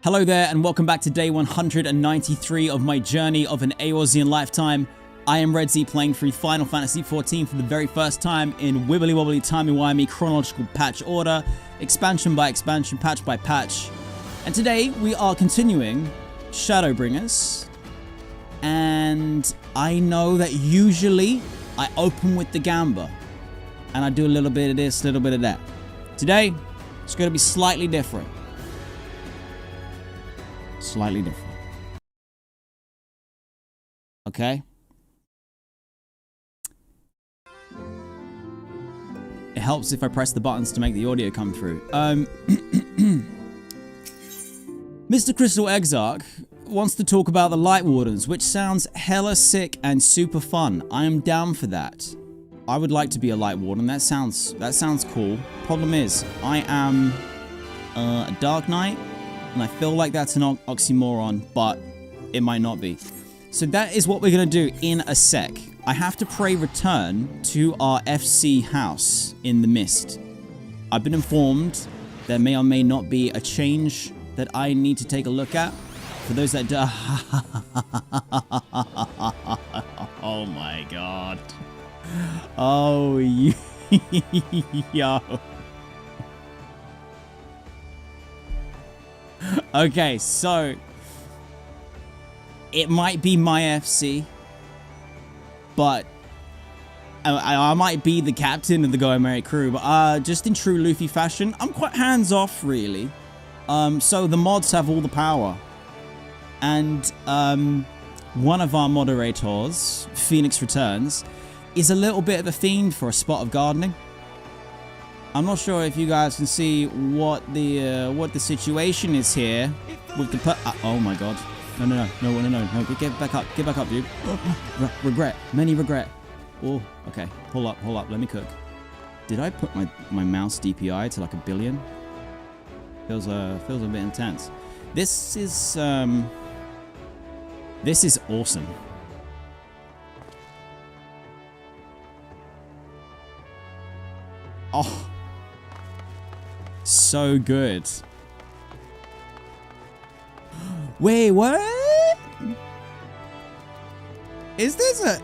Hello there and welcome back to day 193 of my journey of an Eorzean lifetime. I am Redzy playing through Final Fantasy XIV for the very first time in wibbly wobbly timey-wimey chronological patch order, expansion by expansion, patch by patch. And today we are continuing Shadowbringers. And I know that usually I open with the Gamba and I do a little bit of this, a little bit of that. Today it's going to be slightly different. Slightly different. Okay. It helps if I press the buttons to make the audio come through. Mr. Crystal Exarch wants to talk about the Lightwardens, which sounds hella sick and super fun. I am down for that. I would like to be a Lightwarden. That sounds cool. Problem is, I am a Dark Knight. And I feel like that's an oxymoron, but it might not be. So that is what we're going to do in a sec. I have to pray return to our FC house in the mist. I've been informed there may or may not be a change that I need to take a look at. For those that do... Oh my god. Oh, yo. Okay, so it might be my FC, but I might be the captain of the Go Merry crew, but just in true Luffy fashion, I'm quite hands-off, really. So the mods have all the power. And one of our moderators, Phoenix Returns, is a little bit of a fiend for a spot of gardening. I'm not sure if you guys can see what the situation is here with the oh my god. No, get back up, dude. Regret, many regret. Oh, okay, hold up, let me cook. Did I put my mouse DPI to like 1 billion? Feels a bit intense. This is awesome. Oh, so good. Wait, what? Is this a...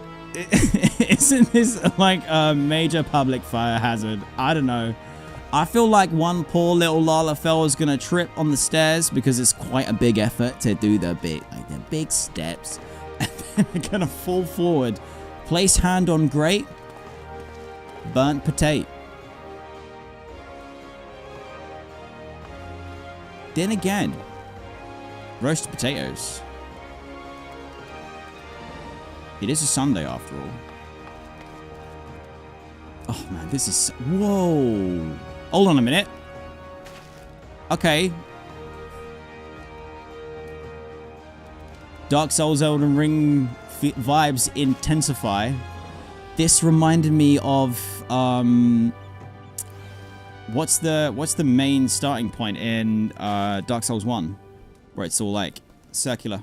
Isn't this like a major public fire hazard? I don't know. I feel like one poor little Lalafell is gonna trip on the stairs because it's quite a big effort to do the big steps. And then they're gonna fall forward. Place hand on grate. Burnt potato. Then again, roasted potatoes. It is a Sunday after all. Oh man, this is... Whoa. Hold on a minute. Okay. Dark Souls Elden Ring vibes intensify. This reminded me of... What's the main starting point in Dark Souls 1? Where it's all like circular.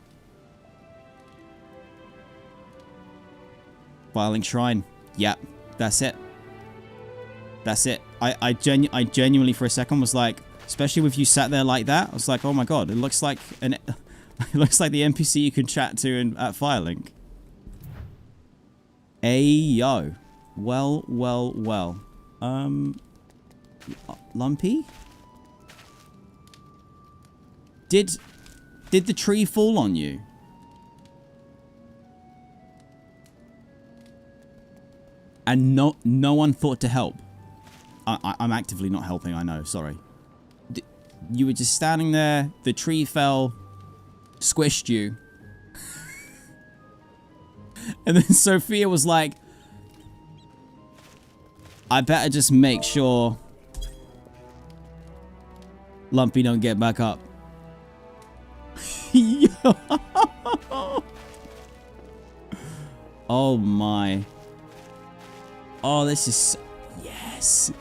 Filing Shrine. Yep, that's it. That's it. I genuinely for a second was like, especially if you sat there like that, I was like, oh my god, it looks like it looks like the NPC you can chat to at Firelink. Ayo. Well. Lumpy? Did the tree fall on you? And no one thought to help? I'm actively not helping, I know, sorry. You were just standing there, the tree fell, squished you. And then Sophia was like, I better just make sure Lumpy don't get back up. Oh my. Oh, this is... Yes.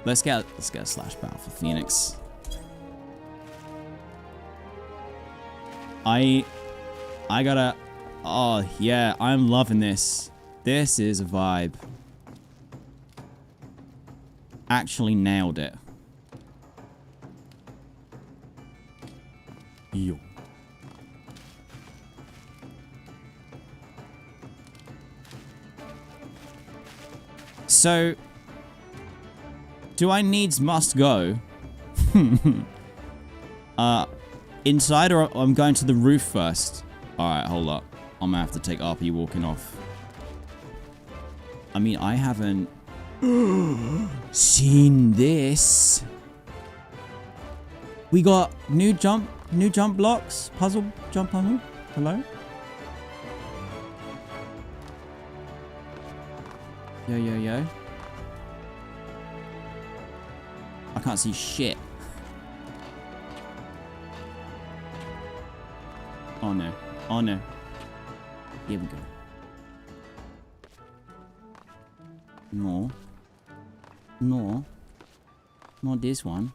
Let's get a slash battle for Phoenix. I gotta... Oh, yeah. I'm loving this. This is a vibe. Actually nailed it. Yo. So, do I needs must go? Inside, or I'm going to the roof first? Alright, hold up. I'm gonna have to take RP walking off. I mean, I haven't seen this. We got new jump blocks. Puzzle jump puzzle. Hello? Yo, yo, yo. I can't see shit. Oh no. Oh no. Here we go. No. No. Not this one.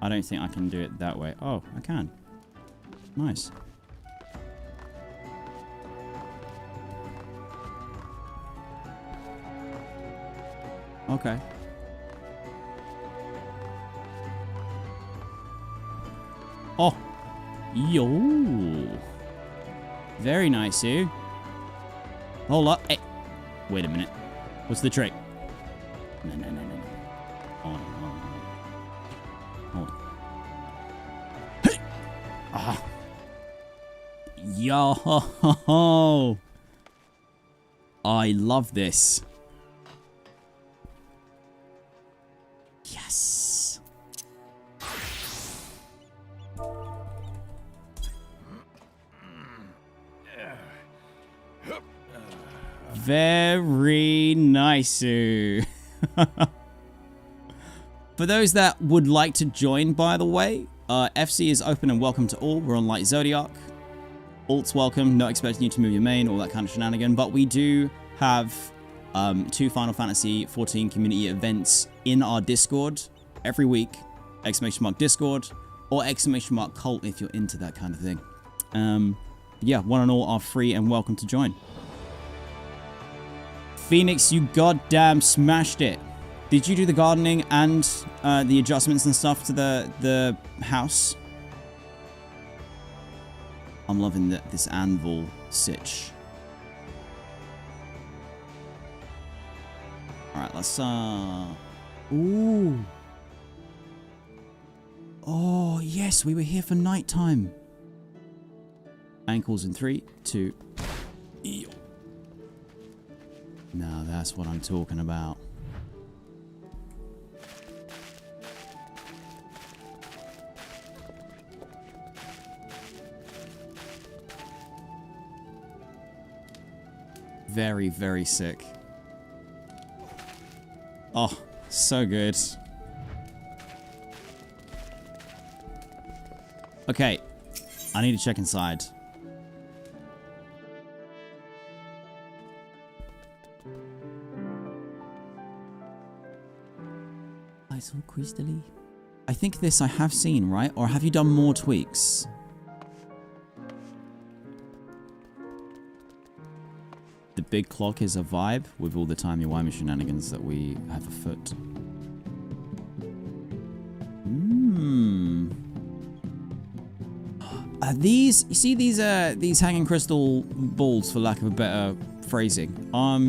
I don't think I can do it that way. Oh, I can. Nice. Okay. Oh. Yo. Very nice, you. Hold up. Hey. Wait a minute. What's the trick? No, no, no, no, no. Hold on, hold on. Hold on. Hey. Ah. Yo. I love this. Yes. Very nice. For those that would like to join, by the way, FC is open and welcome to all. We're on Light Zodiac. Alt's welcome. Not expecting you to move your main, all that kind of shenanigan. But we do have 2 Final Fantasy XIV community events in our Discord every week. !Discord or !cult if you're into that kind of thing. Yeah, one and all are free and welcome to join. Phoenix, you goddamn smashed it. Did you do the gardening and the adjustments and stuff to the house? I'm loving this anvil sitch. Alright, let's ooh. Oh yes, we were here for nighttime. Ankles in 3, 2. Now that's what I'm talking about. Very, very sick. Oh, so good. Okay, I need to check inside. It's all crystally. I think this I have seen, right? Or have you done more tweaks? The big clock is a vibe with all the timey-wimey shenanigans that we have afoot. These, you see these hanging crystal balls, for lack of a better phrasing. Are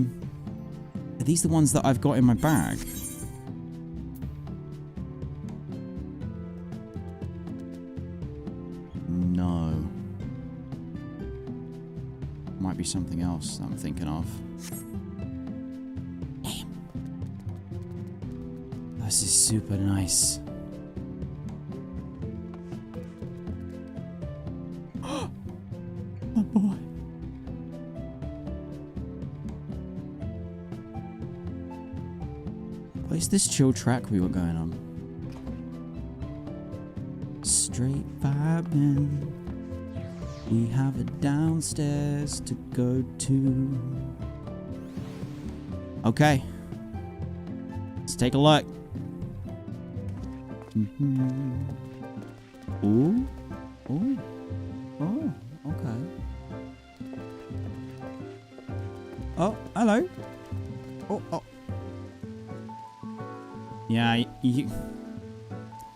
these the ones that I've got in my bag? No. Might be something else that I'm thinking of. Damn. This is super nice. Oh boy. What is this chill track we were going on? Straight vibing. We have it downstairs to go to. Okay. Let's take a look. Ooh. Ooh. Oh, okay. Oh, hello. Oh, oh. Yeah,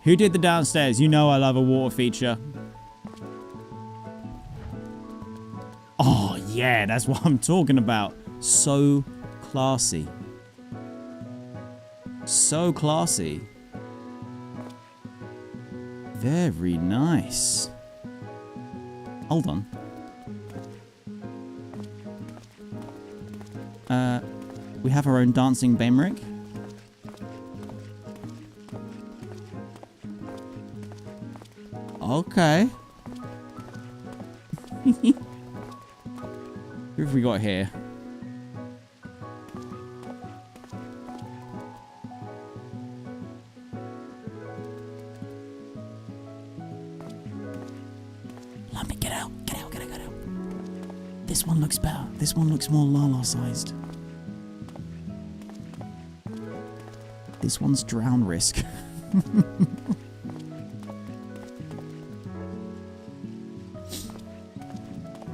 Who did the downstairs? You know I love a water feature. Oh, yeah, that's what I'm talking about. So classy. So classy. Very nice. Hold on. We have our own dancing Baimerick. Okay. Who have we got here? Let me get out. Get out. This one looks better. This one looks more Lala sized. This one's drown risk.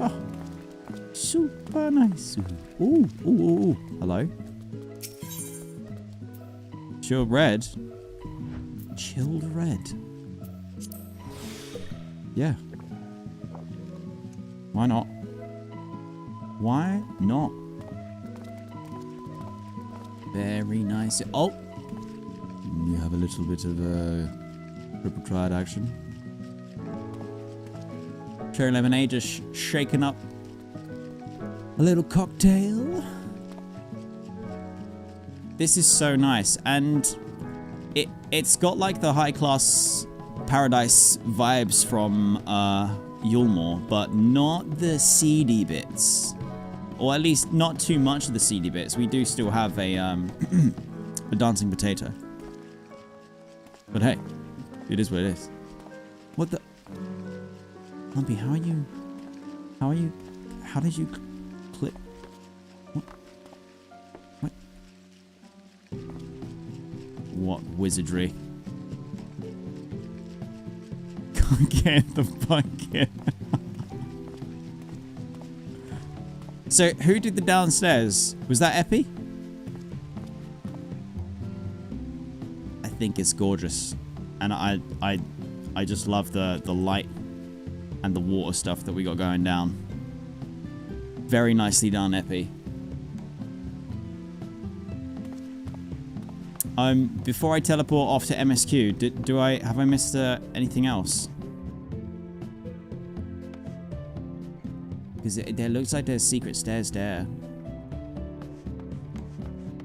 Oh, super nice. Ooh. Hello. Chilled red. Chilled red. Yeah. Why not? Why not? Very nice. Oh! You have a little bit of triple triad action. Cherry lemonade just shaking up a little cocktail. This is so nice, and it's got like the high class paradise vibes from Yulmore, but not the seedy bits, or at least not too much of the seedy bits. We do still have a a dancing potato, but hey, it is what it is. What the? Lumpy, how did you clip? What wizardry? Can't get the bucket. So, who did the downstairs? Was that Epi? I think it's gorgeous, and I just love the light and the water stuff that we got going down. Very nicely done, Epi. Before I teleport off to MSQ, have I missed anything else? Because there looks like there's secret stairs there.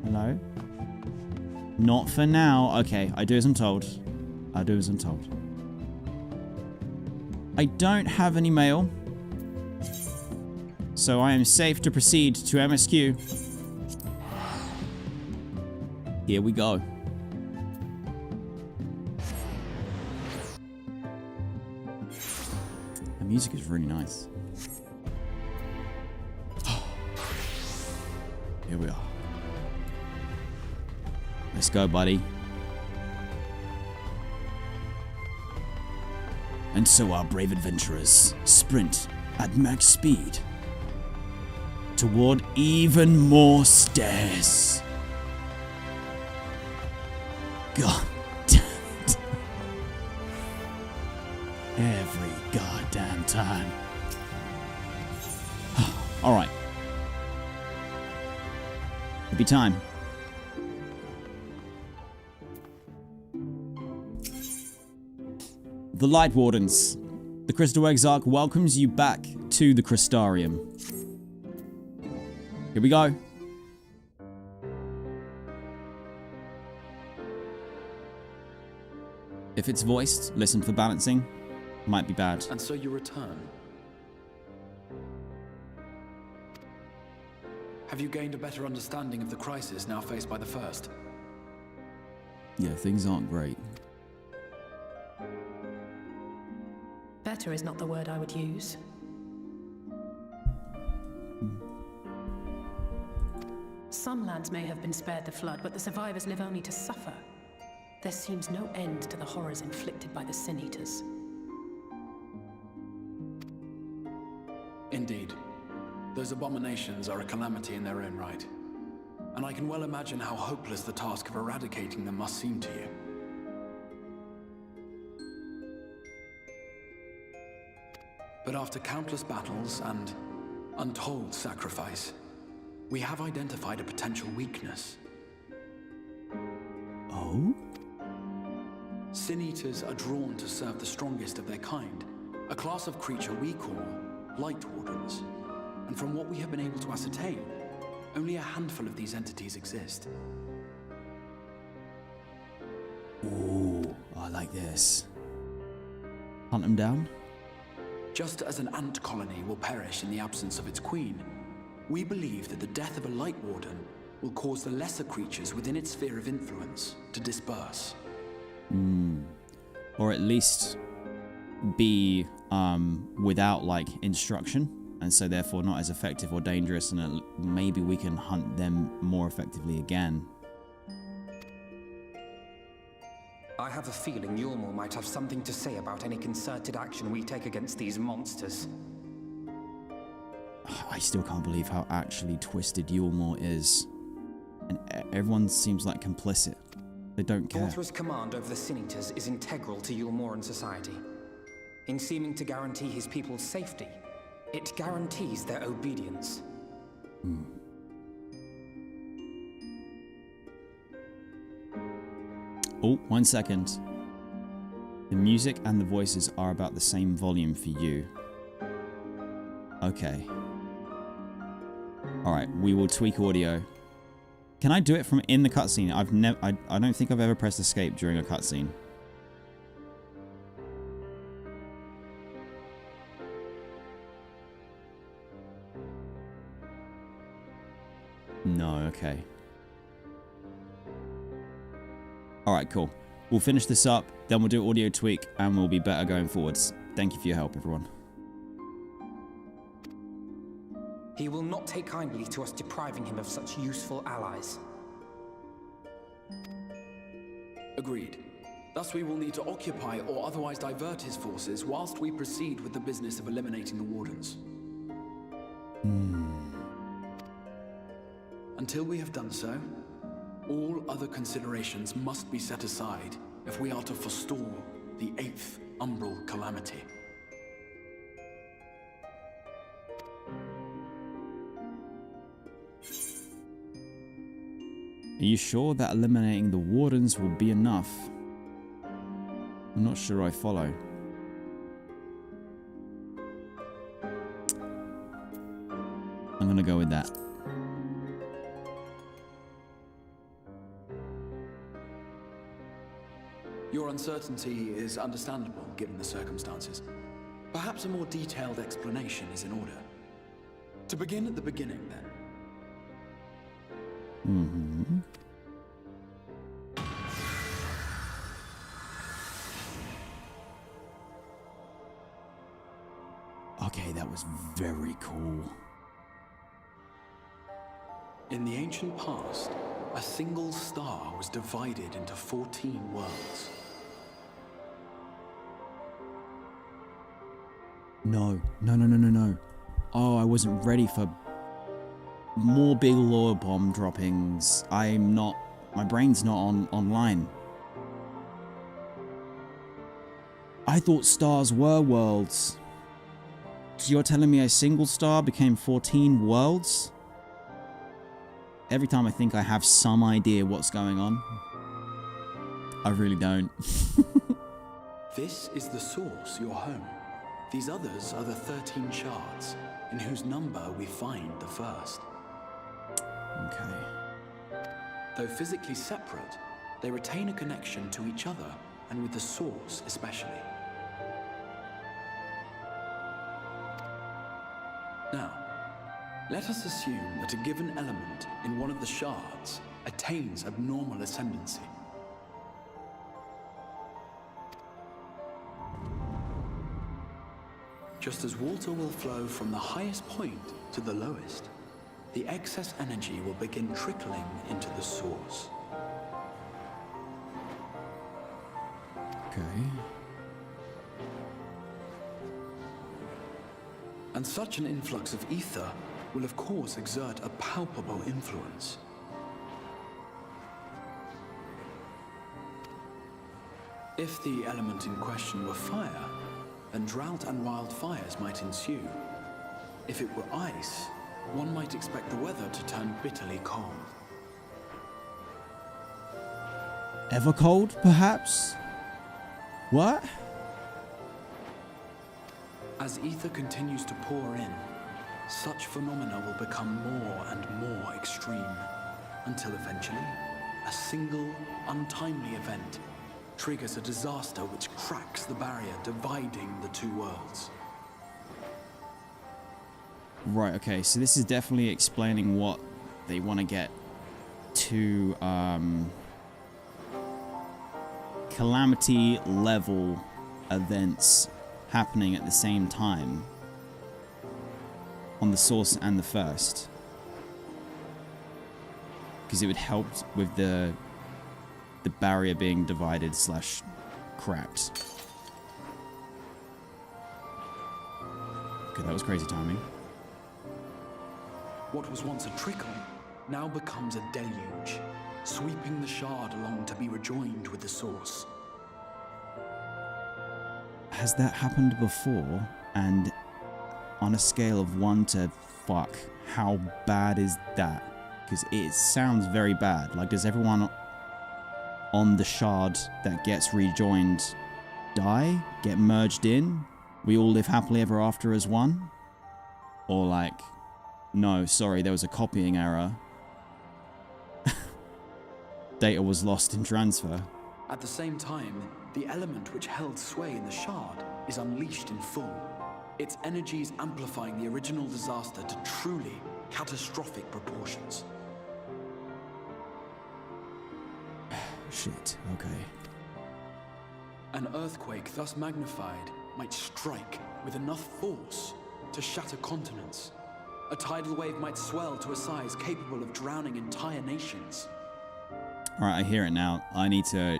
Hello? Not for now. Okay, I do as I'm told. I do as I'm told. I don't have any mail, so I am safe to proceed to MSQ. Here we go. The music is really nice. Here we are. Let's go, buddy. And so our brave adventurers sprint at max speed toward even more stairs. God damn it. Every goddamn time. Alright. It'll be time. The Lightwardens. The Crystal Exarch welcomes you back to the Crystarium. Here we go. If it's voiced, listen for balancing. Might be bad. And so you return. Have you gained a better understanding of the crisis now faced by the First? Yeah, things aren't great. Better is not the word I would use. Some lands may have been spared the flood, but the survivors live only to suffer. There seems no end to the horrors inflicted by the Sin Eaters. Indeed. Those abominations are a calamity in their own right. And I can well imagine how hopeless the task of eradicating them must seem to you. But after countless battles and untold sacrifice, we have identified a potential weakness. Oh? Sin Eaters are drawn to serve the strongest of their kind, a class of creature we call Lightwardens. And from what we have been able to ascertain, only a handful of these entities exist. Ooh, I like this. Hunt them down? Just as an ant colony will perish in the absence of its queen, we believe that the death of a Lightwarden will cause the lesser creatures within its sphere of influence to disperse. Or at least be without like instruction, and so therefore not as effective or dangerous, and maybe we can hunt them more effectively again. I have a feeling Yulmore might have something to say about any concerted action we take against these monsters. I still can't believe how actually twisted Yulmore is. And everyone seems like complicit. They don't care. Author's command over the Sin Eaters is integral to Yulmoran society. In seeming to guarantee his people's safety, it guarantees their obedience. Oh, 1 second. The music and the voices are about the same volume for you. Okay. Alright, we will tweak audio. Can I do it from in the cutscene? I don't think I've ever pressed escape during a cutscene. No, okay. Alright, cool. We'll finish this up, then we'll do audio tweak, and we'll be better going forwards. Thank you for your help, everyone. He will not take kindly to us depriving him of such useful allies. Agreed. Thus we will need to occupy or otherwise divert his forces whilst we proceed with the business of eliminating the Wardens. Until we have done so, all other considerations must be set aside if we are to forestall the 8th Umbral Calamity. Are you sure that eliminating the Wardens will be enough? I'm not sure I follow. I'm gonna go with that. Your uncertainty is understandable given the circumstances. Perhaps a more detailed explanation is in order. To begin at the beginning, then. Okay, that was very cool. In the ancient past, a single star was divided into 14 worlds. No. Oh, I wasn't ready for more big lore bomb droppings. My brain's not online. I thought stars were worlds. So you're telling me a single star became 14 worlds? Every time I think I have some idea what's going on, I really don't. This is the source, your home. These others are the 13 shards, in whose number we find the first. Okay. Though physically separate, they retain a connection to each other, and with the source especially. Now, let us assume that a given element in one of the shards attains abnormal ascendancy. Just as water will flow from the highest point to the lowest, the excess energy will begin trickling into the source. Okay. And such an influx of ether will of course exert a palpable influence. If the element in question were fire, then drought and wildfires might ensue. If it were ice, one might expect the weather to turn bitterly cold. Ever cold, perhaps? What? As ether continues to pour in, such phenomena will become more and more extreme, until eventually, a single, untimely event triggers a disaster which cracks the barrier dividing the two worlds. Right, okay, so this is definitely explaining what they want to get to, calamity level events happening at the same time on the source and the first, because it would help with the barrier being divided / cracked. Okay, that was crazy timing. What was once a trickle now becomes a deluge, sweeping the shard along to be rejoined with the source. Has that happened before? And on a scale of 1 to fuck, how bad is that? Because it sounds very bad. Like, does everyone on the shard that gets rejoined die? Get merged in? We all live happily ever after as one? Or like, no, sorry, there was a copying error. Data was lost in transfer. At the same time, the element which held sway in the shard is unleashed in full. Its energies amplifying the original disaster to truly catastrophic proportions. Shit, okay. An earthquake thus magnified might strike with enough force to shatter continents. A tidal wave might swell to a size capable of drowning entire nations. Alright, I hear it now. I need to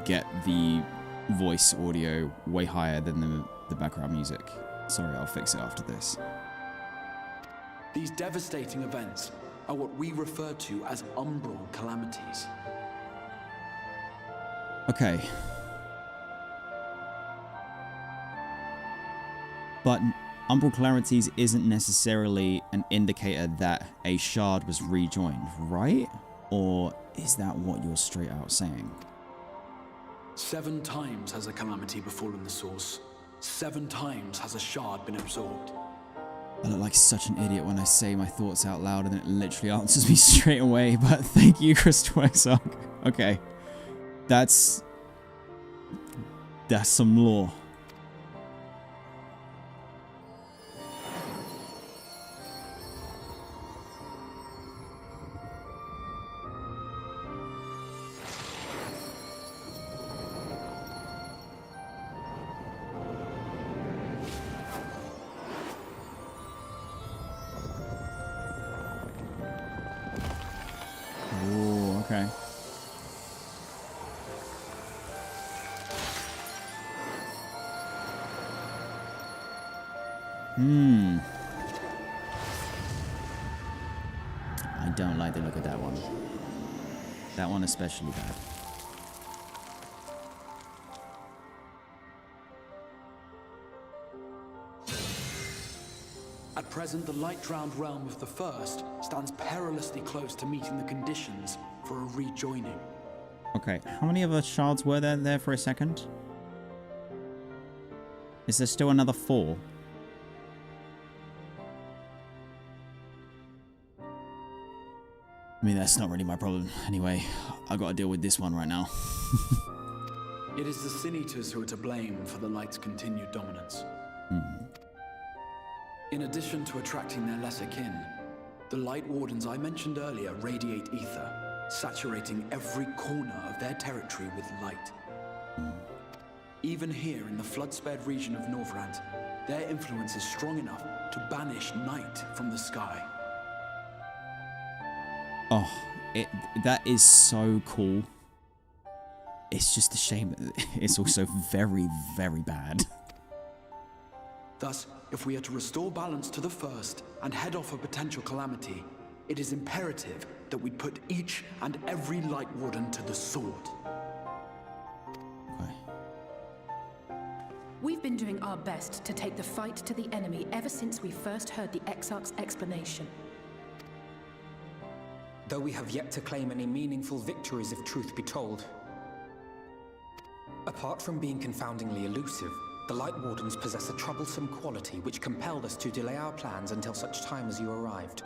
get the voice audio way higher than the background music. Sorry, I'll fix it after this. These devastating events are what we refer to as umbral calamities. Okay. But umbral calamities isn't necessarily an indicator that a shard was rejoined, right? Or is that what you're straight out saying? 7 times has a calamity befallen the source. 7 times has a shard been absorbed. I look like such an idiot when I say my thoughts out loud and it literally answers me straight away, but thank you, Crystal Exarch. Okay. That's some lore. Ooh, okay. I don't like the look of that one. That one especially bad. At present, the light-drowned realm of the First stands perilously close to meeting the conditions for a rejoining. Okay, how many other shards were there for a second? Is there still another 4? I mean, that's not really my problem. Anyway, I gotta deal with this one right now. It is the Sin Eaters who are to blame for the Light's continued dominance. In addition to attracting their lesser kin, the Lightwardens I mentioned earlier radiate ether, saturating every corner of their territory with light. Even here in the flood-spared region of Norvrant, their influence is strong enough to banish night from the sky. Oh, that is so cool. It's just a shame that it's also very, very bad. Thus, if we are to restore balance to the First and head off a potential calamity, it is imperative that we put each and every Lightwarden to the sword. Okay. We've been doing our best to take the fight to the enemy ever since we first heard the Exarch's explanation. Though we have yet to claim any meaningful victories if truth be told. Apart from being confoundingly elusive, the Lightwardens possess a troublesome quality which compelled us to delay our plans until such time as you arrived.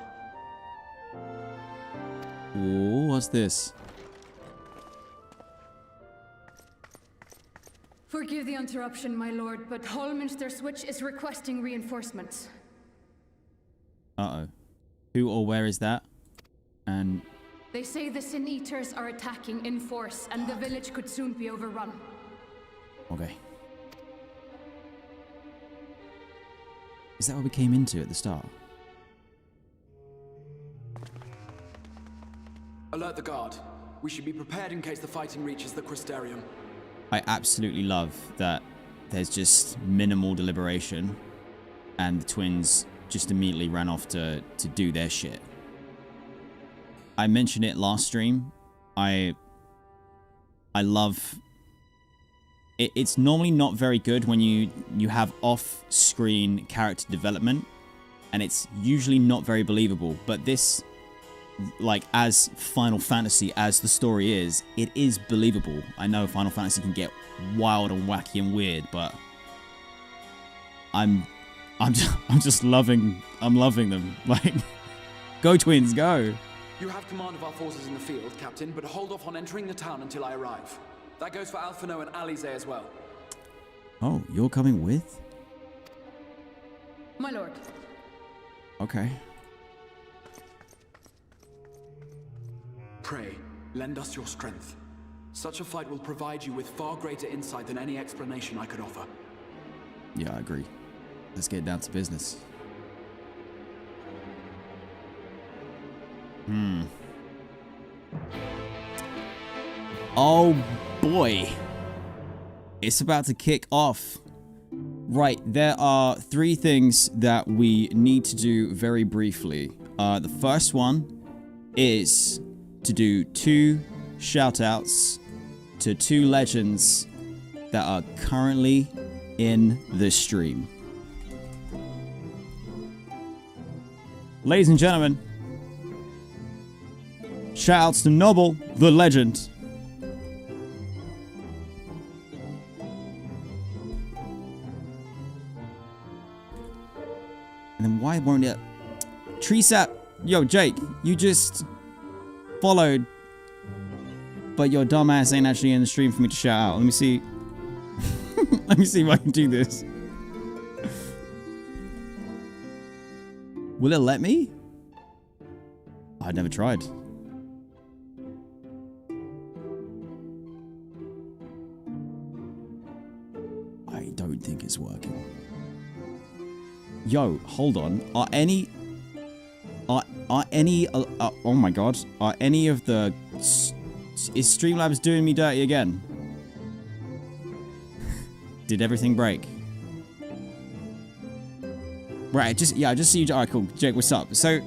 Ooh, what's this? Forgive the interruption, my lord, but Hallminster Switch is requesting reinforcements. Uh-oh. Who or where is that? And... They say the Sin Eaters are attacking in force, and the village could soon be overrun. Okay. Is that what we came into at the start? Alert the guard. We should be prepared in case the fighting reaches the Crystarium. I absolutely love that there's just minimal deliberation and the twins just immediately ran off to do their shit. I mentioned it last stream. I love... It's normally not very good when you have off-screen character development, and it's usually not very believable, but this... like, as Final Fantasy as the story is, it is believable. I know Final Fantasy can get wild and wacky and weird, but I'm just loving them. Like, go twins, go. You have command of our forces in the field, Captain, but hold off on entering the town until I arrive. That goes for Alphino and Alize as well. Oh, you're coming with? My lord. Okay. Pray, lend us your strength. Such a fight will provide you with far greater insight than any explanation I could offer. Yeah, I agree. Let's get down to business. Oh boy. It's about to kick off. Right, there are 3 things that we need to do very briefly. The first one is to do 2 shoutouts to 2 legends that are currently in the stream. Ladies and gentlemen, shoutouts to Noble, the legend. And then why won't it? Treesap, yo, Jake, you just followed, but your dumbass ain't actually in the stream for me to shout out. Let me see. Let me see if I can do this. Will it let me? I've never tried. I don't think it's working. Yo, hold on. Are any... oh my god. Are any of the... Is Streamlabs doing me dirty again? Did everything break? Right, I just see you. Alright, cool. Jake, what's up? So...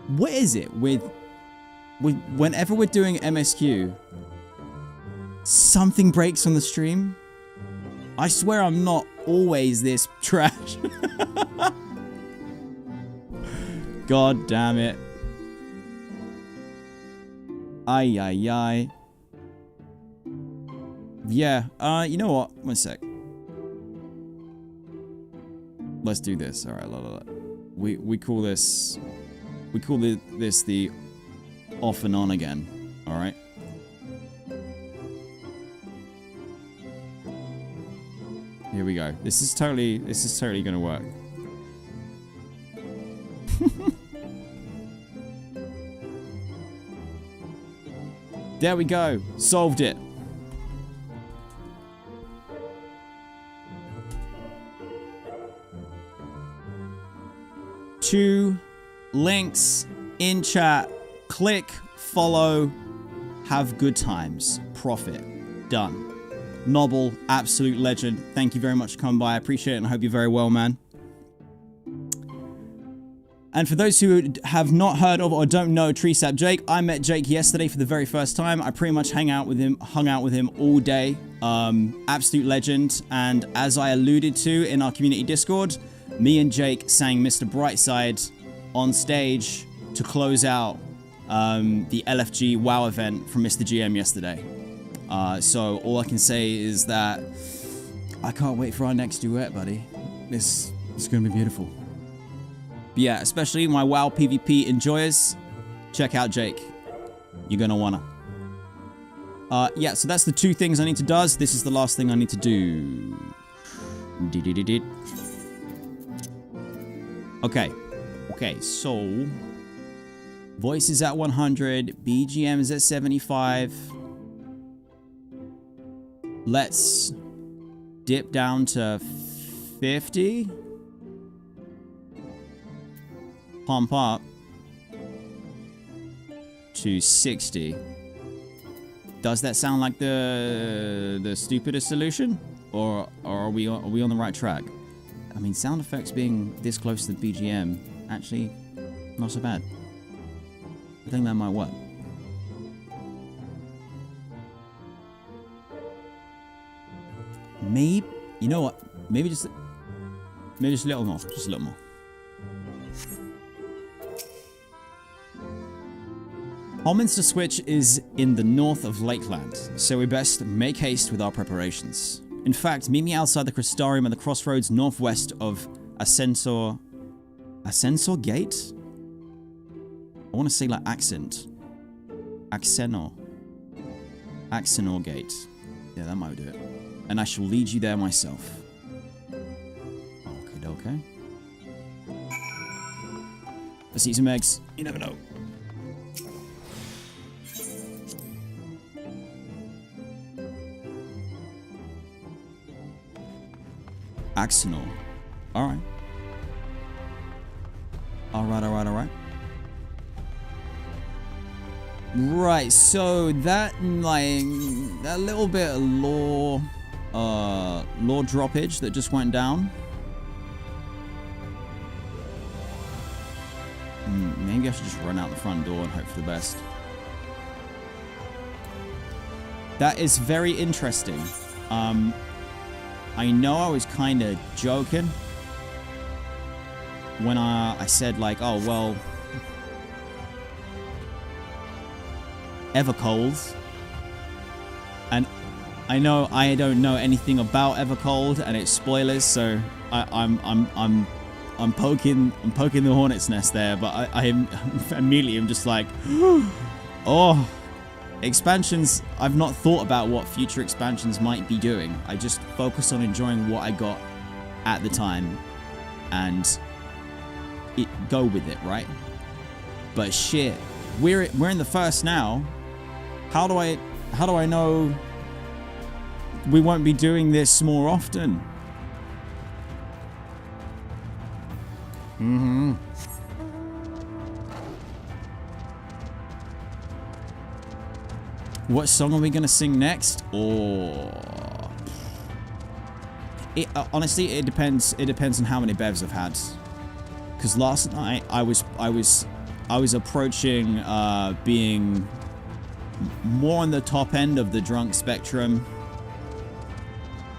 what is it with... Whenever we're doing MSQ... something breaks on the stream? I swear I'm not always this trash. God damn it. Ay, ay, ay. Yeah, you know what? 1 sec. Let's do this. Alright, we call this... we call this the off and on again. Alright? Here we go. This is totally gonna work. There we go. Solved it. Two links in chat. Click, follow, have good times. Profit. Done. Noble, absolute legend. Thank you very much for coming by. I appreciate it and I hope you're very well, man. And for those who have not heard of or don't know Treesap Jake, I met Jake yesterday for the very first time. I pretty much hung out with him all day. Absolute legend. And as I alluded to in our community Discord, me and Jake sang Mr. Brightside on stage to close out the LFG WoW event from Mr. GM yesterday. So all I can say is that I can't wait for our next duet, buddy. It's going to be beautiful. But yeah, especially my WoW PvP enjoyers, check out Jake. You're going to wanna. Yeah, so that's the 2 things I need to do. This is the last thing I need to do. Okay, so voice is at 100, BGM is at 75. Let's dip down to 50. Pump up to 60. Does that sound like the stupidest solution, or are we on the right track? I mean, sound effects being this close to the BGM, actually, not so bad. I think that might work. Maybe, you know what? Maybe just a little more. Just a little more. Holminster Switch is in the north of Lakeland, so we best make haste with our preparations. In fact, meet me outside the Crystarium at the crossroads northwest of Ascensor Gate? I want to say like accent. Axenor Gate. Yeah, that might do it. And I shall lead you there myself. Okay. Let's eat some eggs. You never know. Axenor. Alright. Alright. Right, so that, like, that little bit of lore droppage that just went down. Maybe I should just run out the front door and hope for the best. That is very interesting. I know I was kind of joking when I said, like, oh, well, Evercold. And I know I don't know anything about Evercold, and it's spoilers, so I'm poking the hornet's nest there, but I immediately am just like, oh, expansions. I've not thought about what future expansions might be doing. I just focus on enjoying what I got at the time and go with it, right? But shit, we're in the first now. How do I know we won't be doing this more often? What song are we gonna sing next? Or honestly, it depends. It depends on how many bevs I've had. Because last night I was approaching being more on the top end of the drunk spectrum,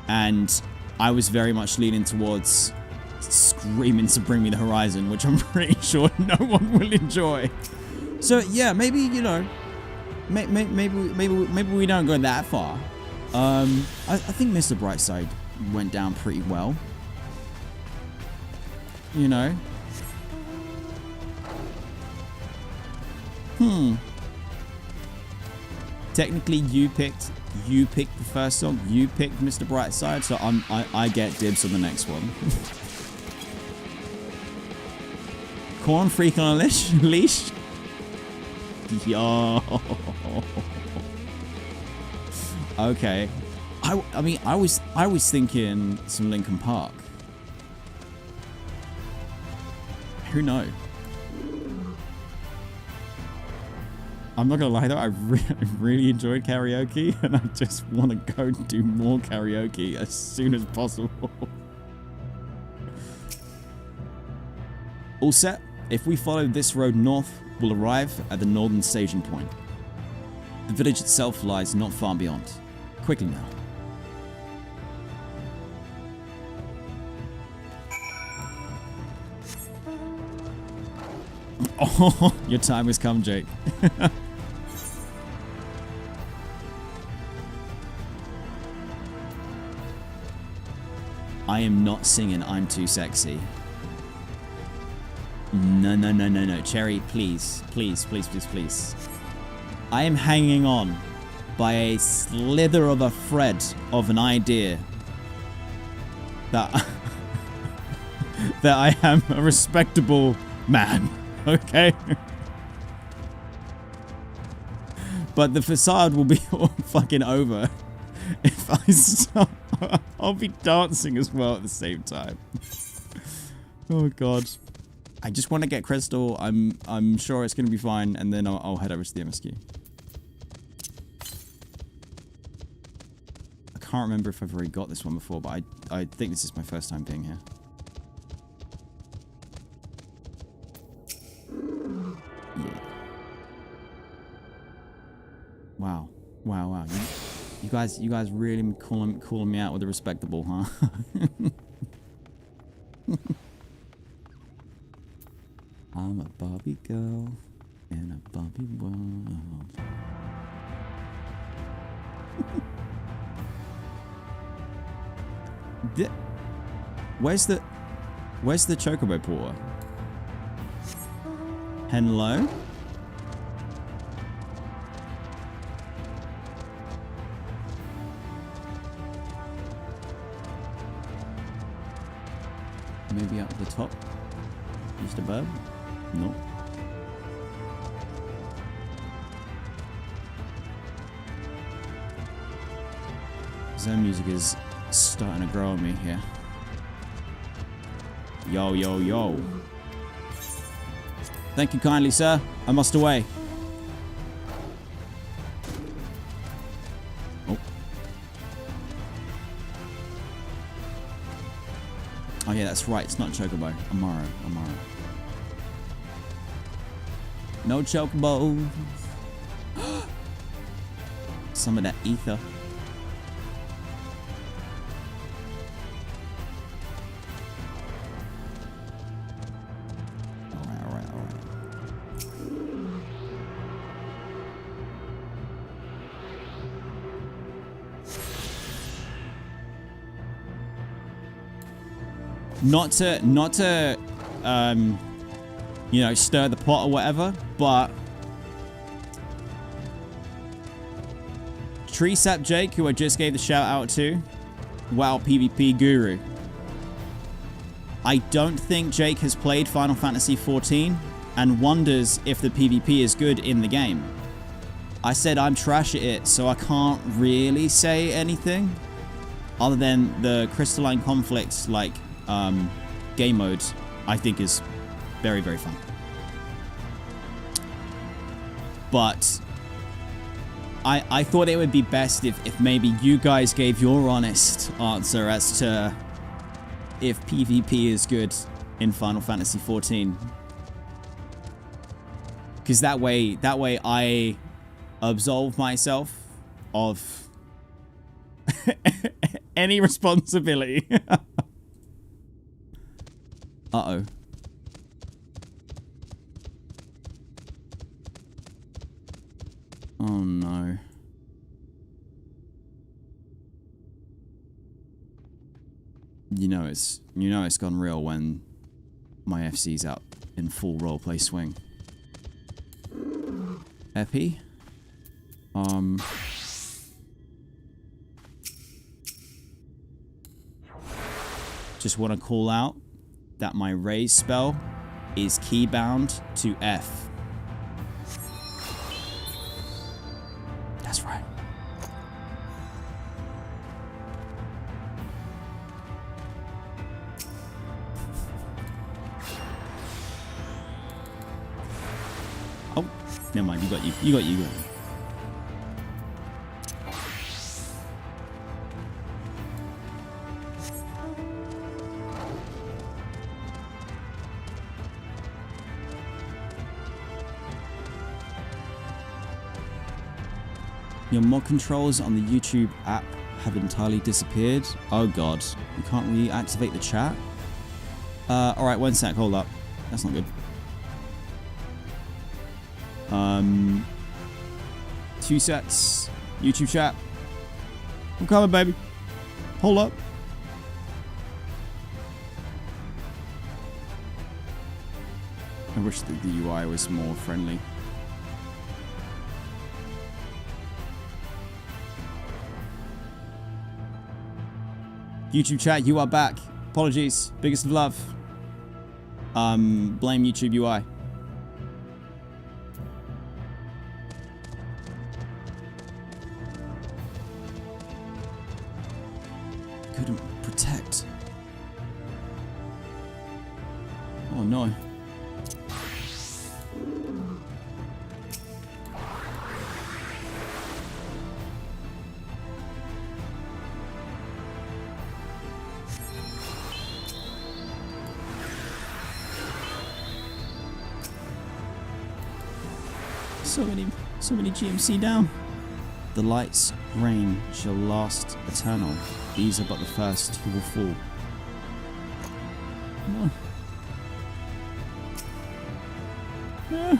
and I was very much leaning towards screaming to bring me the horizon, which I'm pretty sure no one will enjoy. So yeah, maybe, you know, maybe we don't go that far. I think Mr. Brightside went down pretty well. You know. Technically, you picked the first song. You picked Mr. Brightside, so I get dibs on the next one. Corn freak on a leash. Yo. Okay. I mean, I was thinking some Linkin Park. Who knows? I'm not gonna lie though, I really enjoyed karaoke, and I just want to go do more karaoke as soon as possible. All set? If we follow this road north, we'll arrive at the northern staging point. The village itself lies not far beyond. Quickly now. Oh, your time has come, Jake. I am not singing I'm Too Sexy. No, no, no, no, no. Cherry, please. Please, please, please, please. I am hanging on by a slither of a thread of an idea that, that I am a respectable man. Okay? But the facade will be all fucking over if I stop. I'll be dancing as well at the same time. Oh god. I just want to get crystal. I'm sure it's going to be fine, and then I'll head over to the MSQ. I can't remember if I've already got this one before, but I think this is my first time being here. Yeah. Wow. Wow, wow. You guys really calling me out with a respectable, huh? I'm a Barbie girl in a Barbie world. Where's the chocobo porter? Hello? Maybe up the top? Just above? No. Zone music is starting to grow on me here. Yo, yo, yo. Thank you kindly, sir. I must away. Oh. Oh yeah, that's right. It's not Chocobo. Amaro. No Chocobos. Some of that ether. Alright. Not to you know, stir the pot or whatever, but Treesap Jake, who I just gave the shout out to, WoW PvP guru. I don't think Jake has played Final Fantasy XIV and wonders if the PvP is good in the game. I said I'm trash at it, so I can't really say anything other than the Crystalline Conflict, like, game mode, I think is very, very fun. But I thought it would be best if maybe you guys gave your honest answer as to if PvP is good in Final Fantasy XIV. Because that way I absolve myself of any responsibility. Uh-oh. Oh no. You know it's gone real when my FC's out in full roleplay swing. Epi? Just want to call out that my raise spell is keybound to F. That's right. Oh, never mind. You got you. Your mod controls on the YouTube app have entirely disappeared. Oh god. We can't reactivate the chat? Alright, 1 sec, hold up. That's not good. 2 secs. YouTube chat. I'm coming, baby. Hold up. I wish that the UI was more friendly. YouTube chat, you are back. Apologies. Biggest of love. Blame YouTube UI. Couldn't protect. Oh no. So many GMC down. The light's reign shall last eternal. These are but the first who will fall. Come on. No.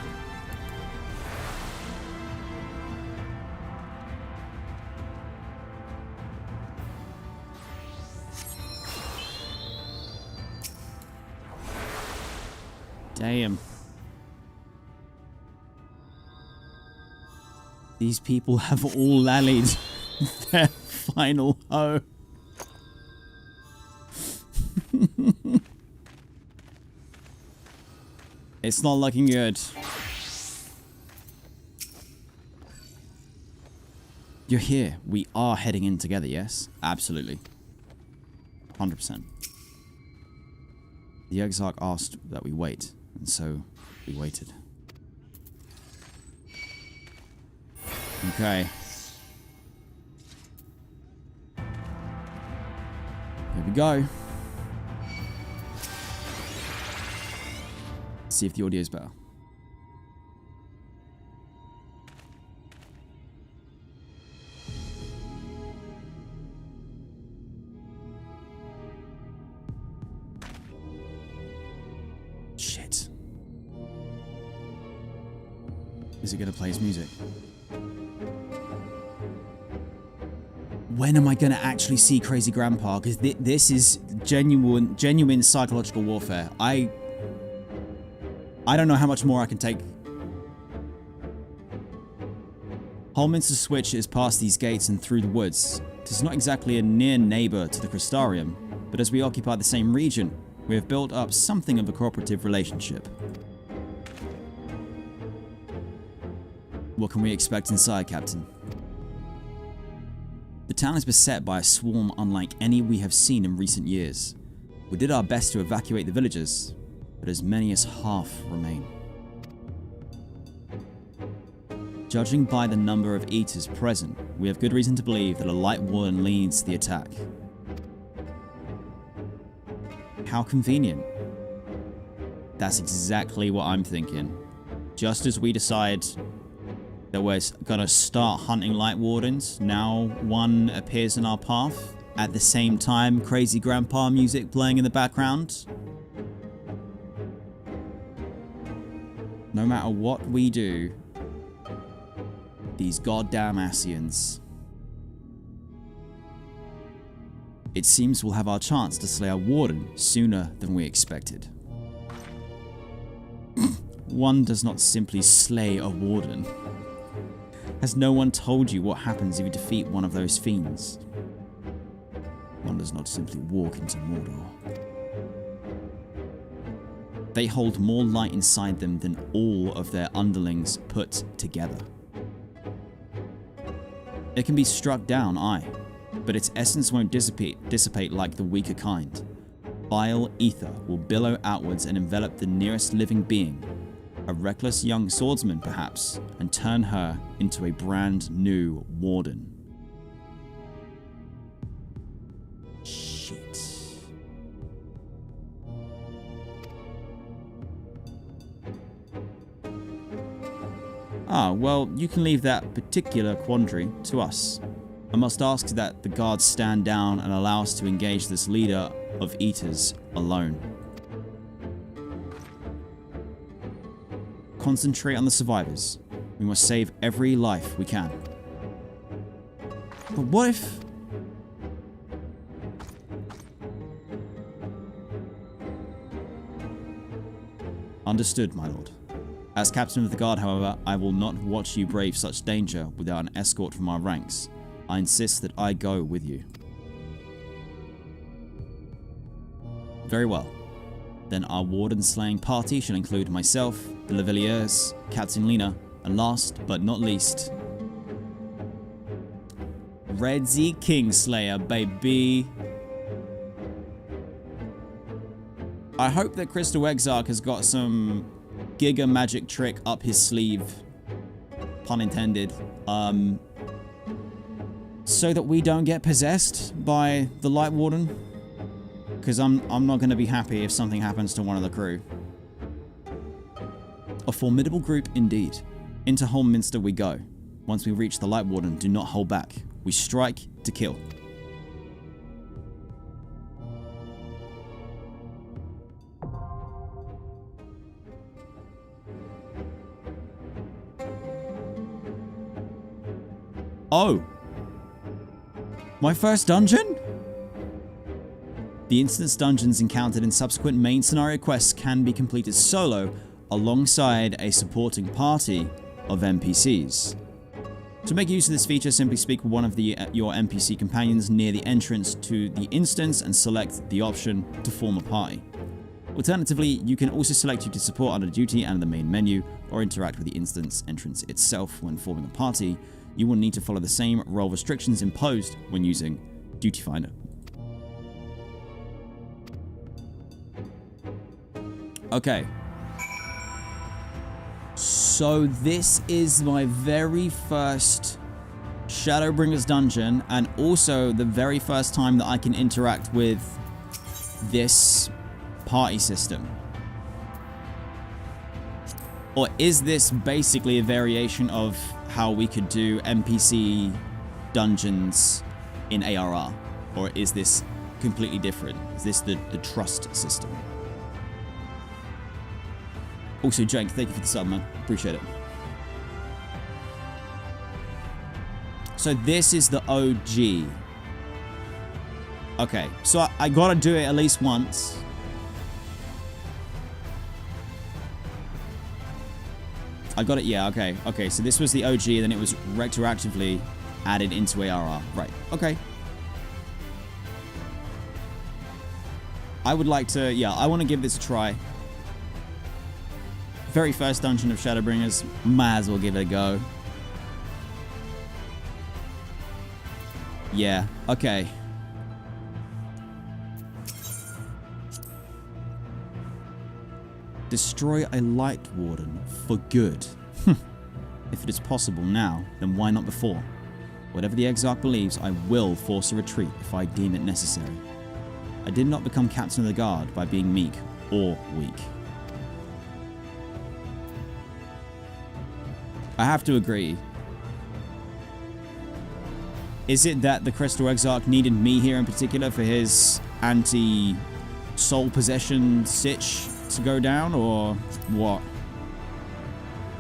Damn. These people have all rallied their final hope. It's not looking good. You're here. We are heading in together, yes? Absolutely. 100%. The Exarch asked that we wait, and so we waited. Okay. Here we go. Let's see if the audio is better. Shit. Is it gonna play his music? When am I going to actually see Crazy Grandpa? Because this is genuine psychological warfare. I don't know how much more I can take. Holminster Switch is past these gates and through the woods. It is not exactly a near neighbour to the Crystarium, but as we occupy the same region, we have built up something of a cooperative relationship. What can we expect inside, Captain? The town is beset by a swarm unlike any we have seen in recent years. We did our best to evacuate the villagers, but as many as half remain. Judging by the number of eaters present, we have good reason to believe that a Lightwarden leads the attack. How convenient. That's exactly what I'm thinking. Just as we decide that we're gonna start hunting Lightwardens, now one appears in our path. At the same time, Crazy Grandpa music playing in the background. No matter what we do, these goddamn Ascians. It seems we'll have our chance to slay our warden sooner than we expected. One does not simply slay a warden. Has no one told you what happens if you defeat one of those fiends? One does not simply walk into Mordor. They hold more light inside them than all of their underlings put together. It can be struck down, aye, but its essence won't dissipate like the weaker kind. Vile ether will billow outwards and envelop the nearest living being, a reckless young swordsman perhaps, and turn her into a brand new warden. Shit. Ah, well, you can leave that particular quandary to us. I must ask that the guards stand down and allow us to engage this leader of eaters alone. Concentrate on the survivors. We must save every life we can. But what if... Understood, my lord. As captain of the guard, however, I will not watch you brave such danger without an escort from our ranks. I insist that I go with you. Very well. Then our warden slaying party shall include myself, the Lavaliers, Captain Lena, and last but not least, Redzy Kingslayer, baby. I hope that Crystal Exarch has got some giga magic trick up his sleeve, pun intended, so that we don't get possessed by the Lightwarden, because I'm not going to be happy if something happens to one of the crew. A formidable group indeed. Into Holminster we go. Once we reach the Lightwarden, do not hold back. We strike to kill. Oh! My first dungeon? The instance dungeons encountered in subsequent main scenario quests can be completed solo alongside a supporting party of NPCs. To make use of this feature, simply speak with one of your NPC companions near the entrance to the instance and select the option to form a party. Alternatively, you can also select you to support under duty and the main menu, or interact with the instance entrance itself when forming a party. You will need to follow the same role restrictions imposed when using Duty Finder. Okay. So this is my very first Shadowbringers dungeon, and also the very first time that I can interact with this party system. Or is this basically a variation of how we could do NPC dungeons in ARR? Or is this completely different? Is this the trust system? Also, Jank, thank you for the sub, man. Appreciate it. So this is the OG. Okay, so I gotta do it at least once. I got it, yeah, okay. Okay, so this was the OG, and then it was retroactively added into ARR. Right, okay. I would like to, yeah, I want to give this a try. Very first dungeon of Shadowbringers, might as well give it a go. Yeah, okay. Destroy a Lightwarden for good. If it is possible now, then why not before? Whatever the Exarch believes, I will force a retreat if I deem it necessary. I did not become captain of the guard by being meek or weak. I have to agree. Is it that the Crystal Exarch needed me here in particular for his anti-soul possession sitch to go down, or what?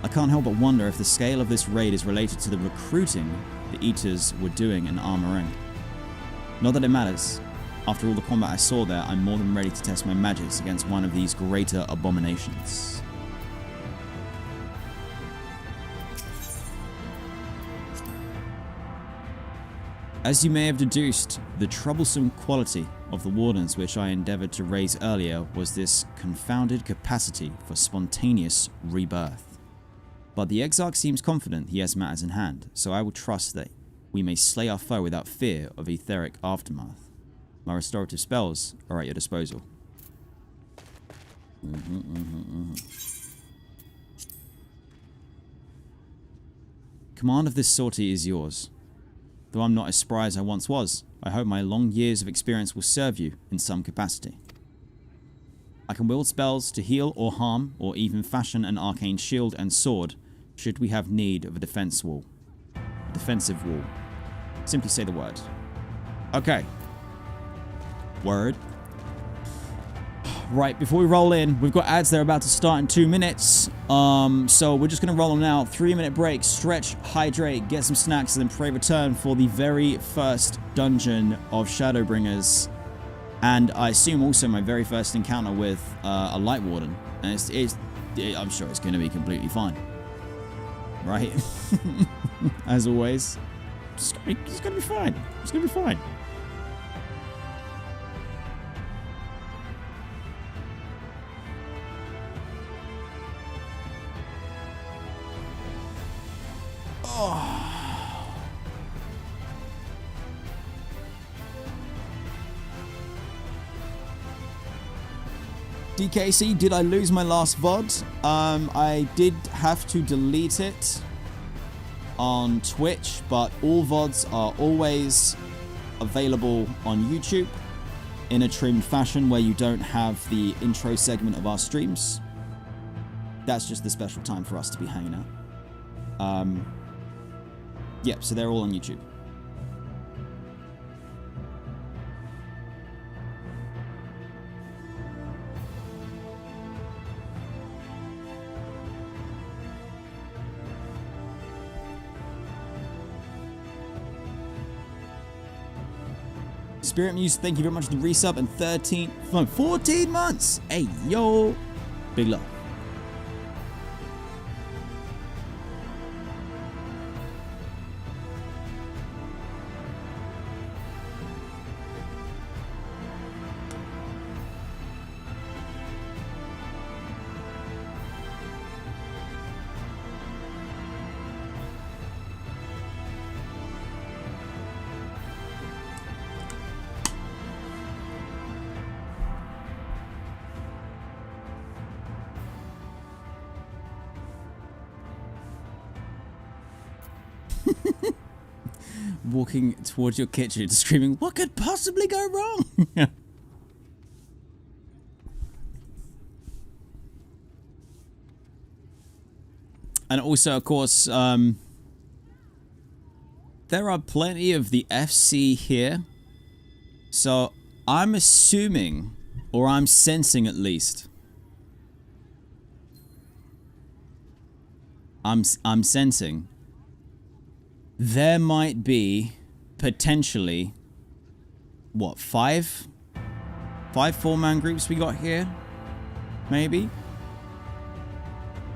I can't help but wonder if the scale of this raid is related to the recruiting the Eaters were doing in Armoring. Not that it matters. After all the combat I saw there, I'm more than ready to test my magics against one of these greater abominations. As you may have deduced, the troublesome quality of the Wardens which I endeavoured to raise earlier was this confounded capacity for spontaneous rebirth. But the Exarch seems confident he has matters in hand, so I will trust that we may slay our foe without fear of etheric aftermath. My restorative spells are at your disposal. Command of this sortie is yours. Though I'm not as spry as I once was, I hope my long years of experience will serve you in some capacity. I can wield spells to heal or harm, or even fashion an arcane shield and sword should we have need of a defense wall. A defensive wall. Simply say the word. Okay. Word. Right, before we roll in, we've got ads that are about to start in 2 minutes. So we're just going to roll them now. 3-minute break, stretch, hydrate, get some snacks, and then pray return for the very first dungeon of Shadowbringers. And I assume also my very first encounter with a Lightwarden. And I'm sure it's going to be completely fine. Right? As always. It's going to be fine. It's going to be fine. DKC, did I lose my last VOD? I did have to delete it on Twitch, but all VODs are always available on YouTube in a trimmed fashion where you don't have the intro segment of our streams. That's just the special time for us to be hanging out. Yep, so they're all on YouTube. Spirit Muse, thank you very much for the resub and 14 months. Hey, yo. Big love. Walking towards your kitchen, screaming, "What could possibly go wrong?" And also, of course, there are plenty of the FC here. So I'm assuming, or I'm sensing at least, I'm sensing there might be potentially, what, five 4-man groups we got here? Maybe?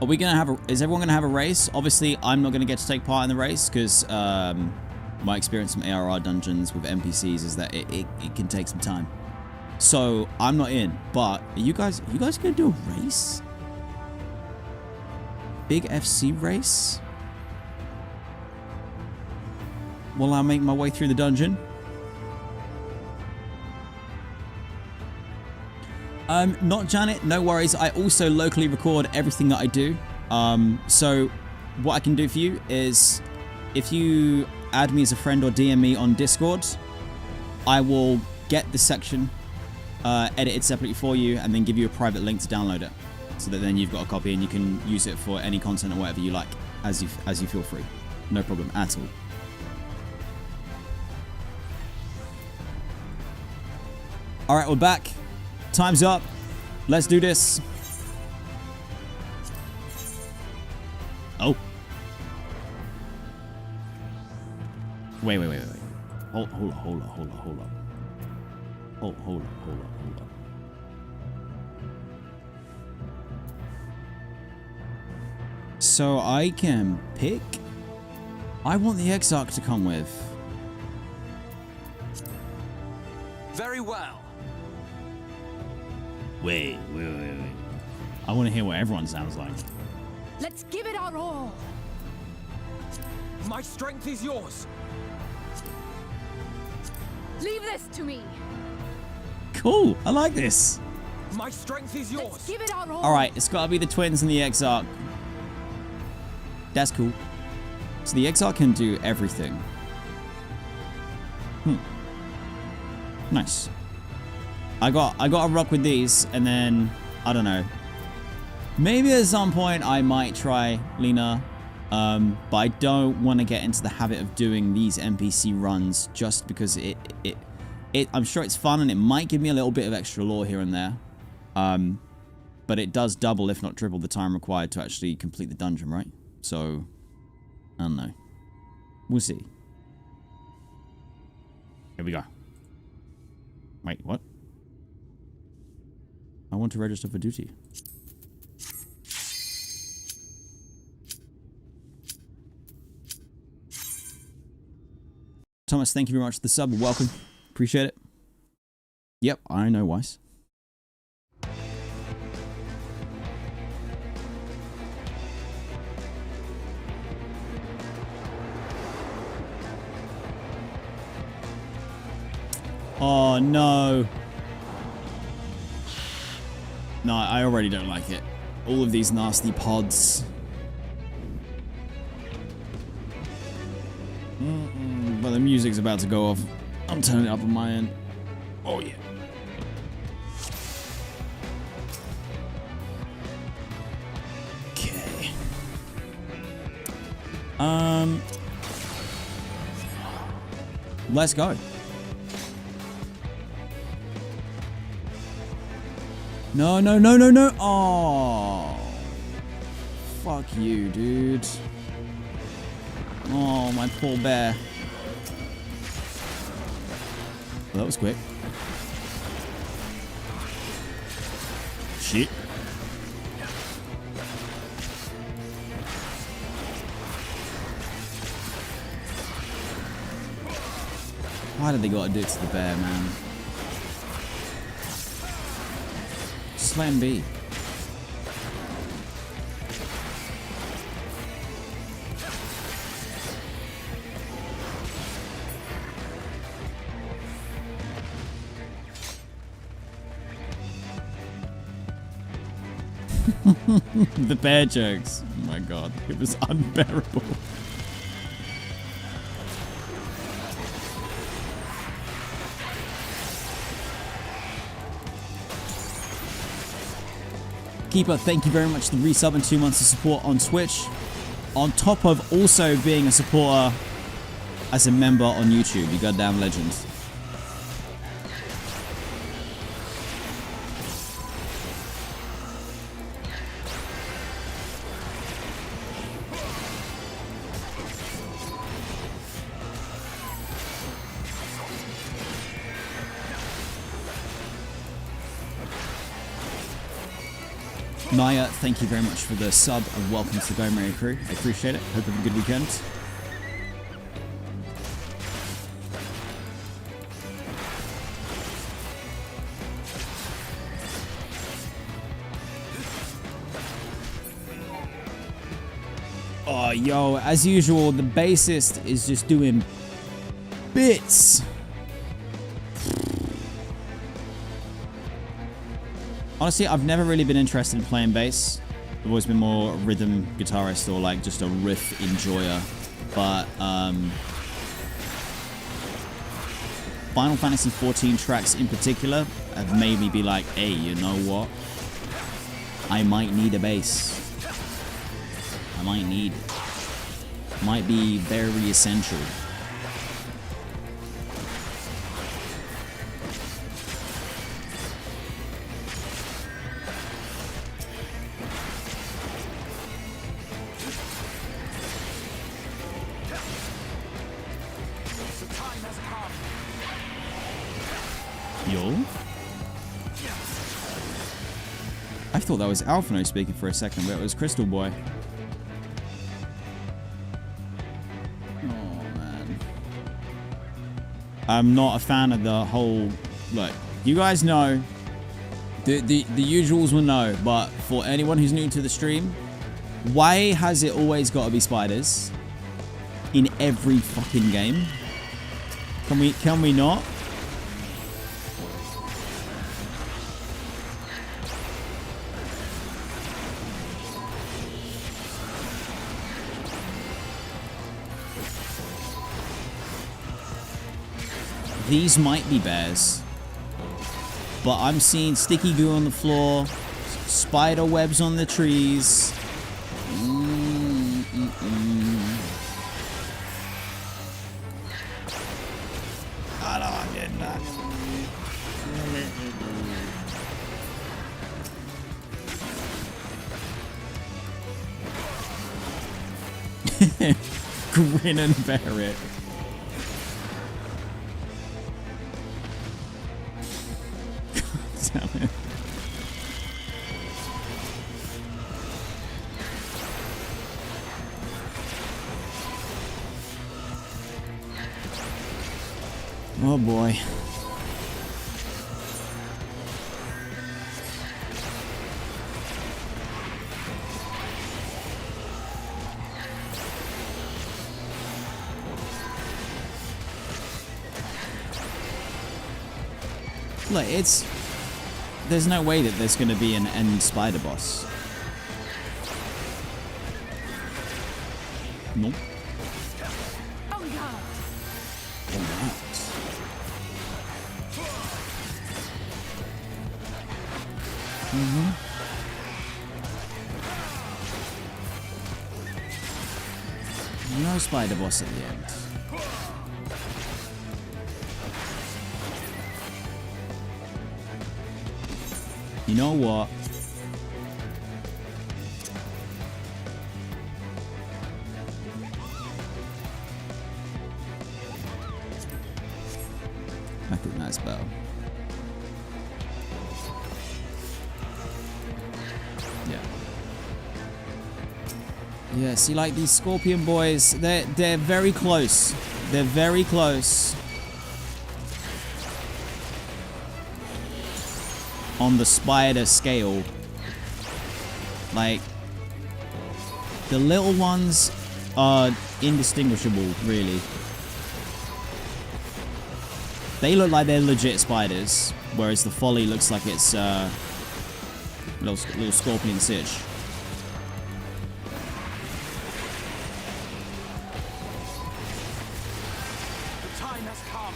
Are we gonna have is everyone gonna have a race? Obviously, I'm not gonna get to take part in the race because my experience from ARR dungeons with NPCs is that it can take some time. So I'm not in. But are you guys gonna do a race? Big FC race? While I make my way through the dungeon. Not Janet, no worries. I also locally record everything that I do. So what I can do for you is if you add me as a friend or DM me on Discord, I will get the section edited separately for you and then give you a private link to download it. So that then you've got a copy and you can use it for any content or whatever you like as you feel free. No problem at all. All right, we're back. Time's up. Let's do this. Oh. Wait. Hold on. So I can pick? I want the Exarch to come with. Very well. Wait. I want to hear what everyone sounds like. Let's give it our all. My strength is yours. Leave this to me. Cool. I like this. My strength is yours. Let's give it our all. All right, it's got to be the twins and the Exarch. That's cool. So the Exarch can do everything. Nice. I got to rock with these, and then I don't know. Maybe at some point I might try Lena But I don't want to get into the habit of doing these NPC runs just because I'm sure it's fun and it might give me a little bit of extra lore here and there. But it does double, if not triple, the time required to actually complete the dungeon, right? So, I don't know. We'll see. Here we go. Wait, what? I want to register for duty. Thomas, thank you very much for the sub. Welcome. Appreciate it. Yep, I know, Weiss. Oh, no. No, I already don't like it. All of these nasty pods. But the music's about to go off. I'm turning it up on my end. Oh, yeah. Okay. Let's go. No, no, no, no, no. Oh. Fuck you, dude. Oh, my poor bear. Well, that was quick. Shit. Why did they gotta do it to the bear, man? Just let him be. The bear jokes. Oh my god, it was unbearable. Keeper, thank you very much for the resub and 2 months of support on Twitch. On top of also being a supporter as a member on YouTube, you goddamn legend. Naya, thank you very much for the sub and welcome to the Go Merry crew. I appreciate it. Hope you have a good weekend. Oh, yo, as usual, the bassist is just doing bits. Honestly, I've never really been interested in playing bass. I've always been more a rhythm guitarist or like just a riff enjoyer. But Final Fantasy XIV tracks in particular have made me be like, hey, you know what? I might need a bass. I might need it. Might be very essential. I thought that was Alphino speaking for a second, but it was Crystal Boy. Oh, man. I'm not a fan of the whole... Look, you guys know. The usuals will know, but for anyone who's new to the stream, why has it always got to be spiders in every fucking game? Can we not? These might be bears, but I'm seeing sticky goo on the floor, spider webs on the trees. that. Grin and bear it. God damn it. Oh boy. Look, there's no way that there's going to be an end spider boss. Nope. No spider boss at the end. You know what? I think that's better. Yeah. Yeah, see, like these Scorpion boys, they're very close. They're very close. On the spider scale. Like, the little ones are indistinguishable, really. They look like they're legit spiders, whereas the Folly looks like it's little scorpion sitch. The time has come.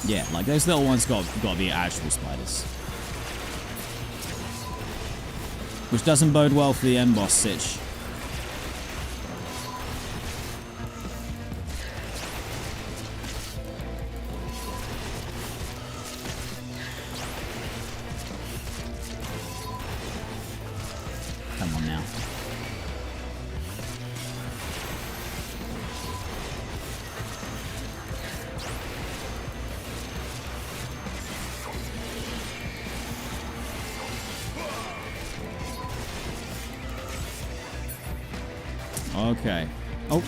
Yeah, like those little ones got to be actual spiders. Which doesn't bode well for the end boss sitch. Come on now. Okay. Oh, I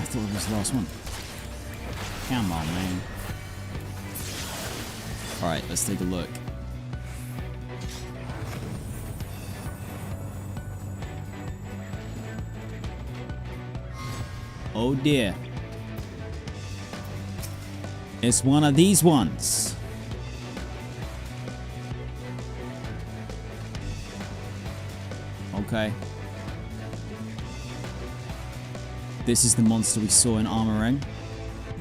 thought it was the last one. Come on, man. Alright, let's take a look. Oh dear. It's one of these ones. Okay. This is the monster we saw in Armor Ring.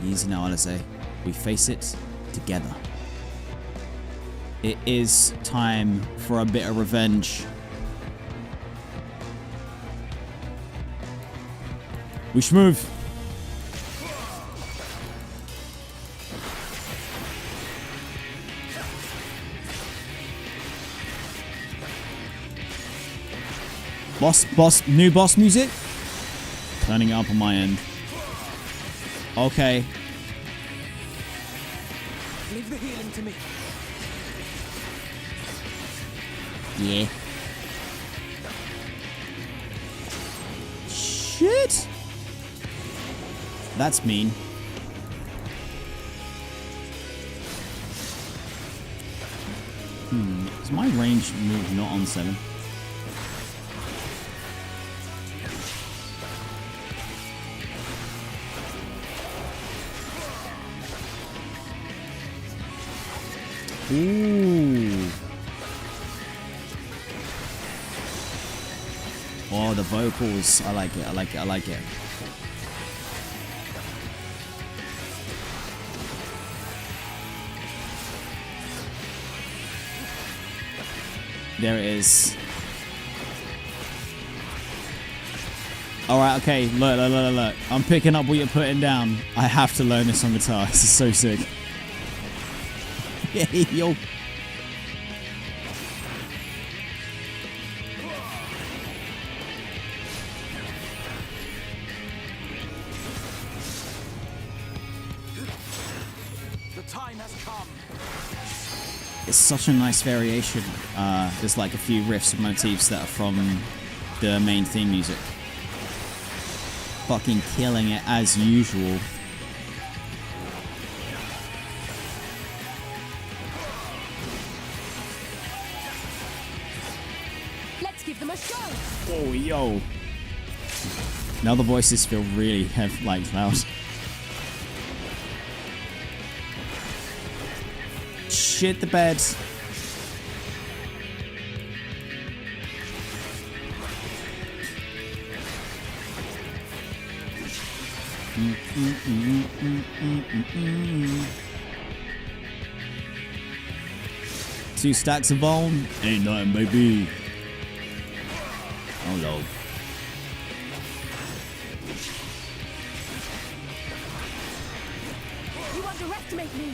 Easy now, Alice. We face it together. It is time for a bit of revenge. We should move. New boss music? Turning it up on my end. Okay. Leave the healing to me. Yeah. Shit. That's mean. Is my range move not on 7? Ooh. Oh, the vocals. I like it. I like it. I like it. There it is. Alright, okay. Look. I'm picking up what you're putting down. I have to learn this on guitar. This is so sick. Yo. The time has come. It's such a nice variation. There's like a few riffs and motifs that are from the main theme music. Fucking killing it as usual. Let's give them a show. Oh, yo. Now the voices feel really like loud. Shit the bed. Two stacks of bone. Ain't nothing, baby. Oh, Lord. You underestimate me.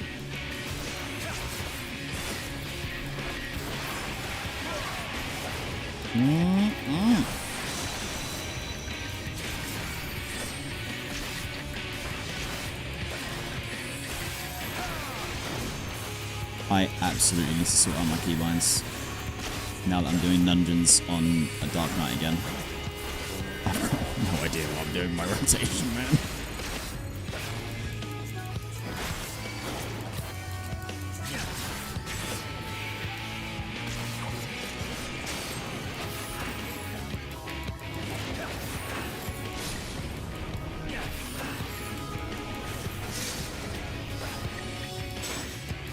I absolutely need to sort out my keybinds now that I'm doing dungeons on a Dark Knight again. I've got no idea what I'm doing with my rotation, man.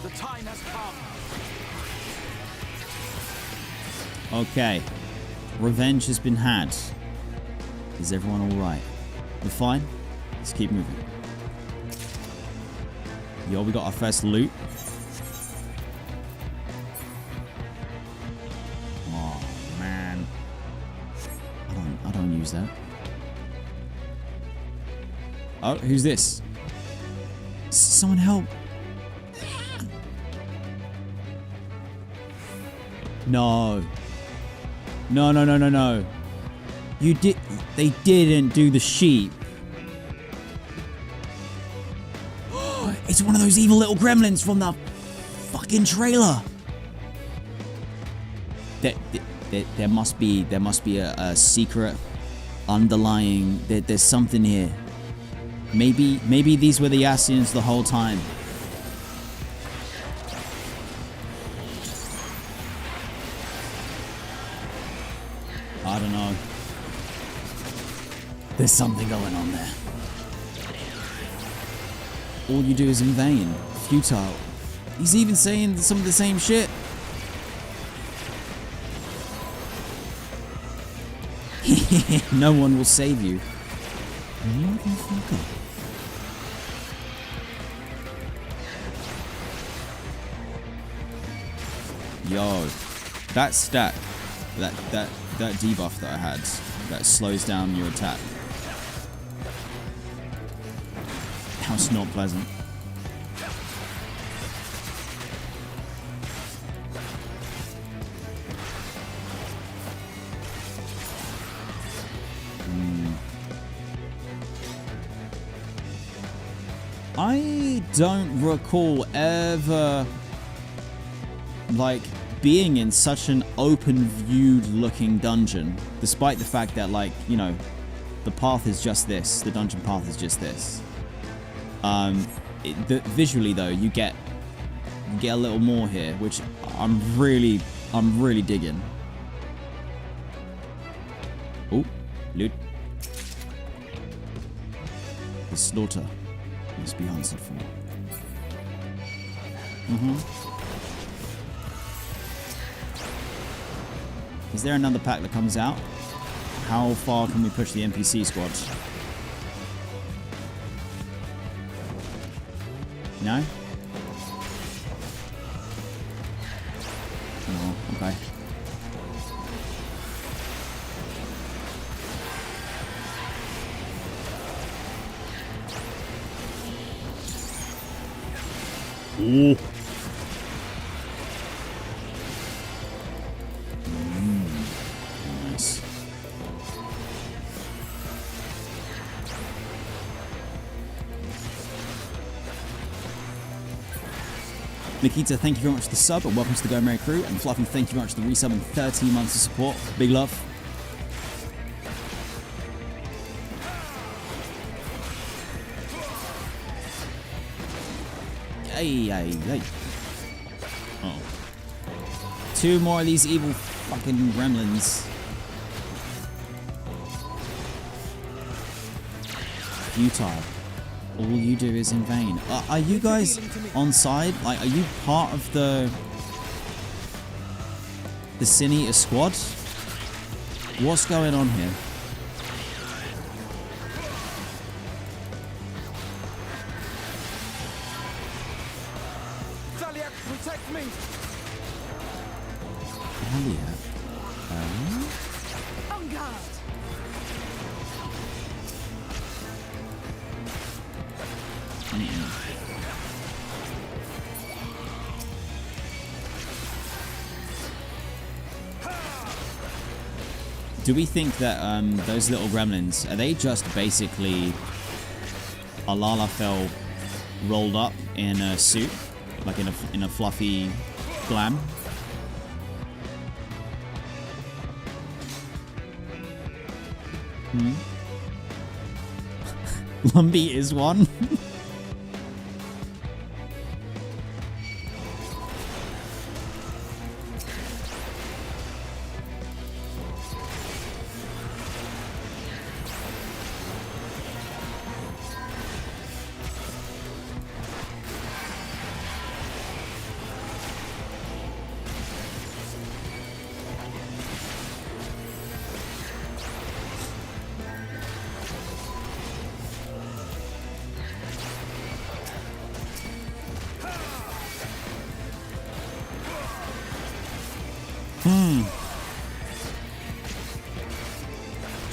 The time has come. Okay. Revenge has been had. Is everyone alright? We're fine? Let's keep moving. Yo, we got our first loot. Oh, man. I don't use that. Oh, who's this? Someone help. No. No. You did. They didn't do the sheep. It's one of those evil little gremlins from the fucking trailer. There must be a secret underlying. There's something here. Maybe these were the Eorzeans the whole time. I don't know. There's something going on there. All you do is in vain. Futile. He's even saying some of the same shit. No one will save you. Motherfucker. Yo, that stat, that debuff that I had, that slows down your attack. That was not pleasant. I don't recall ever like being in such an open-viewed looking dungeon, despite the fact that, like, you know, the path is just this, the dungeon path is just this. Visually though, you get a little more here, which I'm really digging. Oh, loot. The slaughter must be answered for. Is there another pack that comes out? How far can we push the NPC squad? No? Oh, okay. Ooh. Nikita, thank you very much for the sub and welcome to the Go Merry crew. And Fluffy, thank you very much for the resub and 13 months of support. Big love. Yay. Oh. 2 more of these evil fucking gremlins. Futile. All you do is in vain. Are you guys on side? Like, are you part of the Sin Eater squad? What's going on here? Protect me! Taliak? On guard! Do we think that those little gremlins, are they just basically a Lalafell rolled up in a suit? Like in a fluffy glam? Lumpy is one?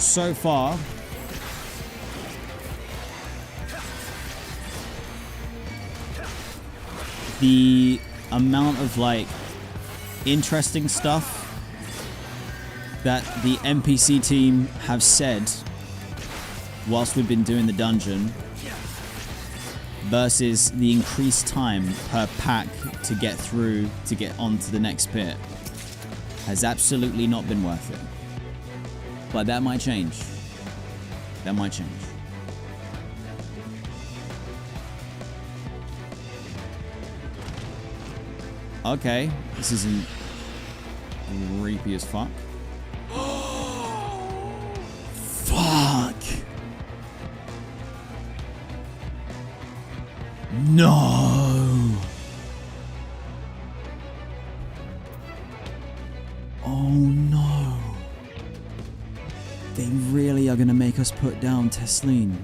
So far, the amount of like interesting stuff that the NPC team have said whilst we've been doing the dungeon versus the increased time per pack to get through to get onto the next bit has absolutely not been worth it. But that might change. That might change. Okay, this isn't creepy as fuck. Fuck! No! Oh no! They really are gonna make us put down Tesleen.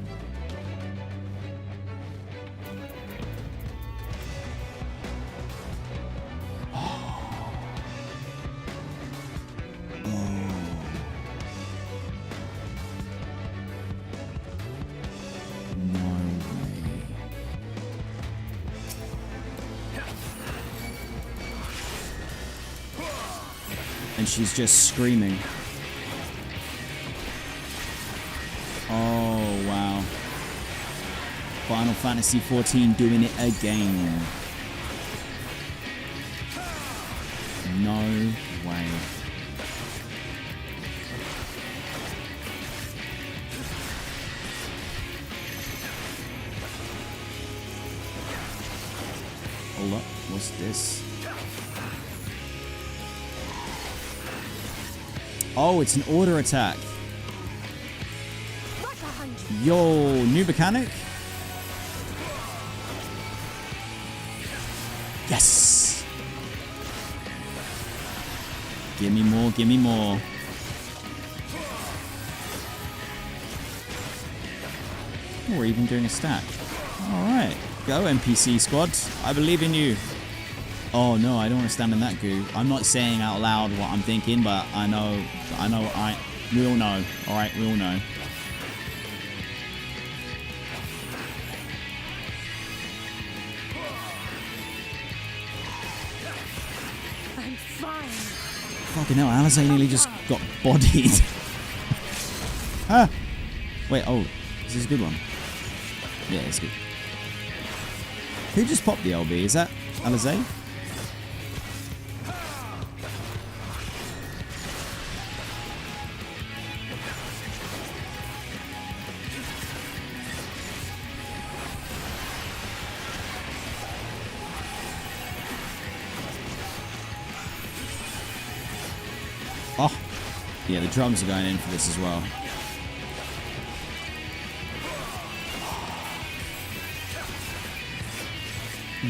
And she's just screaming. Oh, wow. Final Fantasy XIV doing it again. No way. Hold up, what's this? Oh, it's an order attack. Yo, new mechanic? Yes! Give me more, give me more. Oh, we're even doing a stack. Alright, go NPC squad. I believe in you. Oh no, I don't want to stand in that goo. I'm not saying out loud what I'm thinking, but I know, we all know. Alright, we all know. I'm fine. Fucking hell, Alizé nearly just got bodied. Ah! Wait, oh, is this a good one? Yeah, it's good. Who just popped the LB? Is that Eorzean? Oh, yeah, the drums are going in for this as well.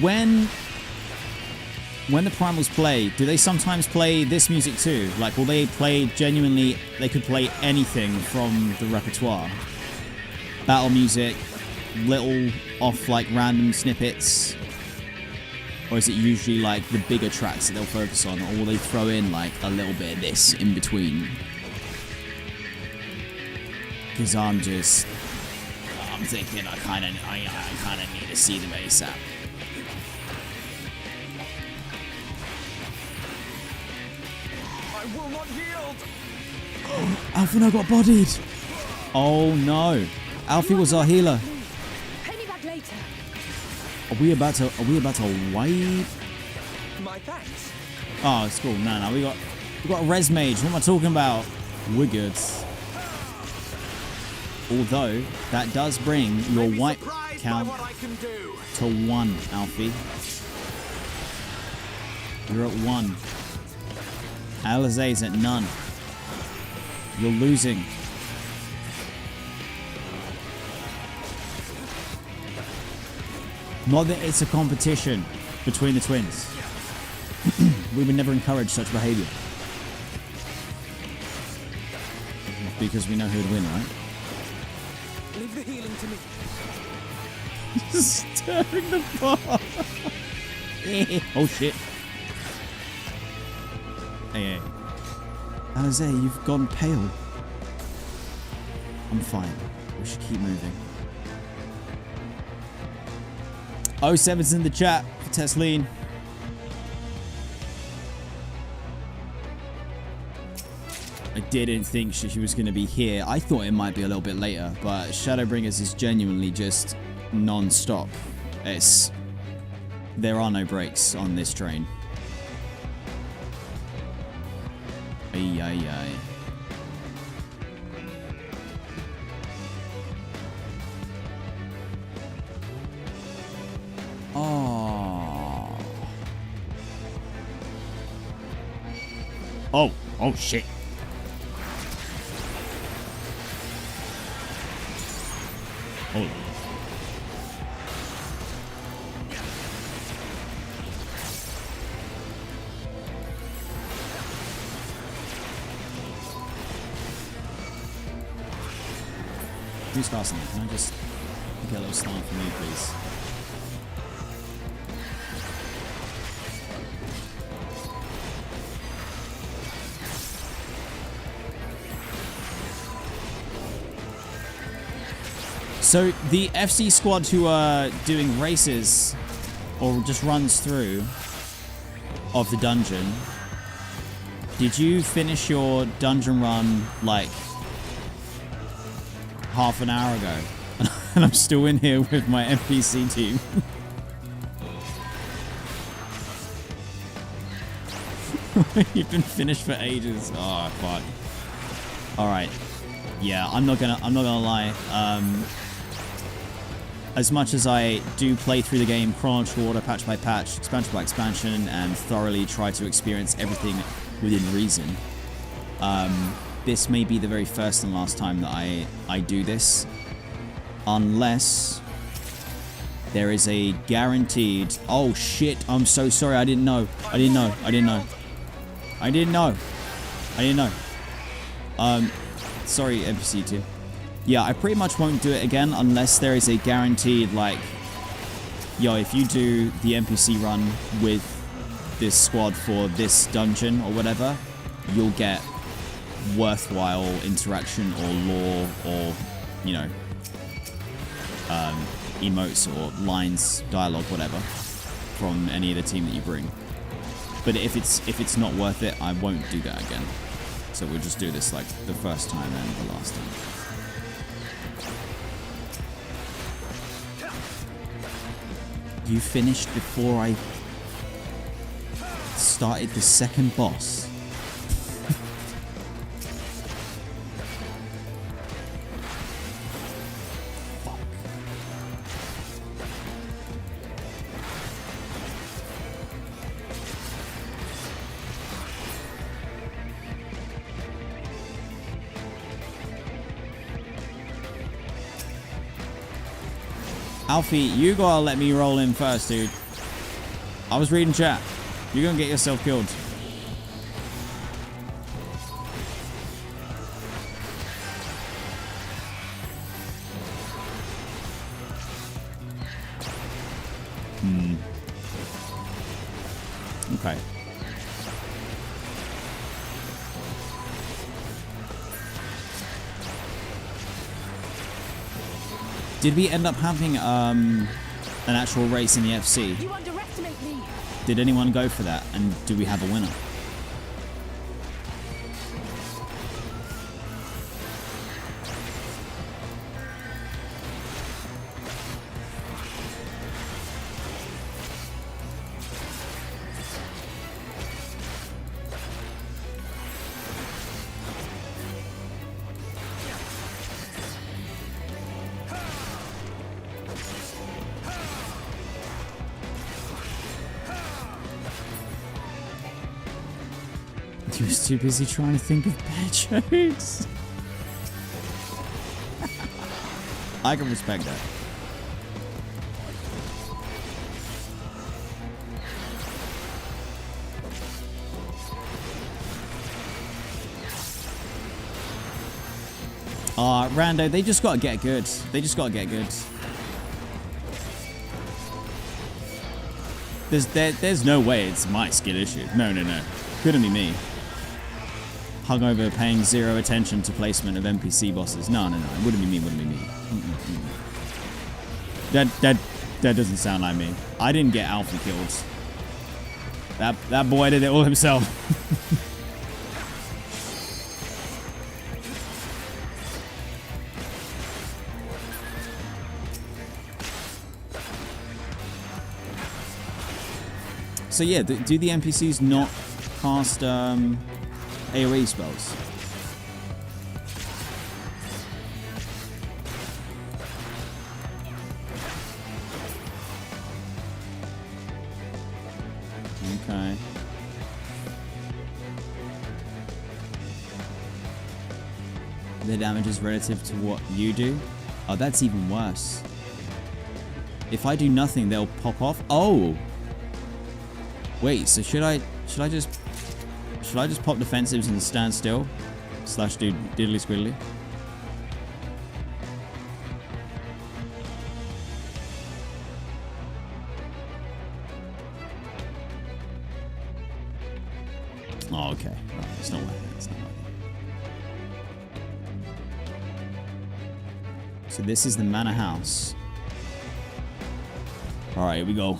When the primals play, do they sometimes play this music too? Like, will they play genuinely, they could play anything from the repertoire? Battle music, little off like random snippets? Or is it usually like the bigger tracks that they'll focus on? Or will they throw in like a little bit of this in between? Because I'm thinking I kind of need to see them ASAP. I will not yield. Alfie now got bodied. Oh no. Alfie was our healer. Pay me back later. Are we about to wipe? My thanks. Oh, it's cool. No, we got a res mage. What am I talking about? We're good. Although that does bring your wipe count to 1, Alfie. You're at 1. Eorzean's at none. You're losing. Not that it's a competition between the twins. We would never encourage such behavior. Because we know who would win, right? Leave the healing to me. Stirring the bar. Oh shit. Hey. Eorzean, you've gone pale. I'm fine. We should keep moving. 07's in the chat for Tesleen. I didn't think she was going to be here. I thought it might be a little bit later, but Shadowbringers is genuinely just non-stop. There are no breaks on this train. Ay, ay, ay. Oh. Oh shit. Hold on. Who's casting it? Can I just get a little slant from you, please? So the FC squad who are doing races or just runs through of the dungeon, did you finish your dungeon run like half an hour ago? And I'm still in here with my NPC team. You've been finished for ages. Oh fuck. Alright. Yeah, I'm not gonna lie. As much as I do play through the game chronological order, patch by patch, expansion by expansion, and thoroughly try to experience everything within reason, this may be the very first and last time that I do this. Unless there is a guaranteed... Oh shit, I'm so sorry, I didn't know. Sorry, NPC 2. Yeah, I pretty much won't do it again unless there is a guaranteed, like, yo, if you do the NPC run with this squad for this dungeon or whatever, you'll get worthwhile interaction or lore or, you know, emotes or lines, dialogue, whatever, from any of the team that you bring. But if it's not worth it, I won't do that again. So we'll just do this like the first time and the last time. You finished before I started the second boss. Fuck. Alfie, you gotta let me roll in first, dude. I was reading chat. You're gonna get yourself killed. Okay. Did we end up having an actual race in the FC? You underestimate me. Did anyone go for that? And do we have a winner? He was too busy trying to think of bad jokes. I can respect that. Rando, they just gotta get good. They just gotta get good. There's no way it's my skill issue. No. Couldn't be me. Hungover, paying zero attention to placement of NPC bosses. No. It wouldn't be me. That doesn't sound like me. I didn't get Alpha killed. That boy did it all himself. So yeah, do the NPCs not cast AoE spells? Okay. Their damage is relative to what you do? Oh, that's even worse. If I do nothing, they'll pop off? Oh! Wait, so should I just pop defensives and stand still? / do diddly squiddly? Oh, okay. Right, it's not worth it. It's not worth it. So this is the manor house. Alright, here we go.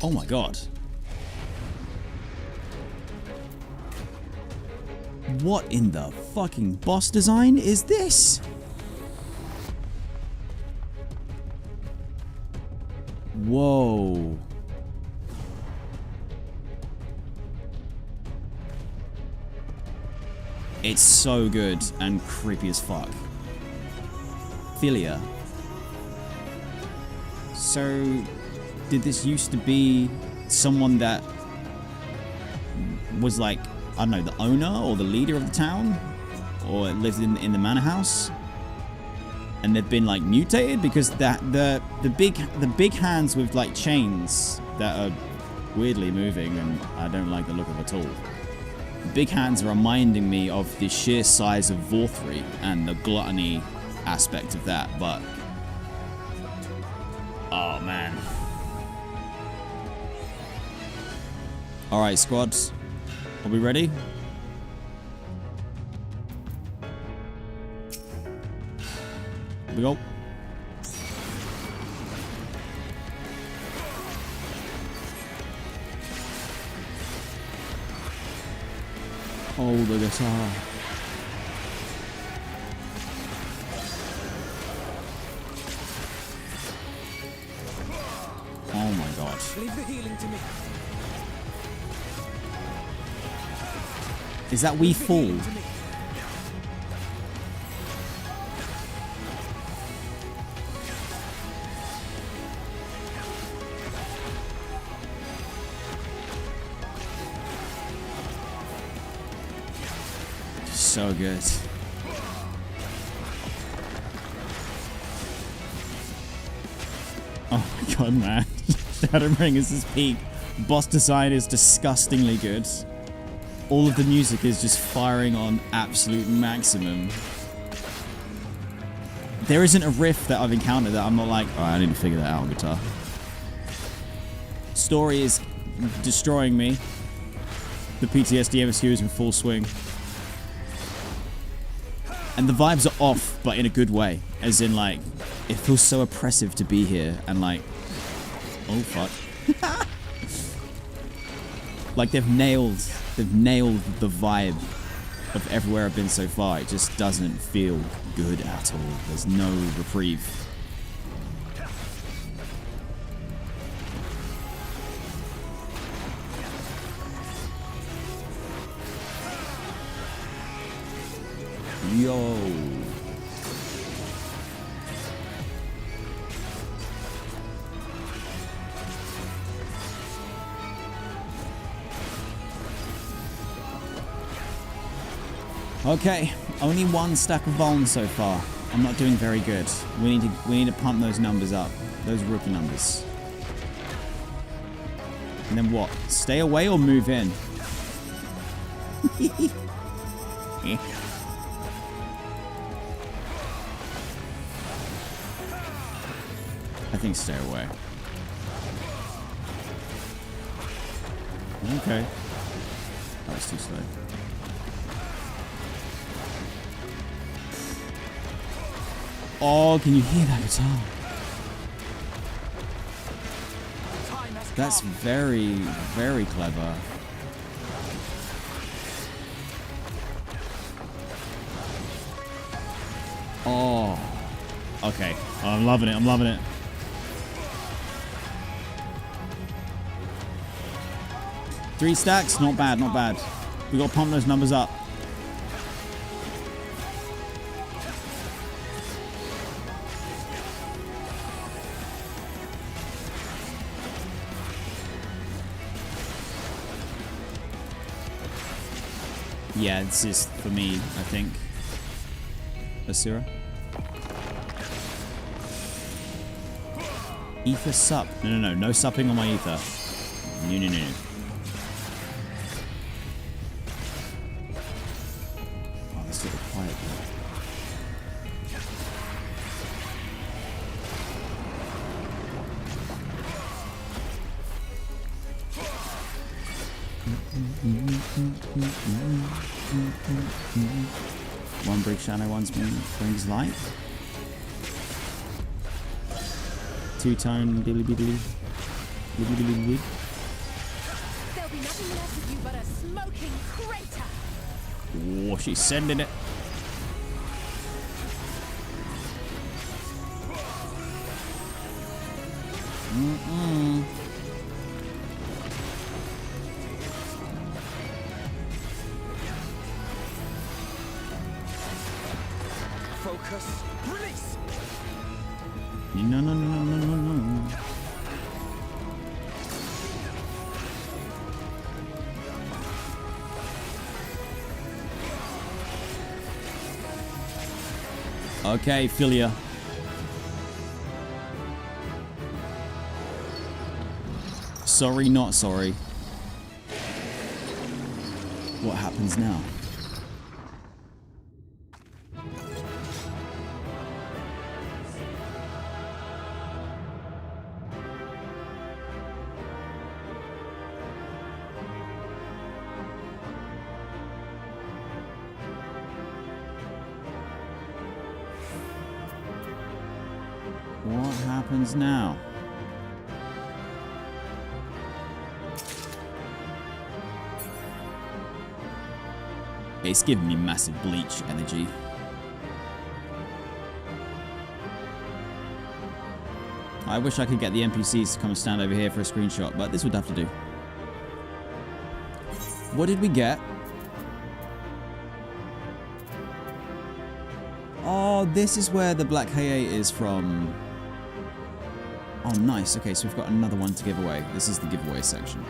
Oh my god. What in the fucking boss design is this? Whoa. It's so good and creepy as fuck. Philia. So, did this used to be someone that was like, I don't know, the owner or the leader of the town? Or lived in the manor house? And they've been like mutated? Because the big hands with like chains that are weirdly moving, and I don't like the look of it at all. The big hands are reminding me of the sheer size of Vorthri and the gluttony aspect of that, but oh man. Alright, squads. Are we ready? Here we go. Oh, the guitar. Oh my god. Leave the healing to me. Is that We Fall? So good. Oh my god, man. Shadowbringers is peak. Boss design is disgustingly good. All of the music is just firing on absolute maximum. There isn't a riff that I've encountered that I'm not like, oh, I need to figure that out on guitar. Story is destroying me. The PTSD MSQ is in full swing. And the vibes are off, but in a good way. As in, like, it feels so oppressive to be here. And, like, oh, fuck. Like, they've nailed the vibe of everywhere I've been so far. It just doesn't feel good at all. There's no reprieve. Yo. Okay, only one stack of Vuln so far. I'm not doing very good. We need to pump those numbers up. Those rookie numbers. And then what? Stay away or move in? I think stay away. Okay. That was too slow. Oh, can you hear that guitar? That's very, very clever. Oh. Okay. Oh, I'm loving it. I'm loving it. Three stacks? Not bad, not bad. We got to pump those numbers up. Yeah, this is for me, I think. Asura. Ether sup. No supping on my ether. No. Oh, let's do it quietly. One brick shadow, one's brings light. Two-tone billy. There'll be nothing left of you but a smoking crater. Oh, she's sending it. Focus. Release. No. Okay, Philia. Sorry, not sorry. What happens now? What happens now? It's giving me massive Bleach energy. I wish I could get the NPCs to come and stand over here for a screenshot, but this would have to do. What did we get? Oh, this is where the Black Hay is from. Oh, nice. Okay, so we've got another one to give away. This is the giveaway section.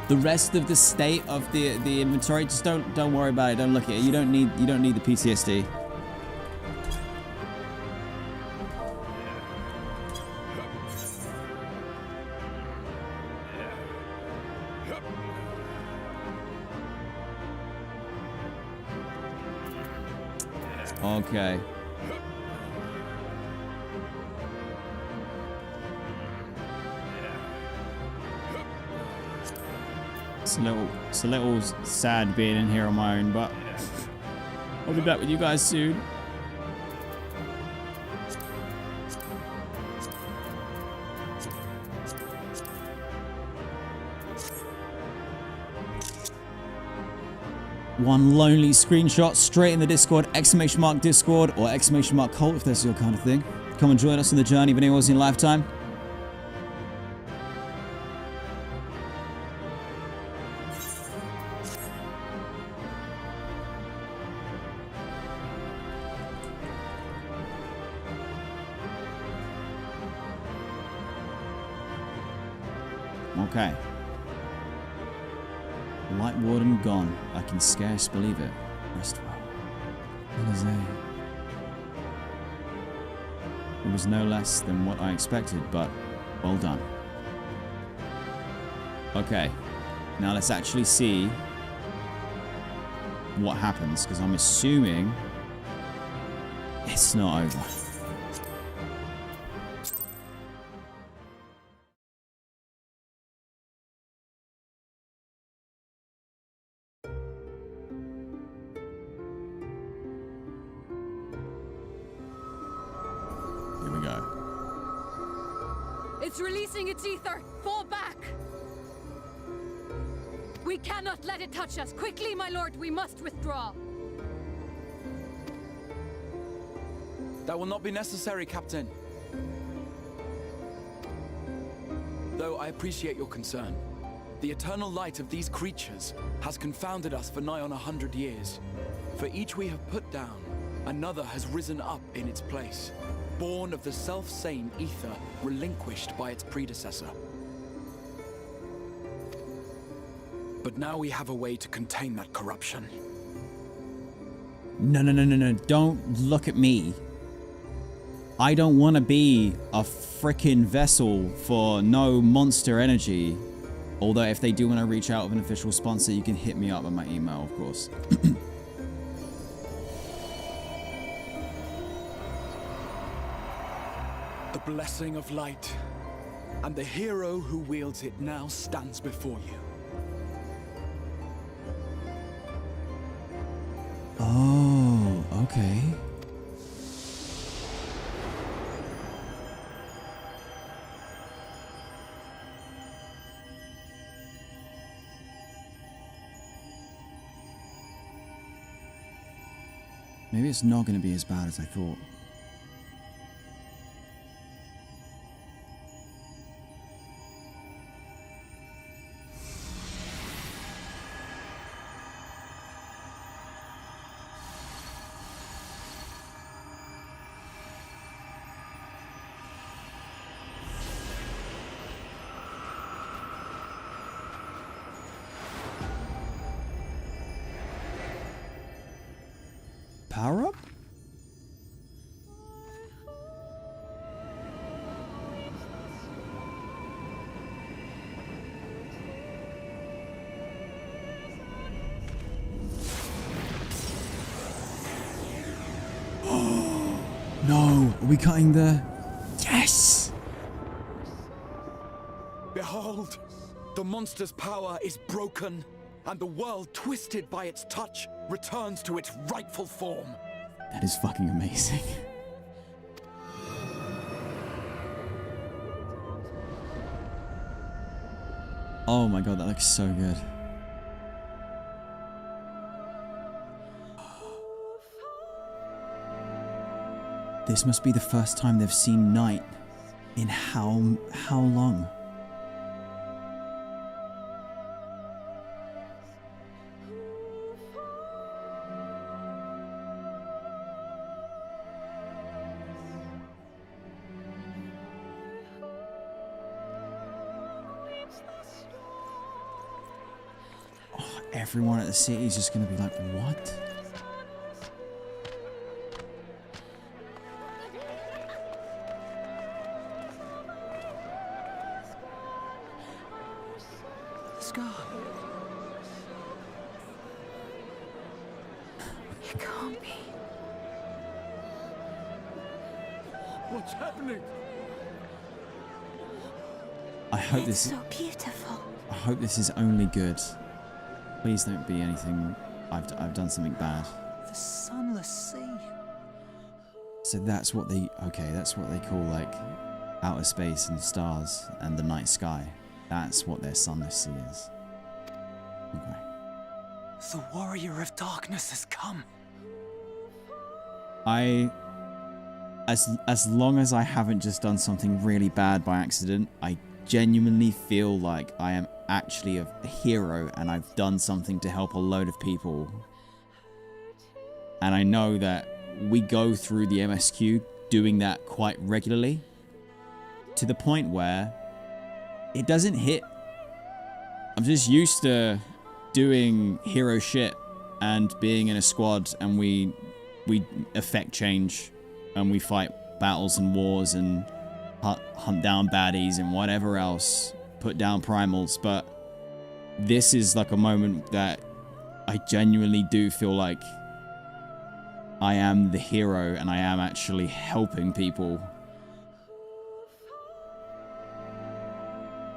The rest of the state of the inventory, just don't worry about it. Don't look at it. You don't need the PTSD. Okay. It's a little sad being in here on my own, but I'll be back with you guys soon. One lonely screenshot straight in the Discord, !Discord or !Cult if that's your kind of thing. Come and join us on the journey of an Eorzean lifetime. Okay. Lightwarden gone. I can scarce believe it. Rest well. Eorzean. It was no less than what I expected, but well done. Okay. Now let's actually see what happens, because I'm assuming it's not over. It's releasing its ether! Fall back! We cannot let it touch us! Quickly, my lord, we must withdraw! That will not be necessary, Captain. Though I appreciate your concern. The eternal light of these creatures has confounded us for nigh on 100 years. For each we have put down, another has risen up in its place. Born of the self-same ether relinquished by its predecessor. But now we have a way to contain that corruption. No. Don't look at me. I don't want to be a frickin' vessel for no monster energy. Although if they do want to reach out with an official sponsor, you can hit me up on my email, of course. The blessing of light, and the hero who wields it now stands before you. Oh, okay. Maybe it's not going to be as bad as I thought. Power up? No, are we cutting the... Yes! Behold, the monster's power is broken, and the world, twisted by its touch, returns to its rightful form. That is fucking amazing. Oh my god, that looks so good. This must be the first time they've seen night in how long? Oh, everyone at the city is just going to be like, what? It can't be. What's happening? I hope It's this. so beautiful. I hope this is only good. Please don't be anything. I've done something bad. The sunless sea. So that's what they. Okay, that's what they call like outer space and stars and the night sky. That's what their sunless sea is. Okay. The warrior of darkness has come. As long as I haven't just done something really bad by accident, I genuinely feel like I am actually a hero and I've done something to help a load of people. And I know that we go through the MSQ doing that quite regularly to the point where it doesn't hit. I'm just used to doing hero shit and being in a squad, and we affect change and we fight battles and wars and hunt down baddies and whatever else, put down primals. But this is like a moment that I genuinely do feel like I am the hero and I am actually helping people.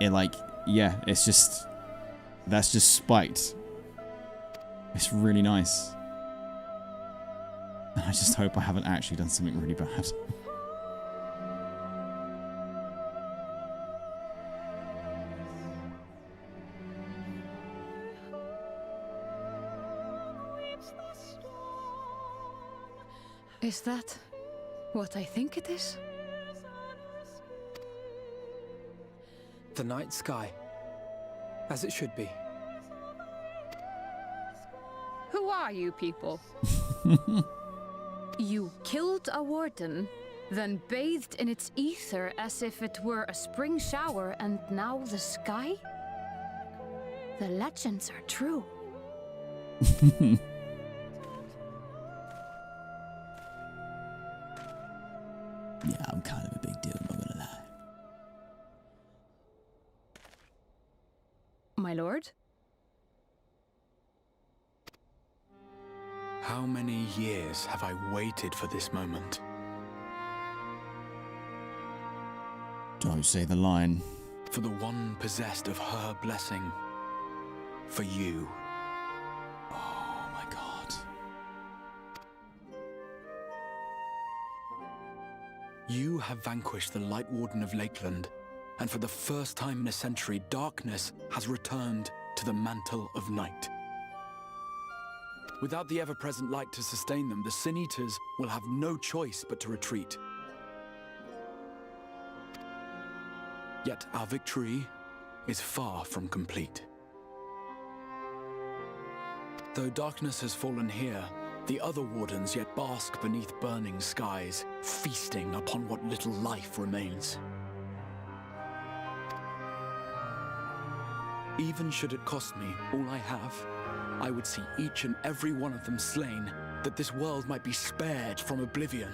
It like, yeah, it's just, that's just spiked. It's really nice. I just hope I haven't actually done something really bad. Is that what I think it is? The night sky. As it should be. Who are you people? You killed a warden, then bathed in its ether as if it were a spring shower, and now the sky? The legends are true. Yeah, I'm kind of a big deal, I'm not gonna lie. My lord? How many years have I waited for this moment? Don't say the line. For the one possessed of her blessing. For you. Oh my god. You have vanquished the Lightwarden of Lakeland, and for the first time in a century, darkness has returned to the mantle of night. Without the ever-present light to sustain them, the Sin Eaters will have no choice but to retreat. Yet our victory is far from complete. Though darkness has fallen here, the other wardens yet bask beneath burning skies, feasting upon what little life remains. Even should it cost me all I have, I would see each and every one of them slain, that this world might be spared from oblivion.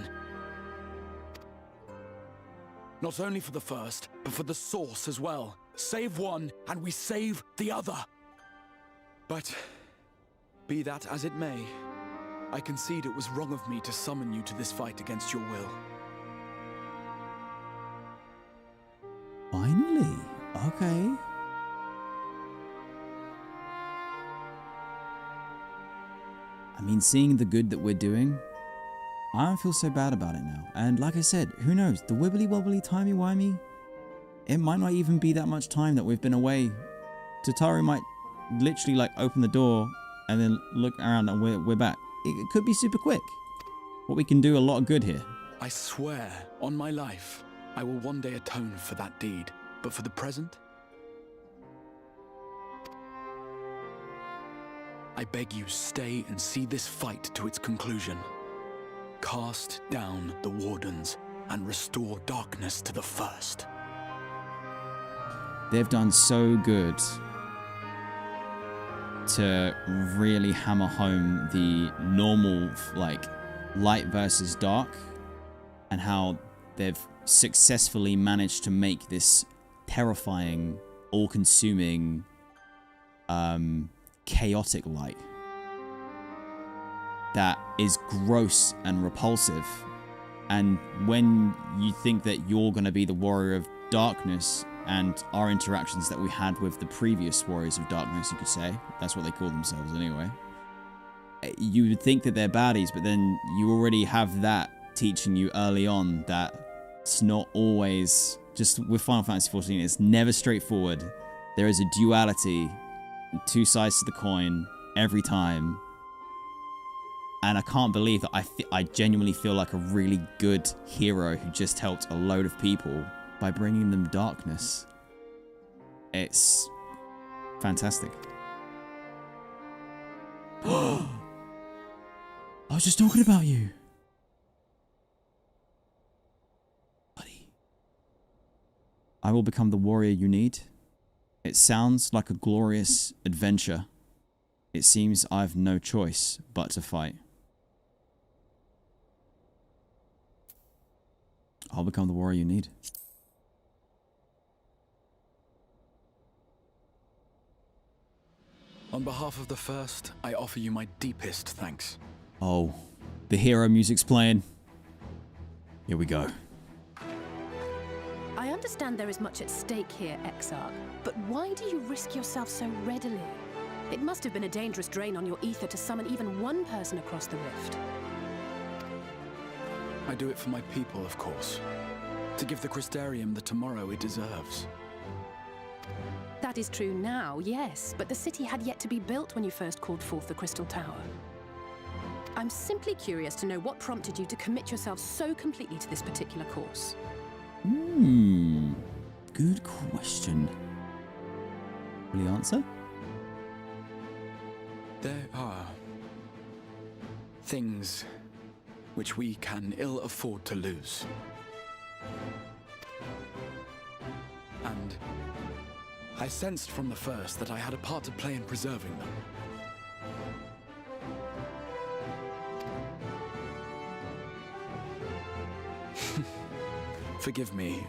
Not only for the first, but for the source as well. Save one, and we save the other. But, be that as it may, I concede it was wrong of me to summon you to this fight against your will. Finally. Okay. I mean, seeing the good that we're doing, I don't feel so bad about it now. And like I said, who knows? The wibbly wobbly timey wimey, it might not even be that much time that we've been away. Tataru might literally like open the door and then look around and we're back. It could be super quick. But we can do a lot of good here. I swear, on my life, I will one day atone for that deed. But for the present, I beg you, stay and see this fight to its conclusion. Cast down the Wardens and restore darkness to the first. They've done so good to really hammer home the normal, like, light versus dark, and how they've successfully managed to make this terrifying, all-consuming, chaotic light that is gross and repulsive. And when you think that you're going to be the warrior of darkness, and our interactions that we had with the previous warriors of darkness, you could say, that's what they call themselves anyway, you would think that they're baddies, but then you already have that teaching you early on that it's not always, just with Final Fantasy XIV, it's never straightforward. There is a duality, two sides to the coin every time. And I can't believe that I genuinely feel like a really good hero who just helped a load of people by bringing them darkness. It's fantastic. I was just talking about you. Buddy. I will become the warrior you need. It sounds like a glorious adventure. It seems I've no choice but to fight. I'll become the warrior you need. On behalf of the First, I offer you my deepest thanks. Oh, the hero music's playing. Here we go. I understand there is much at stake here, Exarch, but why do you risk yourself so readily? It must have been a dangerous drain on your ether to summon even one person across the rift. I do it for my people, of course. To give the Crystarium the tomorrow it deserves. That is true now, yes, but the city had yet to be built when you first called forth the Crystal Tower. I'm simply curious to know what prompted you to commit yourself so completely to this particular course. Good question. Will you answer? There are things which we can ill afford to lose. And I sensed from the first that I had a part to play in preserving them. Forgive me.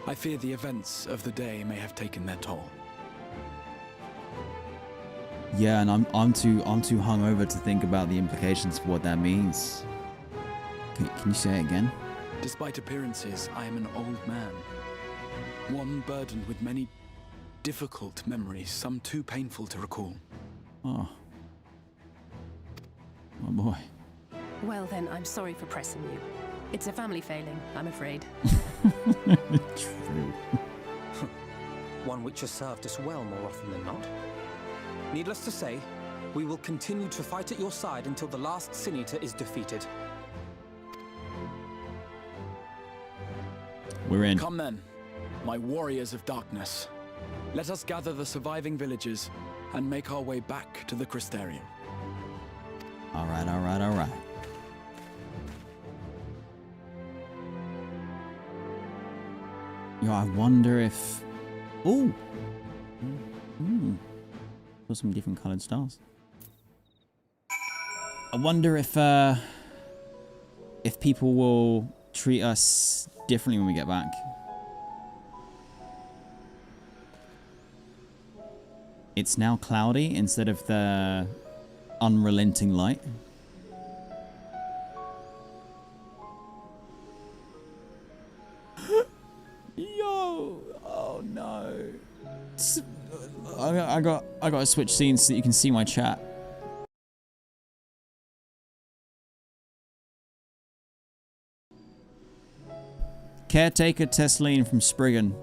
I fear the events of the day may have taken their toll. Yeah, and I'm too hungover to think about the implications of what that means. Can you say it again? Despite appearances, I am an old man. One burdened with many difficult memories, some too painful to recall. Oh. Oh boy. Well then, I'm sorry for pressing you. It's a family failing, I'm afraid. True. One which has served us well more often than not. Needless to say, we will continue to fight at your side until the last Sin Eater is defeated. We're in. Come then, my warriors of darkness. Let us gather the surviving villagers and make our way back to the Crystarium. All right, all right, all right. Yo, I wonder if... Ooh! Got some different coloured stars. I wonder if people will treat us differently when we get back. It's now cloudy instead of the unrelenting light. Yo! Oh no! I got to switch scenes so that you can see my chat. Caretaker Tesleen from Spriggan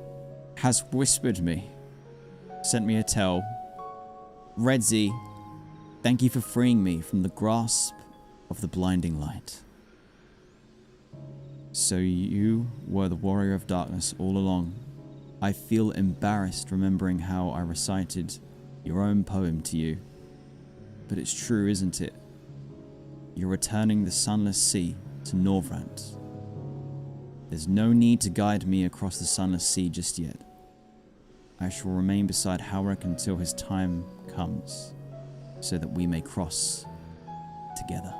has whispered me, sent me a tell. Redzy, thank you for freeing me from the grasp of the blinding light. So you were the warrior of darkness all along. I feel embarrassed remembering how I recited your own poem to you. But it's true, isn't it? You're returning the sunless sea to Norvrant. There's no need to guide me across the sunless sea just yet. I shall remain beside Howrick until his time comes, so that we may cross together.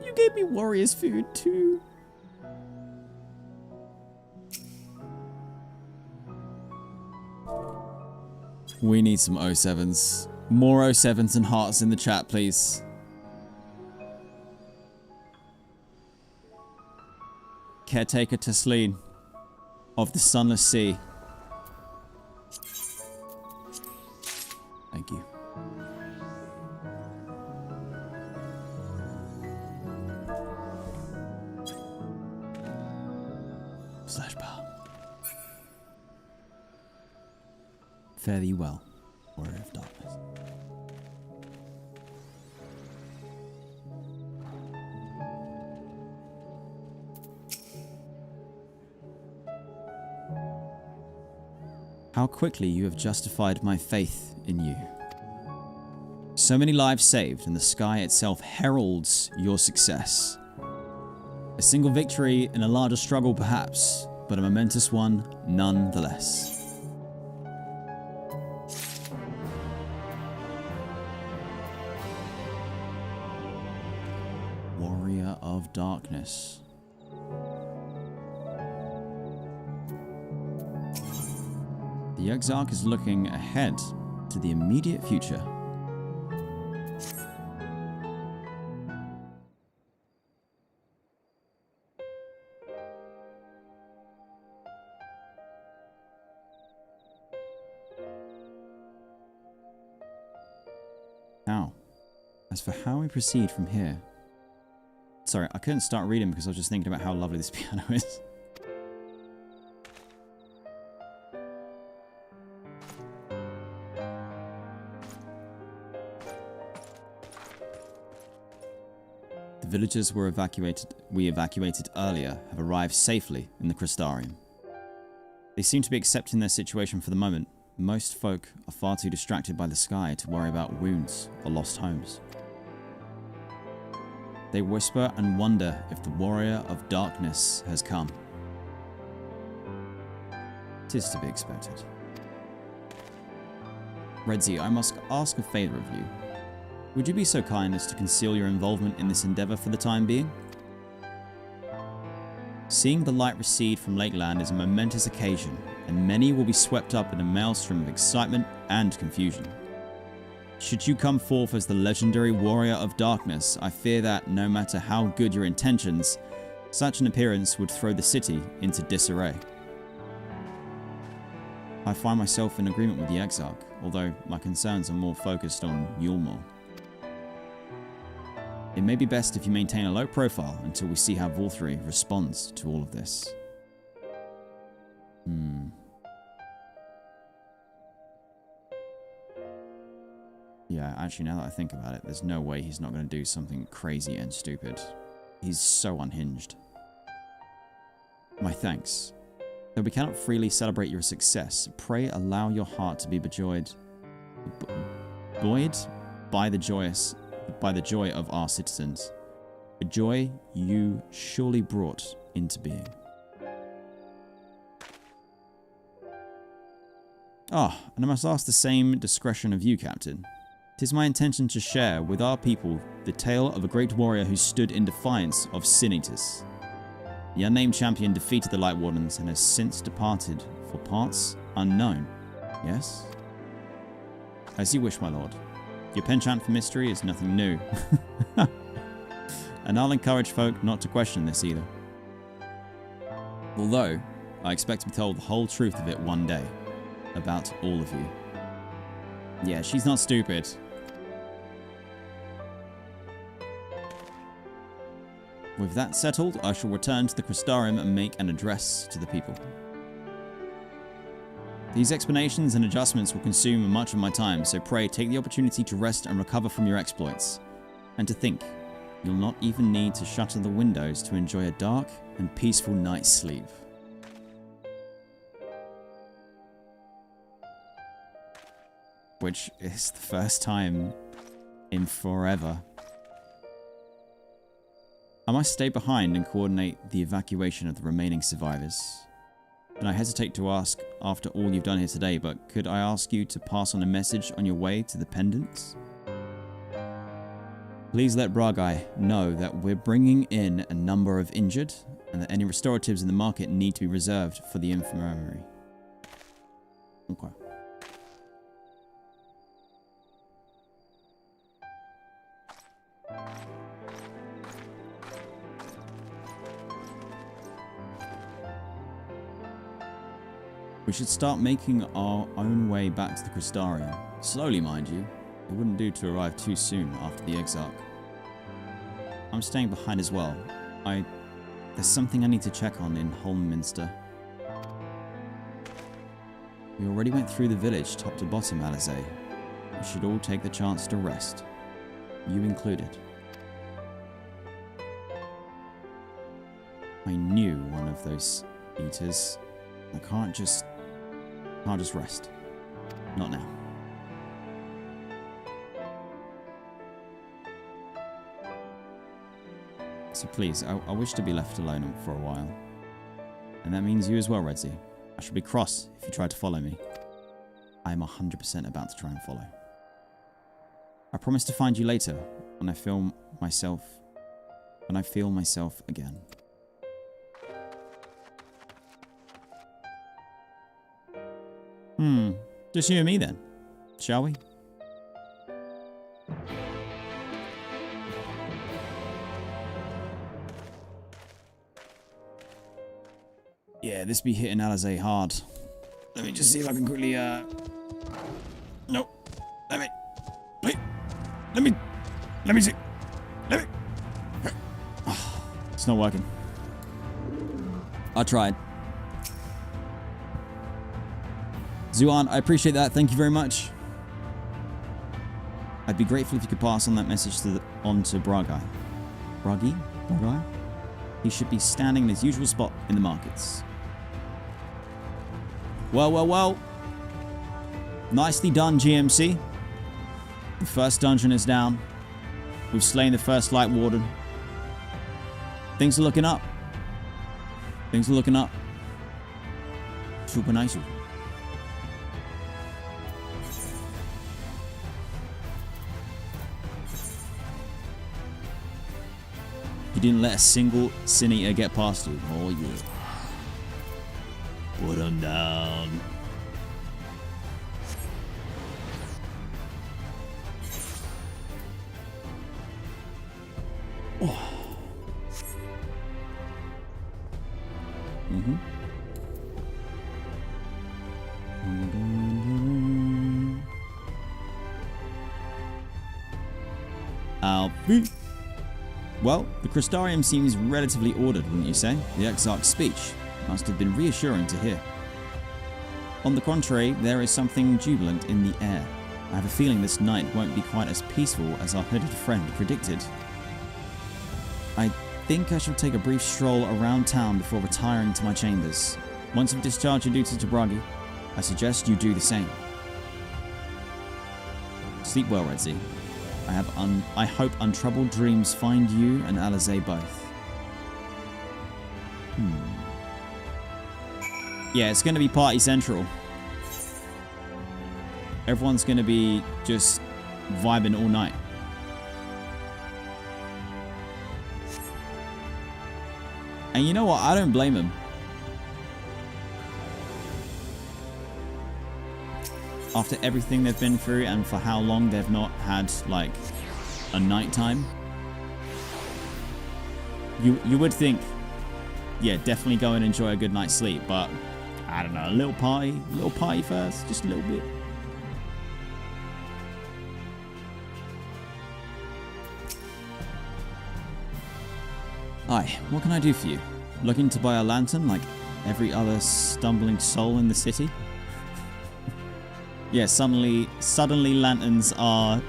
You gave me warrior's food too. We need some 07s. More 07s and hearts in the chat, please. Caretaker Tesleen of the Sunless Sea. Thank you. /bar. Fare thee well, warrior of darkness. How quickly you have justified my faith in you. So many lives saved, and the sky itself heralds your success. A single victory in a larger struggle perhaps, but a momentous one nonetheless. Warrior of Darkness. The Exarch is looking ahead to the immediate future. Now, as for how we proceed from here... Sorry, I couldn't start reading because I was just thinking about how lovely this piano is. The villagers we evacuated earlier have arrived safely in the Crystarium. They seem to be accepting their situation for the moment. Most folk are far too distracted by the sky to worry about wounds or lost homes. They whisper and wonder if the warrior of darkness has come. 'Tis to be expected. Redzy, I must ask a favour of you. Would you be so kind as to conceal your involvement in this endeavour for the time being? Seeing the light recede from Lakeland is a momentous occasion, and many will be swept up in a maelstrom of excitement and confusion. Should you come forth as the legendary warrior of darkness, I fear that, no matter how good your intentions, such an appearance would throw the city into disarray. I find myself in agreement with the Exarch, although my concerns are more focused on Yulmore. It may be best if you maintain a low profile until we see how Volthree responds to all of this. Yeah, actually, now that I think about it, there's no way he's not going to do something crazy and stupid. He's so unhinged. My thanks. Though we cannot freely celebrate your success, pray allow your heart to be buoyed by the joy of our citizens, a joy you surely brought into being. And I must ask the same discretion of you, Captain. 'Tis my intention to share with our people the tale of a great warrior who stood in defiance of Sin Eaters. The unnamed champion defeated the Lightwardens and has since departed for parts unknown. Yes? As you wish, my lord. Your penchant for mystery is nothing new. And I'll encourage folk not to question this either. Although, I expect to be told the whole truth of it one day. About all of you. Yeah, she's not stupid. With that settled, I shall return to the Crystarium and make an address to the people. These explanations and adjustments will consume much of my time, so pray take the opportunity to rest and recover from your exploits. And to think, you'll not even need to shutter the windows to enjoy a dark and peaceful night's sleep. Which is the first time in forever. I must stay behind and coordinate the evacuation of the remaining survivors. And I hesitate to ask after all you've done here today, but could I ask you to pass on a message on your way to the pendants? Please let Redzy know that we're bringing in a number of injured, and that any restoratives in the market need to be reserved for the infirmary. Okay. We should start making our own way back to the Crystarium. Slowly, mind you. It wouldn't do to arrive too soon after the Exarch. I'm staying behind as well. There's something I need to check on in Holmminster. We already went through the village top to bottom, Alizé. We should all take the chance to rest. You included. I knew one of those eaters. I can't just rest. Not now. So please, I wish to be left alone for a while. And that means you as well, Redzy. I should be cross if you try to follow me. I am 100% about to try and follow. I promise to find you later when I feel myself again. Just you and me then, shall we? Yeah, this be hitting Alizé hard. Let me just see if I can quickly, Nope. Let me see. It's not working. I tried. Zuan, I appreciate that. Thank you very much. I'd be grateful if you could pass on that message on to Redzy. Redzy? He should be standing in his usual spot in the markets. Well. Nicely done, GMC. The first dungeon is down. We've slain the first Lightwarden. Things are looking up. Super nice. You didn't let a single Sin Eater get past you. Oh yeah. Put him down. Oh. Alfie. Well, the Crystarium seems relatively ordered, wouldn't you say? The Exarch's speech must have been reassuring to hear. On the contrary, there is something jubilant in the air. I have a feeling this night won't be quite as peaceful as our hooded friend predicted. I think I shall take a brief stroll around town before retiring to my chambers. Once you've discharged your duty to Redzy, I suggest you do the same. Sleep well, Redzy. I hope untroubled dreams find you and Alizé both. Yeah, it's going to be party central. Everyone's going to be just vibing all night. And you know what? I don't blame them. After everything they've been through and for how long they've not had, like, a nighttime. You would think, yeah, definitely go and enjoy a good night's sleep, but I don't know, a little party first, just a little bit. Hi, what can I do for you? Looking to buy a lantern like every other stumbling soul in the city? Yeah, suddenly lanterns are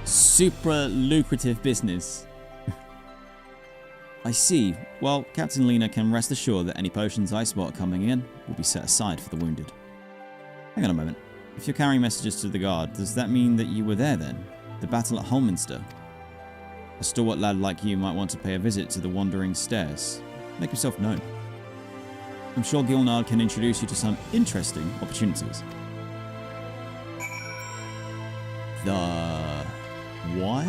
super lucrative business. I see. Well, Captain Lena can rest assured that any potions I spot coming in will be set aside for the wounded. Hang on a moment. If you're carrying messages to the guard, does that mean that you were there then? The battle at Holminster? A stalwart lad like you might want to pay a visit to the Wandering Stairs. Make yourself known. I'm sure Gilnard can introduce you to some interesting opportunities. The... what?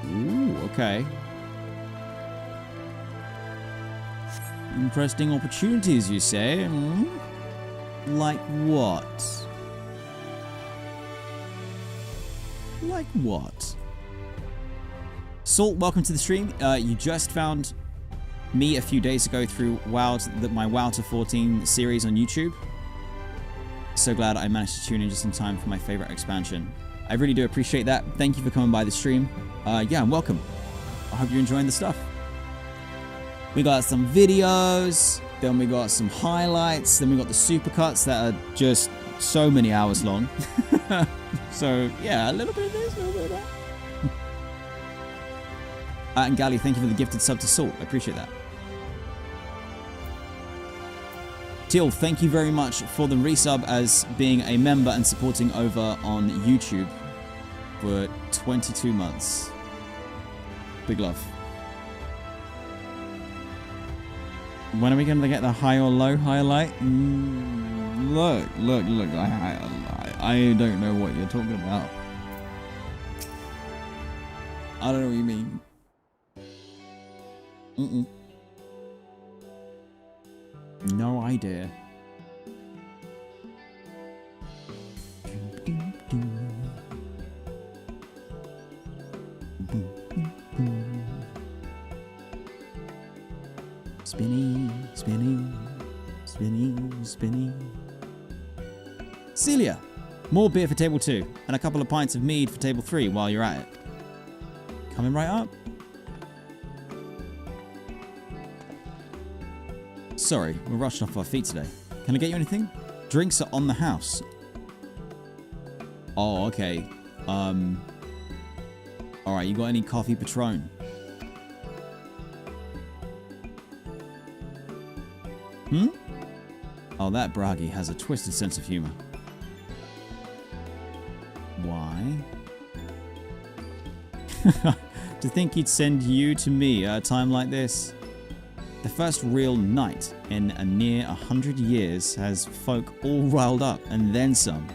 Ooh, okay. Interesting opportunities, you say? Hmm? Like what? Like what? Salt, welcome to the stream. You just found me a few days ago through my WoW to 14 series on YouTube. So glad I managed to tune in just in time for my favorite expansion. I really do appreciate that. Thank you for coming by the stream. Yeah, welcome. I hope you're enjoying the stuff. We got some videos, then we got some highlights, then we got the supercuts that are just so many hours long. So, yeah, a little bit of this, a little bit of that. And Gally, thank you for the gifted sub to Salt. I appreciate that. Teal, thank you very much for the resub as being a member and supporting over on YouTube for 22 months. Big love. When are we going to get the high or low highlight? Look. I don't know what you're talking about. I don't know what you mean. No idea. Spinny. Celia, more beer for table 2 and a couple of pints of mead for table 3 while you're at it. Coming right up. Sorry, we're rushing off our feet today. Can I get you anything? Drinks are on the house. Oh, okay. Alright, you got any coffee Patron? Oh, that Bragi has a twisted sense of humor. Why? To think he'd send you to me at a time like this? The first real night in a near 100 years has folk all riled up and then some.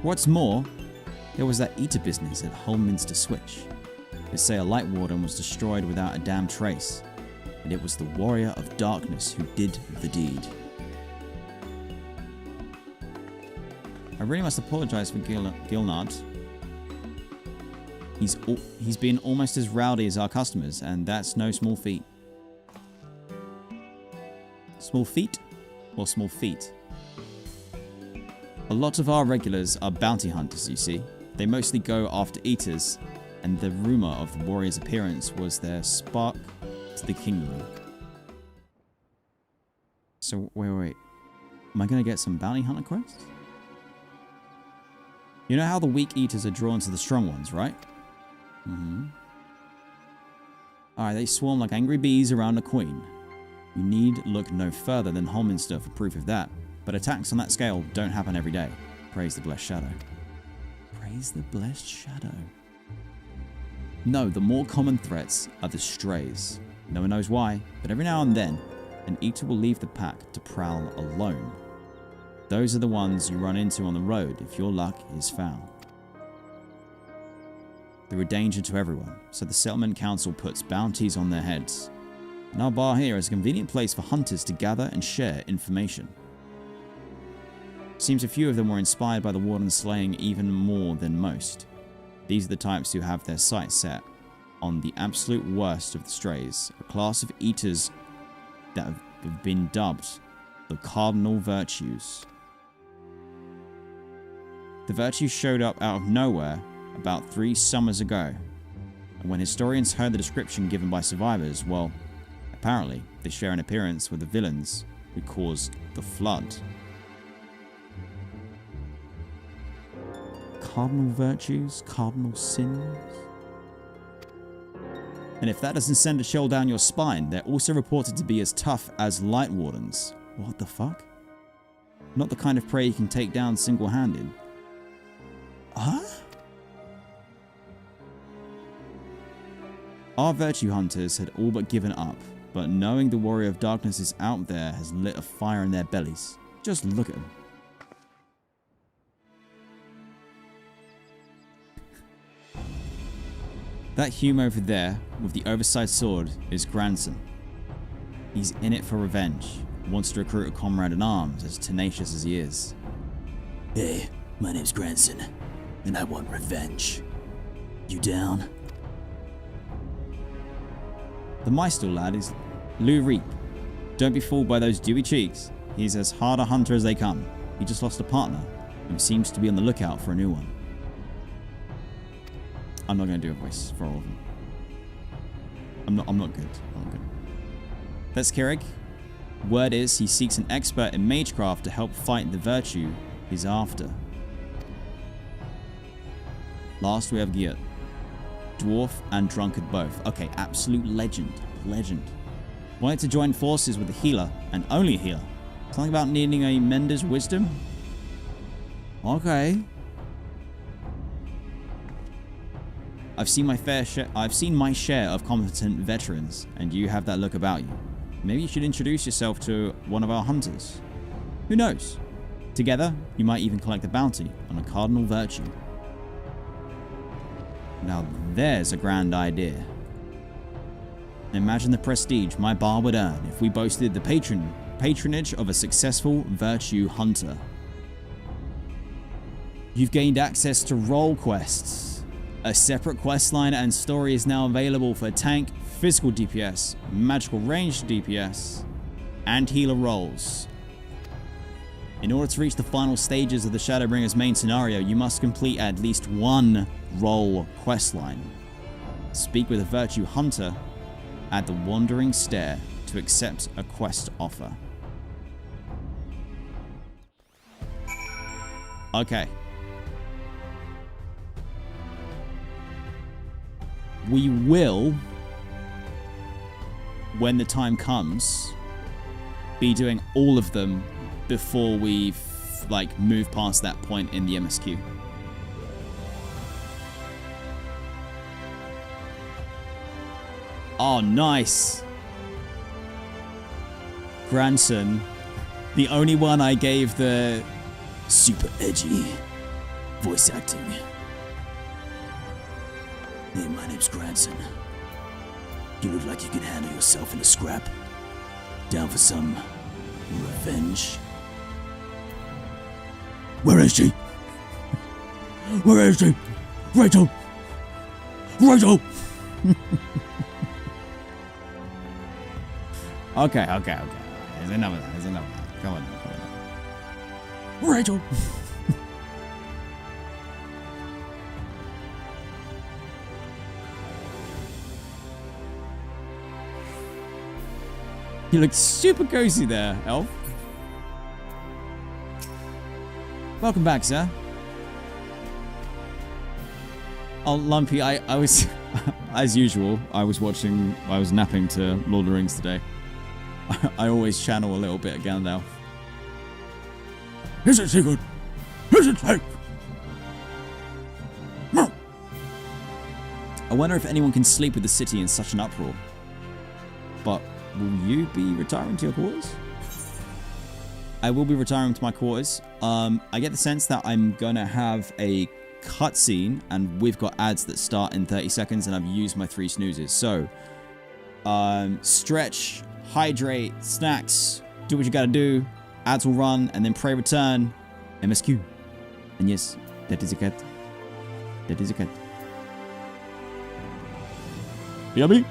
What's more, there was that eater business at Holminster Switch. They say a Lightwarden was destroyed without a damn trace, and it was the Warrior of Darkness who did the deed. I really must apologize for Gilnard. He's been almost as rowdy as our customers, and that's no small feat. Small feet or small feet? A lot of our regulars are bounty hunters, you see. They mostly go after eaters, and the rumor of the warrior's appearance was their spark to the kingdom. So, wait. Am I going to get some bounty hunter quests? You know how the weak eaters are drawn to the strong ones, right? Alright, they swarm like angry bees around a queen. You need look no further than Holminster for proof of that, but attacks on that scale don't happen every day. Praise the blessed shadow. Praise the blessed shadow. No, the more common threats are the strays. No one knows why, but every now and then, an eater will leave the pack to prowl alone. Those are the ones you run into on the road if your luck is foul. They're a danger to everyone, so the settlement council puts bounties on their heads. And our bar here is a convenient place for hunters to gather and share information. Seems a few of them were inspired by the Warden slaying even more than most. These are the types who have their sights set on the absolute worst of the strays, a class of eaters that have been dubbed the Cardinal Virtues. The virtues showed up out of nowhere about 3 summers ago. And when historians heard the description given by survivors, well, apparently they share an appearance with the villains who caused the flood. Cardinal virtues, cardinal sins. And if that doesn't send a chill down your spine, they're also reported to be as tough as Lightwardens. What the fuck? Not the kind of prey you can take down single-handed. Huh? Our virtue hunters had all but given up, but knowing the warrior of darkness is out there has lit a fire in their bellies. Just look at them. That Hume over there, with the oversized sword, is Grandson. He's in it for revenge, wants to recruit a comrade in arms as tenacious as he is. Hey, my name's Grandson, and I want revenge. You down? The Meister lad is Lou Reap. Don't be fooled by those dewy cheeks. He's as hard a hunter as they come. He just lost a partner, and seems to be on the lookout for a new one. I'm not going to do a voice for all of them. I'm not good. That's Keurig. Word is he seeks an expert in magecraft to help fight the virtue he's after. Last we have Geert. Dwarf and drunkard both. Okay, absolute legend. Wanted to join forces with a healer, and only a healer. Something about needing a mender's wisdom? Okay. I've seen my share of competent veterans, and you have that look about you. Maybe you should introduce yourself to one of our hunters. Who knows? Together, you might even collect a bounty on a cardinal virtue. Now there's a grand idea. Imagine the prestige my bar would earn if we boasted the patronage of a successful virtue hunter. You've gained access to role quests. A separate questline and story is now available for tank, physical DPS, magical ranged DPS, and healer roles. In order to reach the final stages of the Shadowbringers main scenario, you must complete at least one role questline. Speak with a virtue hunter at the Wandering Stare to accept a quest offer. Okay. We will, when the time comes, be doing all of them before we move past that point in the MSQ. Oh, nice. Grandson, the only one I gave the super edgy voice acting. Hey, my name's Grandson. You look like you can handle yourself in a scrap. Down for some revenge? Where is she? Where is she? Rachel! Rachel! Okay. There's enough of that. Come on. Rachel! You look super cozy there, Elf. Welcome back, sir. Oh, Lumpy, I was, as usual, I was napping to Lord of the Rings today. I always channel a little bit of Gandalf. Is it secret? Is it safe? No. I wonder if anyone can sleep with the city in such an uproar. But will you be retiring to your quarters? I will be retiring to my quarters. I get the sense that I'm gonna have a cutscene, and we've got ads that start in 30 seconds, and I've used my 3 snoozes. So, stretch, hydrate, snacks, do what you gotta do. Ads will run, and then pray return. MSQ. And yes, that is a cat. That is a cat. Yummy.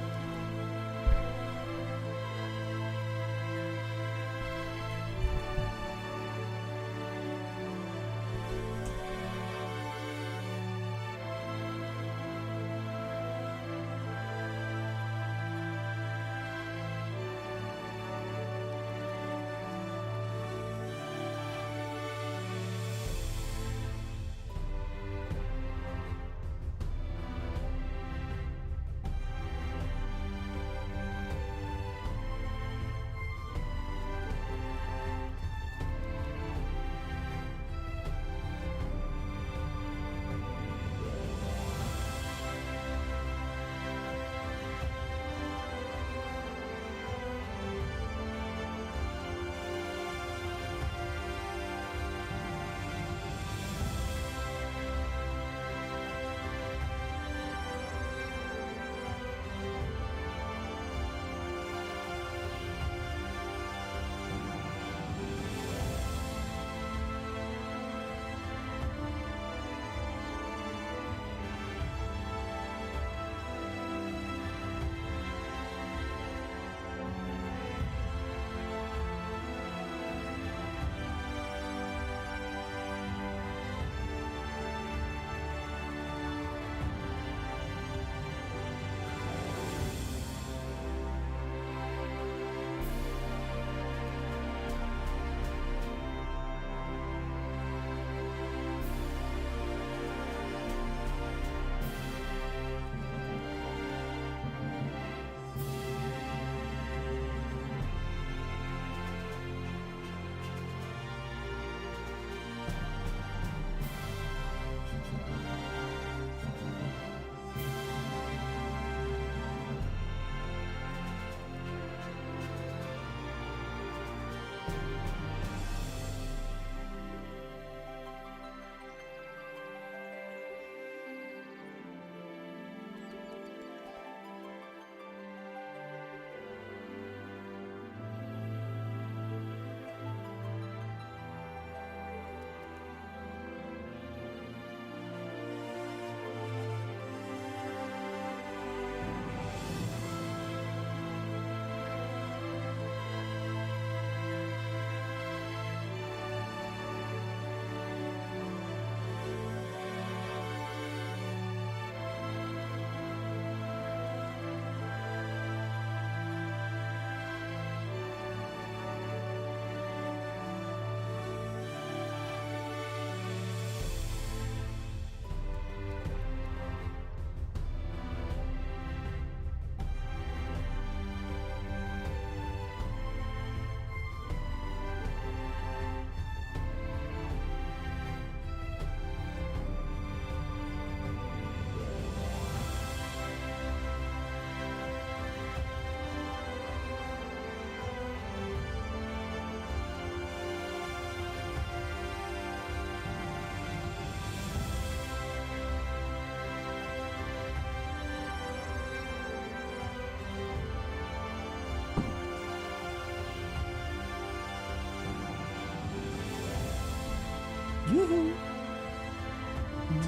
Yoo-hoo.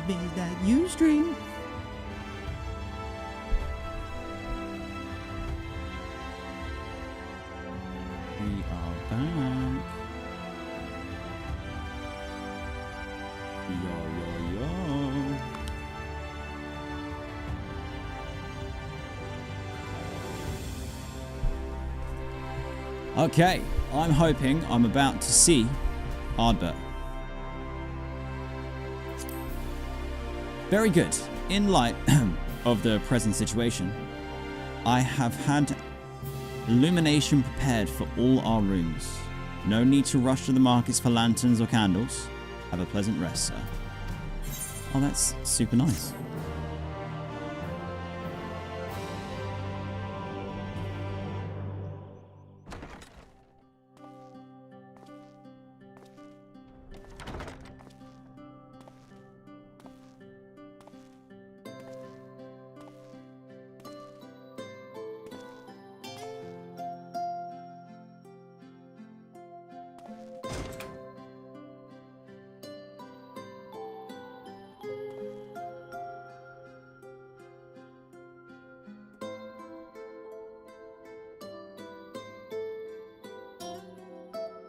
Is that Ustream? We are back. Yo. Okay, I'm hoping I'm about to see Ardbert. Very good. In light of the present situation, I have had illumination prepared for all our rooms. No need to rush to the markets for lanterns or candles. Have a pleasant rest, sir. Oh, that's super nice.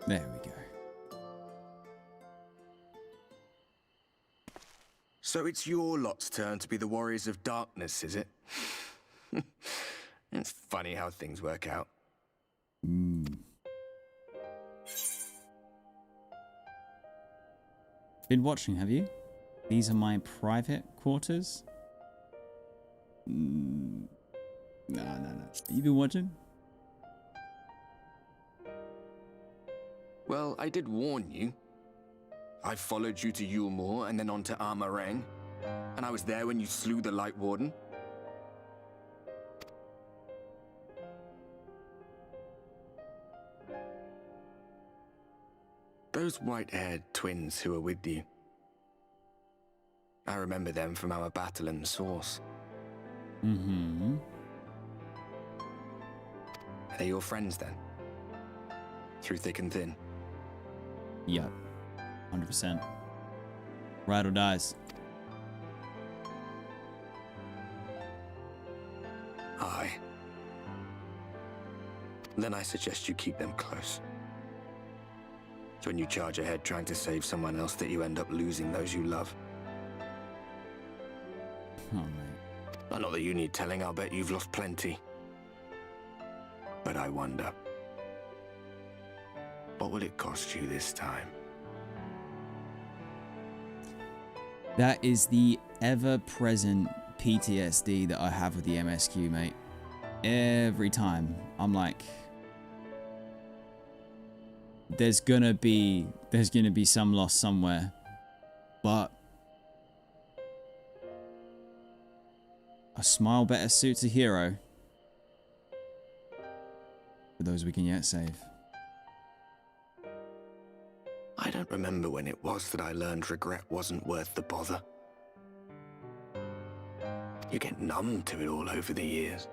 There we go. So it's your lot's turn to be the Warriors of Darkness, is it? It's funny how things work out. Been watching, have you? These are my private quarters. No. You been watching? Well, I did warn you. I followed you to Yulmore and then on to Armarang, and I was there when you slew the Lightwarden. Those white-haired twins who were with you. I remember them from our battle in the Source. Mm-hmm. Are they your friends then? Through thick and thin? Yep. 100%. Ride or dies. Aye. Then I suggest you keep them close. So when you charge ahead trying to save someone else that you end up losing those you love. Oh, mate. Not that you need telling, I'll bet you've lost plenty. But I wonder, what will it cost you this time? That is the ever-present PTSD that I have with the MSQ, mate. Every time, I'm like, there's gonna be some loss somewhere, but a smile better suits a hero. For those we can yet save. I don't remember when it was that I learned regret wasn't worth the bother. You get numb to it all over the years.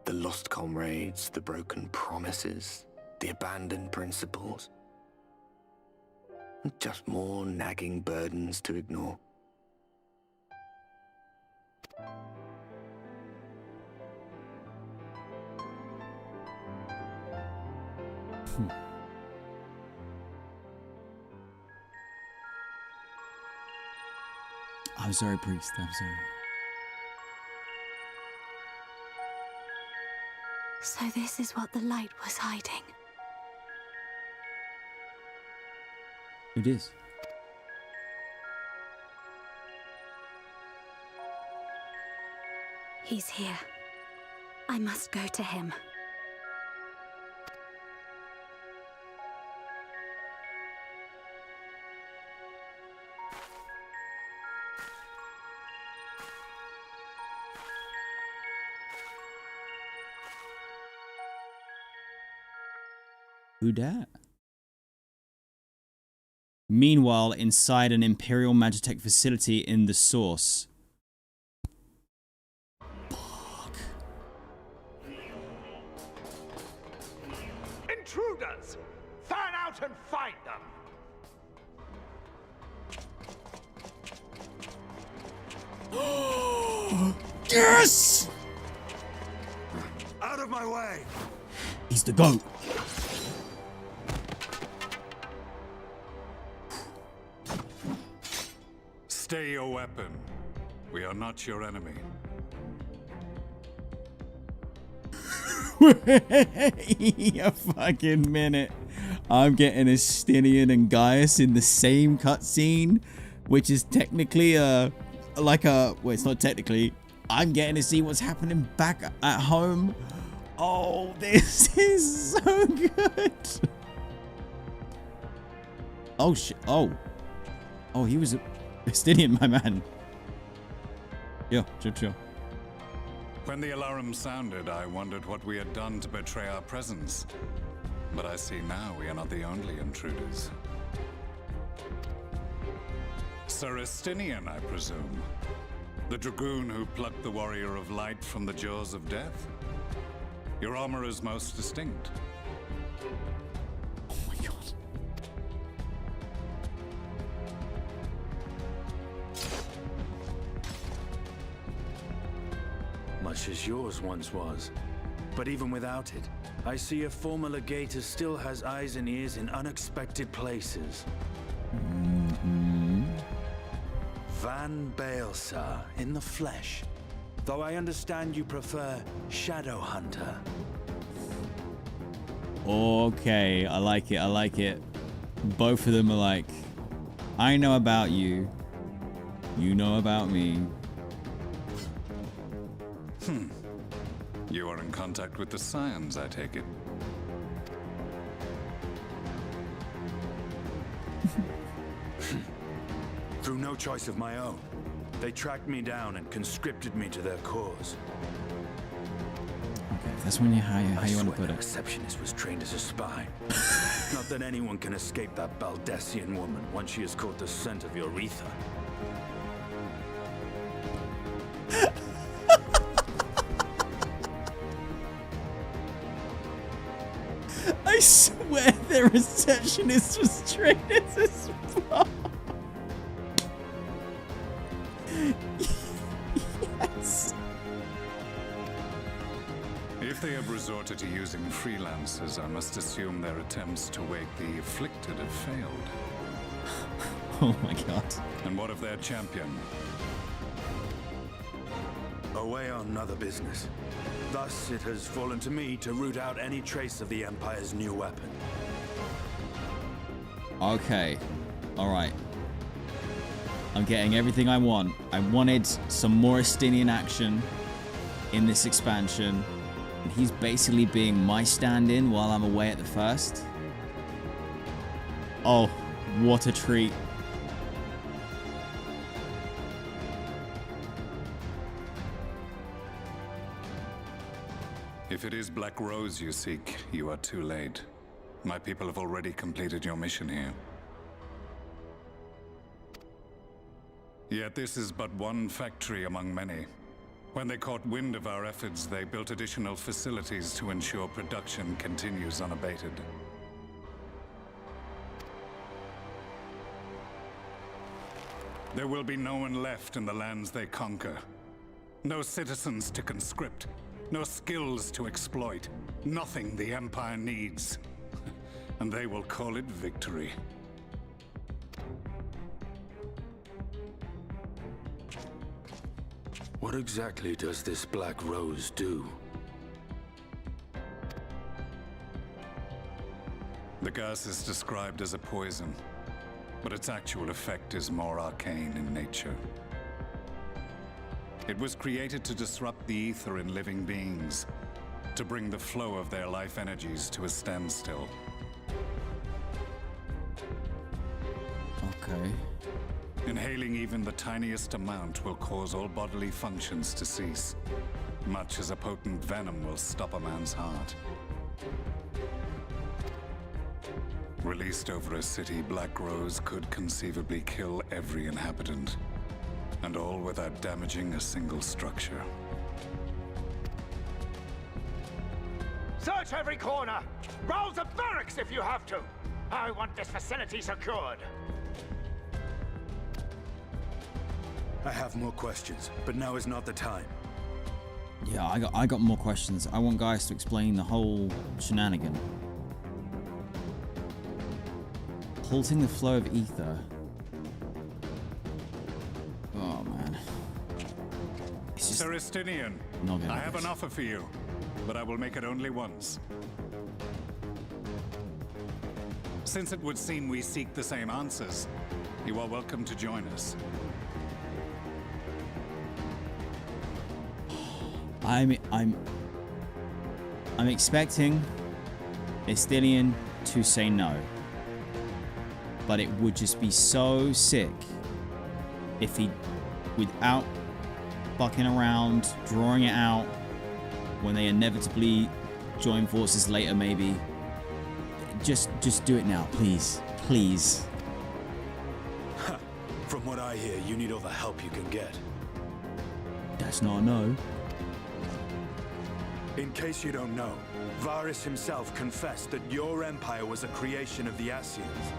The lost comrades, the broken promises, the abandoned principles. Just more nagging burdens to ignore. I'm sorry, priest. I'm sorry. So this is what the light was hiding. It is. He's here. I must go to him. Who dat? Meanwhile, inside an Imperial Magitech facility in the Source. Fuck. Intruders! Fan out and find them! Yes! Out of my way! He's the GOAT. Stay your weapon. We are not your enemy. Wait a fucking minute. I'm getting Estinian and Gaius in the same cutscene, which is technically well, it's not technically. I'm getting to see what's happening back at home. Oh, this is so good. Oh shit. Oh, he was Estinian, my man. Yeah, chill. When the alarm sounded, I wondered what we had done to betray our presence. But I see now we are not the only intruders. Sir Estinian, I presume. The dragoon who plucked the warrior of light from the jaws of death. Your armor is most distinct. Oh my god. Much as yours once was. But even without it, I see a former legator still has eyes and ears in unexpected places. Van Baelsar in the flesh. Though I understand you prefer Shadow Hunter. Okay, I like it. Both of them are like, I know about you. You know about me. You are in contact with the Scions, I take it. Through no choice of my own, they tracked me down and conscripted me to their cause. Okay, that's when how you want to put The it. receptionist was trained as a spy. Not that anyone can escape that Baldessian woman once she has caught the scent of your ether. I swear the receptionist was trained as a spy. Yes. If they have resorted to using freelancers, I must assume their attempts to wake the afflicted have failed. Oh my god. And what of their champion? Away on other business. Thus, it has fallen to me to root out any trace of the Empire's new weapon. Okay. Alright. I'm getting everything I want. I wanted some more Estinian action in this expansion. And he's basically being my stand-in while I'm away at the first. Oh, what a treat. If it is Black Rose you seek, you are too late. My people have already completed your mission here. Yet this is but one factory among many. When they caught wind of our efforts, they built additional facilities to ensure production continues unabated. There will be no one left in the lands they conquer. No citizens to conscript. No skills to exploit. Nothing the Empire needs. And they will call it victory. What exactly does this Black Rose do? The gas is described as a poison, but its actual effect is more arcane in nature. It was created to disrupt the ether in living beings, to bring the flow of their life energies to a standstill. Okay. Inhaling even the tiniest amount will cause all bodily functions to cease, much as a potent venom will stop a man's heart. Released over a city, Black Rose could conceivably kill every inhabitant. And all without damaging a single structure. Search every corner! Rouse the barracks if you have to! I want this facility secured! I have more questions, but now is not the time. Yeah, I got more questions. I want guys to explain the whole shenanigan. Halting the flow of ether. Oh man. Sir Estinian, I have an offer for you, but I will make it only once. Since it would seem we seek the same answers, you are welcome to join us. I'm expecting Estinian to say no. But it would just be so sick if he, without fucking around, drawing it out, when they inevitably join forces later maybe. Just do it now, please. Please. From what I hear, you need all the help you can get. That's not a no. In case you don't know, Varys himself confessed that your empire was a creation of the Ascians.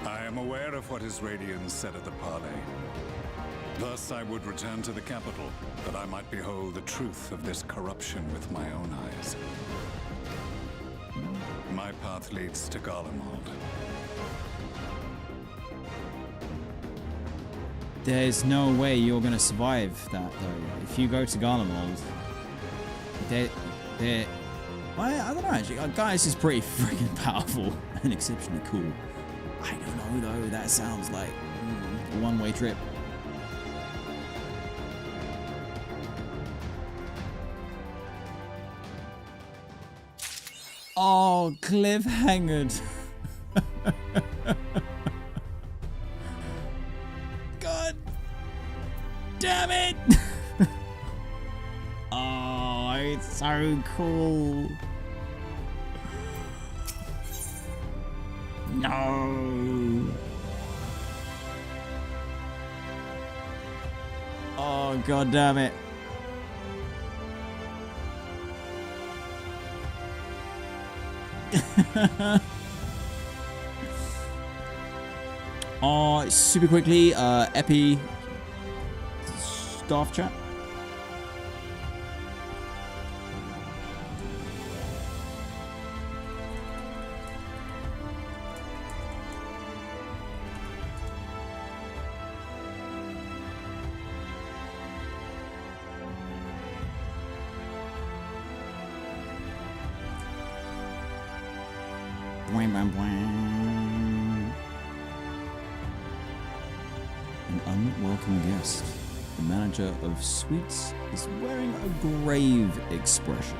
I am aware of what his Radians said at the parley. Thus I would return to the capital, that I might behold the truth of this corruption with my own eyes. My path leads to Garlemald. There's no way you're gonna survive that though. If you go to Garlemald, I don't know actually. Gaius is pretty freaking powerful and exceptionally cool. I don't know though. That sounds like a one-way trip. Oh, cliffhangered. God damn it. Oh, it's so cool. No. Oh, god damn it. Oh, super quickly, Epi staff chat. An unwelcome guest. The manager of Sweets is wearing a grave expression.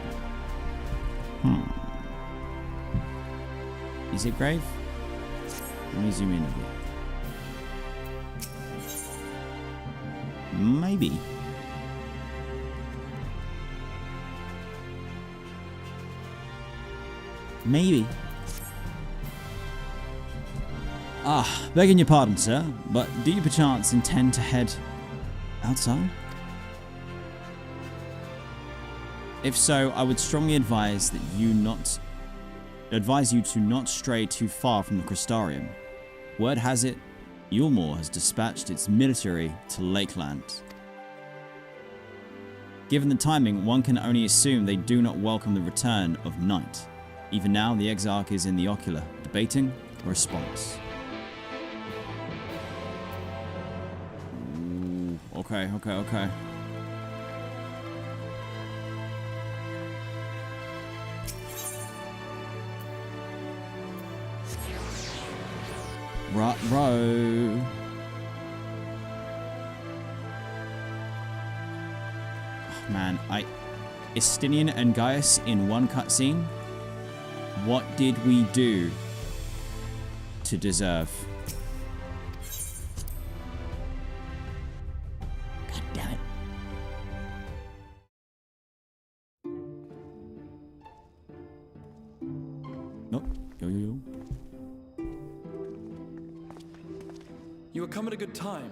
Is it grave? Let me zoom in a bit. Maybe. Maybe. Ah, begging your pardon, sir, but do you perchance intend to head outside? If so, I would strongly advise that you to not stray too far from the Crystarium. Word has it, Yulmore has dispatched its military to Lakeland. Given the timing, one can only assume they do not welcome the return of night. Even now, the Exarch is in the Ocular, debating a response. Ooh, okay. Row. Oh, man, Estinian and Gaius in one cutscene. What did we do to deserve? God damn it. Nope. Yo. You have come at a good time.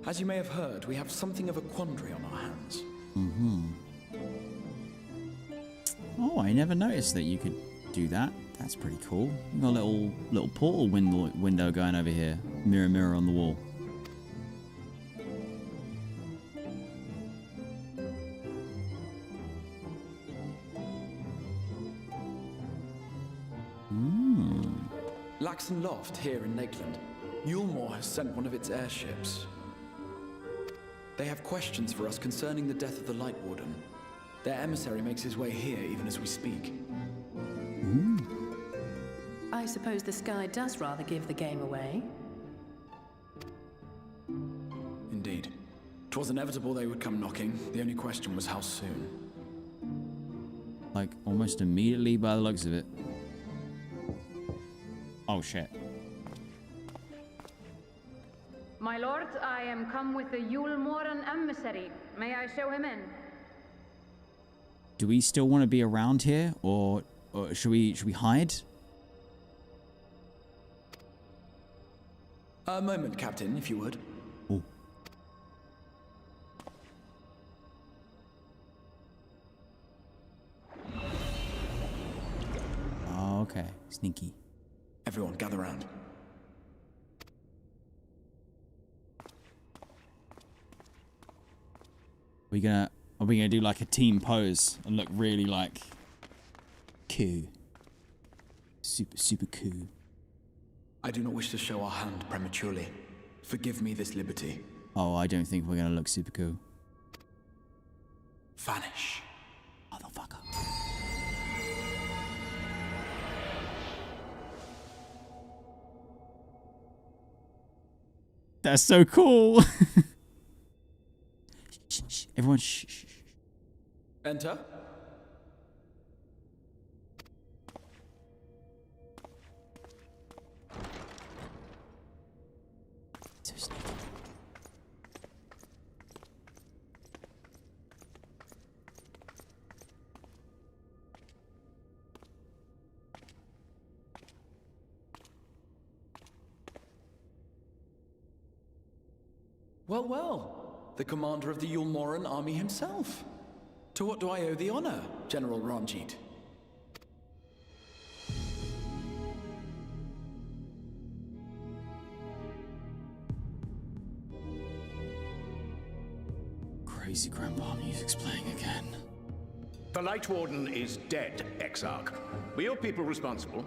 As you may have heard, we have something of a quandary on our hands. Oh, I never noticed that you could do that. That's pretty cool. We've got a little portal window going over here. Mirror on the wall. Laxon Loft here in Lakeland. Yulmore has sent one of its airships. They have questions for us concerning the death of the Lightwarden. Their emissary makes his way here even as we speak. I suppose the sky does rather give the game away. Indeed. 'Twas inevitable they would come knocking. The only question was how soon. Like, almost immediately by the looks of it. Oh, shit. My lord, I am come with the Yulmoren emissary. May I show him in? Do we still want to be around here, or should we hide? A moment, Captain, if you would. Oh. Oh, okay. Sneaky. Everyone, gather round. Are we gonna do like a team pose and look really like cool? Super cool. I do not wish to show our hand prematurely. Forgive me this liberty. Oh, I don't think we're gonna look super cool. Vanish. Motherfucker. That's so cool. Shh, everyone, shh. Enter. So sneaky. Well, well. The commander of the Yulmoren army himself. To what do I owe the honor, General Ranjit? Crazy grandpa music's playing again. The Lightwarden is dead, Exarch. Were your people responsible?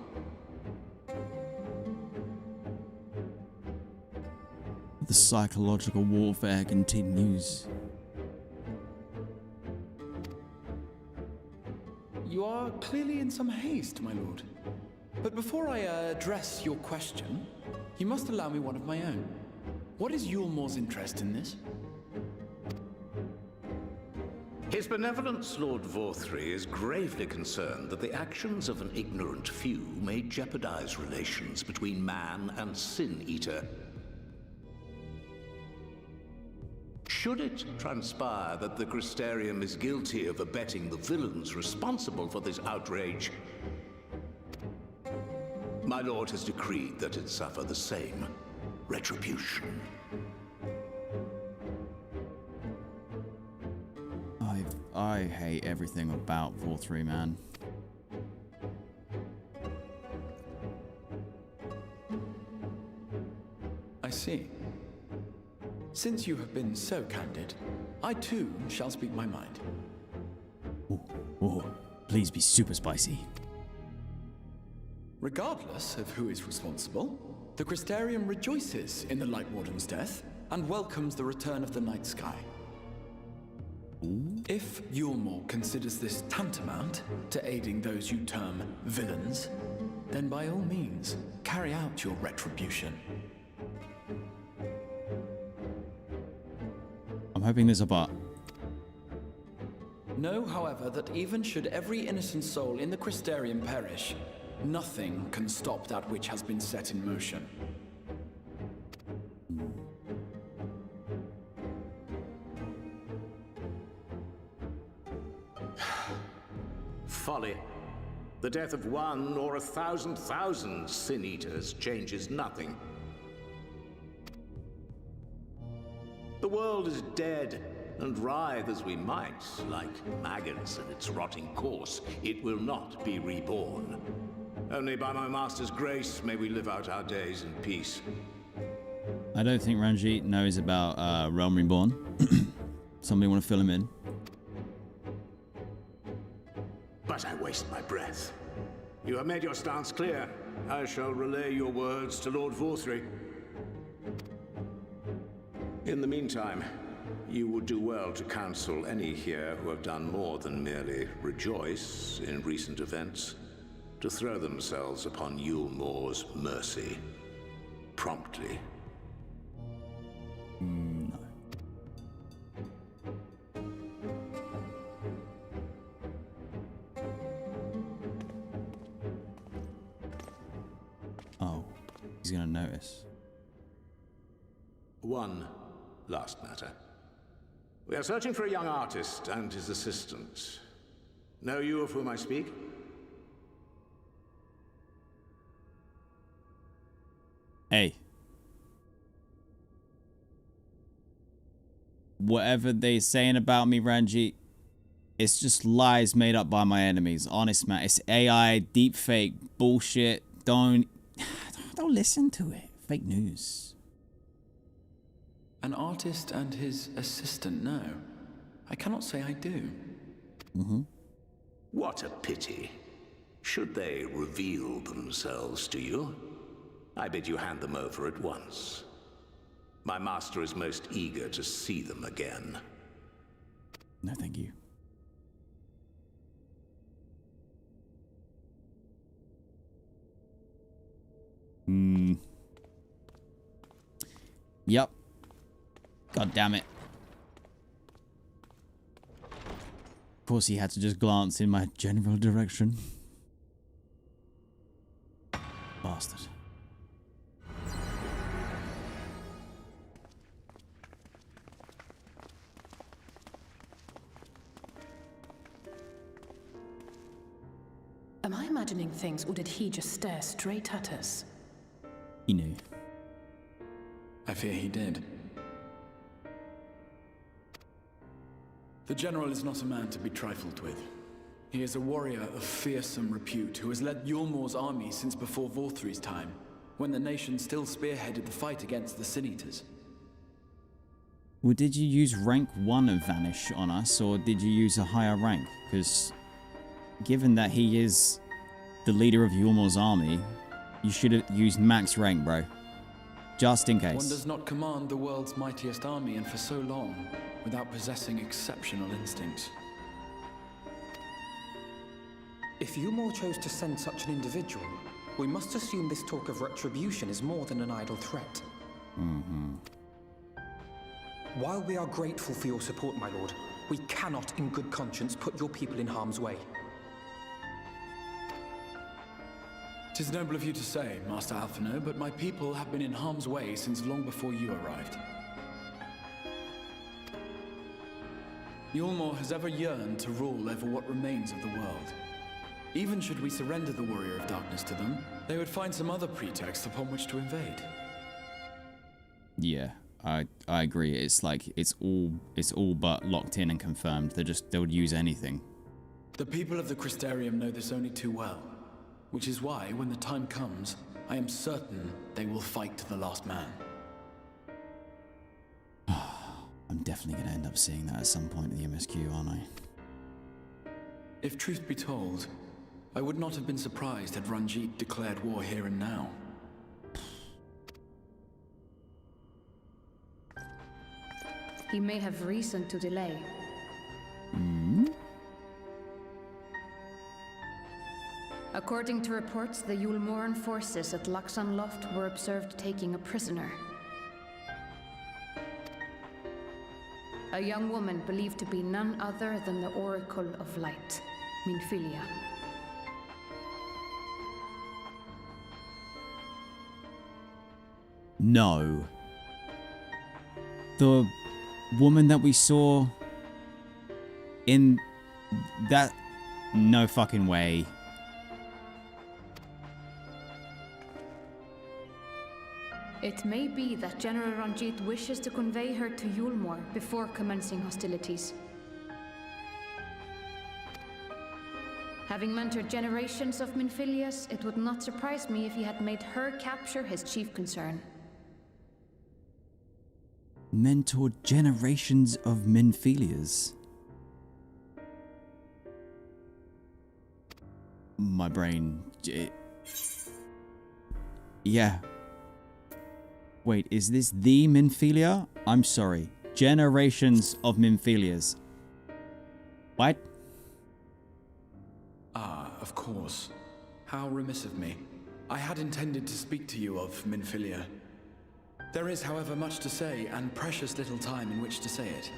The psychological warfare continues. You are clearly in some haste, my lord. But before I address your question, you must allow me one of my own. What is Yulmore's interest in this? His Benevolence, Lord Vorthry, is gravely concerned that the actions of an ignorant few may jeopardize relations between man and Sin-Eater. Should it transpire that the Crystarium is guilty of abetting the villains responsible for this outrage, my lord has decreed that it suffer the same retribution. I hate everything about Vorthry, man. I see. Since you have been so candid, I too shall speak my mind. Oh, please be super spicy. Regardless of who is responsible, the Crystarium rejoices in the Lightwarden's death and welcomes the return of the night sky. If Yulmore considers this tantamount to aiding those you term villains, then by all means, carry out your retribution. I'm hoping there's a but. Know, however, that even should every innocent soul in the Crystarium perish, nothing can stop that which has been set in motion. Folly. The death of one or 1,000,000 Sin-Eaters changes nothing. The world is dead, and writhe as we might, like maggots in its rotting course, it will not be reborn. Only by my master's grace may we live out our days in peace. I don't think Ranjit knows about Realm Reborn. Somebody want to fill him in? But I waste my breath. You have made your stance clear. I shall relay your words to Lord Vorthry. In the meantime, you would do well to counsel any here who have done more than merely rejoice in recent events to throw themselves upon Yulmore's mercy promptly. No. Oh, he's gonna notice. One last matter. We are searching for a young artist and his assistant. Know you of whom I speak? Hey. Whatever they saying about me, Ranjit, it's just lies made up by my enemies. Honest, man. It's AI, deepfake, bullshit. Don't listen to it. Fake news. An artist and his assistant now? I cannot say I do. Mm-hmm. What a pity. Should they reveal themselves to you, I bid you hand them over at once. My master is most eager to see them again. No, thank you. Yep. God damn it. Of course he had to just glance in my general direction. Bastard. Am I imagining things, or did he just stare straight at us? He knew. I fear he did. The General is not a man to be trifled with. He is a warrior of fearsome repute who has led Yulmore's army since before Vorthry's time, when the nation still spearheaded the fight against the Sin Eaters. Well, did you use rank 1 of Vanish on us, or did you use a higher rank? Because given that he is the leader of Yulmore's army, you should have used max rank, bro. Just in case. One does not command the world's mightiest army, and for so long, without possessing exceptional instincts. If Yulmore chose to send such an individual, we must assume this talk of retribution is more than an idle threat. Mm-hmm. While we are grateful for your support, my lord, we cannot in good conscience put your people in harm's way. 'Tis noble of you to say, Master Alphino, but my people have been in harm's way since long before you arrived. Yulmore has ever yearned to rule over what remains of the world. Even should we surrender the Warrior of Darkness to them, they would find some other pretext upon which to invade. Yeah, I agree. It's like it's all but locked in and confirmed. They would use anything. The people of the Crystarium know this only too well, which is why, when the time comes, I am certain they will fight to the last man. I'm definitely going to end up seeing that at some point in the MSQ, aren't I? If truth be told, I would not have been surprised had Ranjit declared war here and now. He may have reason to delay. Hmm? According to reports, the Yulmoran forces at Laxan Loft were observed taking a prisoner. A young woman believed to be none other than the Oracle of Light, Minfilia. No. The woman that we saw in that... No fucking way. It may be that General Ranjit wishes to convey her to Yulmore before commencing hostilities. Having mentored generations of Minfilias, it would not surprise me if he had made her capture his chief concern. Mentored generations of Minfilias. My brain... Yeah. Wait, is this the Minfilia? I'm sorry. Generations of Minfilias. What? Ah, of course. How remiss of me. I had intended to speak to you of Minfilia. There is, however, much to say, and precious little time in which to say it.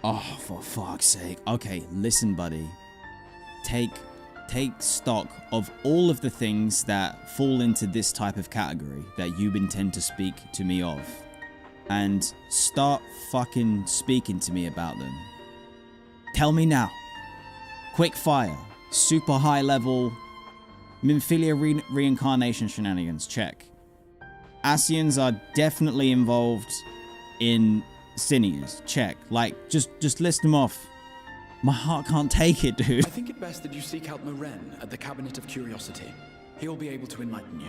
Oh, for fuck's sake. Okay, listen, buddy. Take stock of all of the things that fall into this type of category that you intend to speak to me of. And start fucking speaking to me about them. Tell me now. Quick fire. Super high level. Minfilia reincarnation shenanigans. Check. Ascians are definitely involved in Cineas. Check. Like, just list them off. My heart can't take it, dude. I think it best that you seek out Moren at the Cabinet of Curiosity. He'll be able to enlighten you.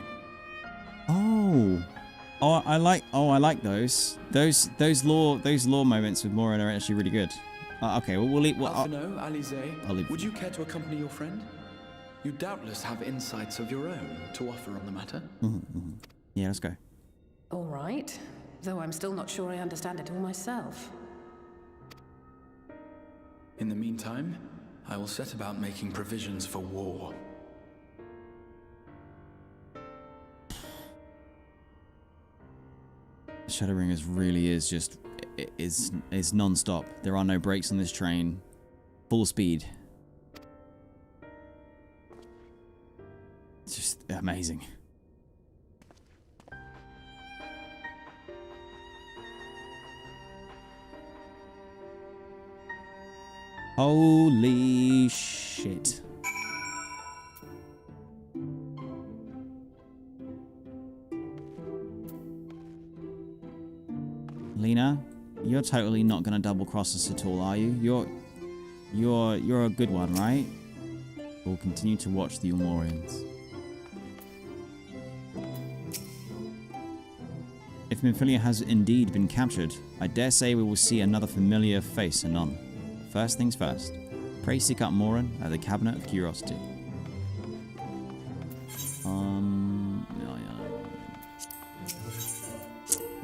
Oh, I like those. Those lore moments with Moren are actually really good. Okay, well, we'll leave. Alphino, Alize, would you care to accompany your friend? You doubtless have insights of your own to offer on the matter. Yeah, let's go. All right, though I'm still not sure I understand it all myself. In the meantime, I will set about making provisions for war. Shadowbringers really is just is non-stop. There are no brakes on this train. Full speed. It's just amazing. Holy shit. Lena, you're totally not gonna double cross us at all, are you? You're a good one, right? We'll continue to watch the Eorzeans. If Minfilia has indeed been captured, I dare say we will see another familiar face anon. First things first, pray seek out Moren at the Cabinet of Curiosity.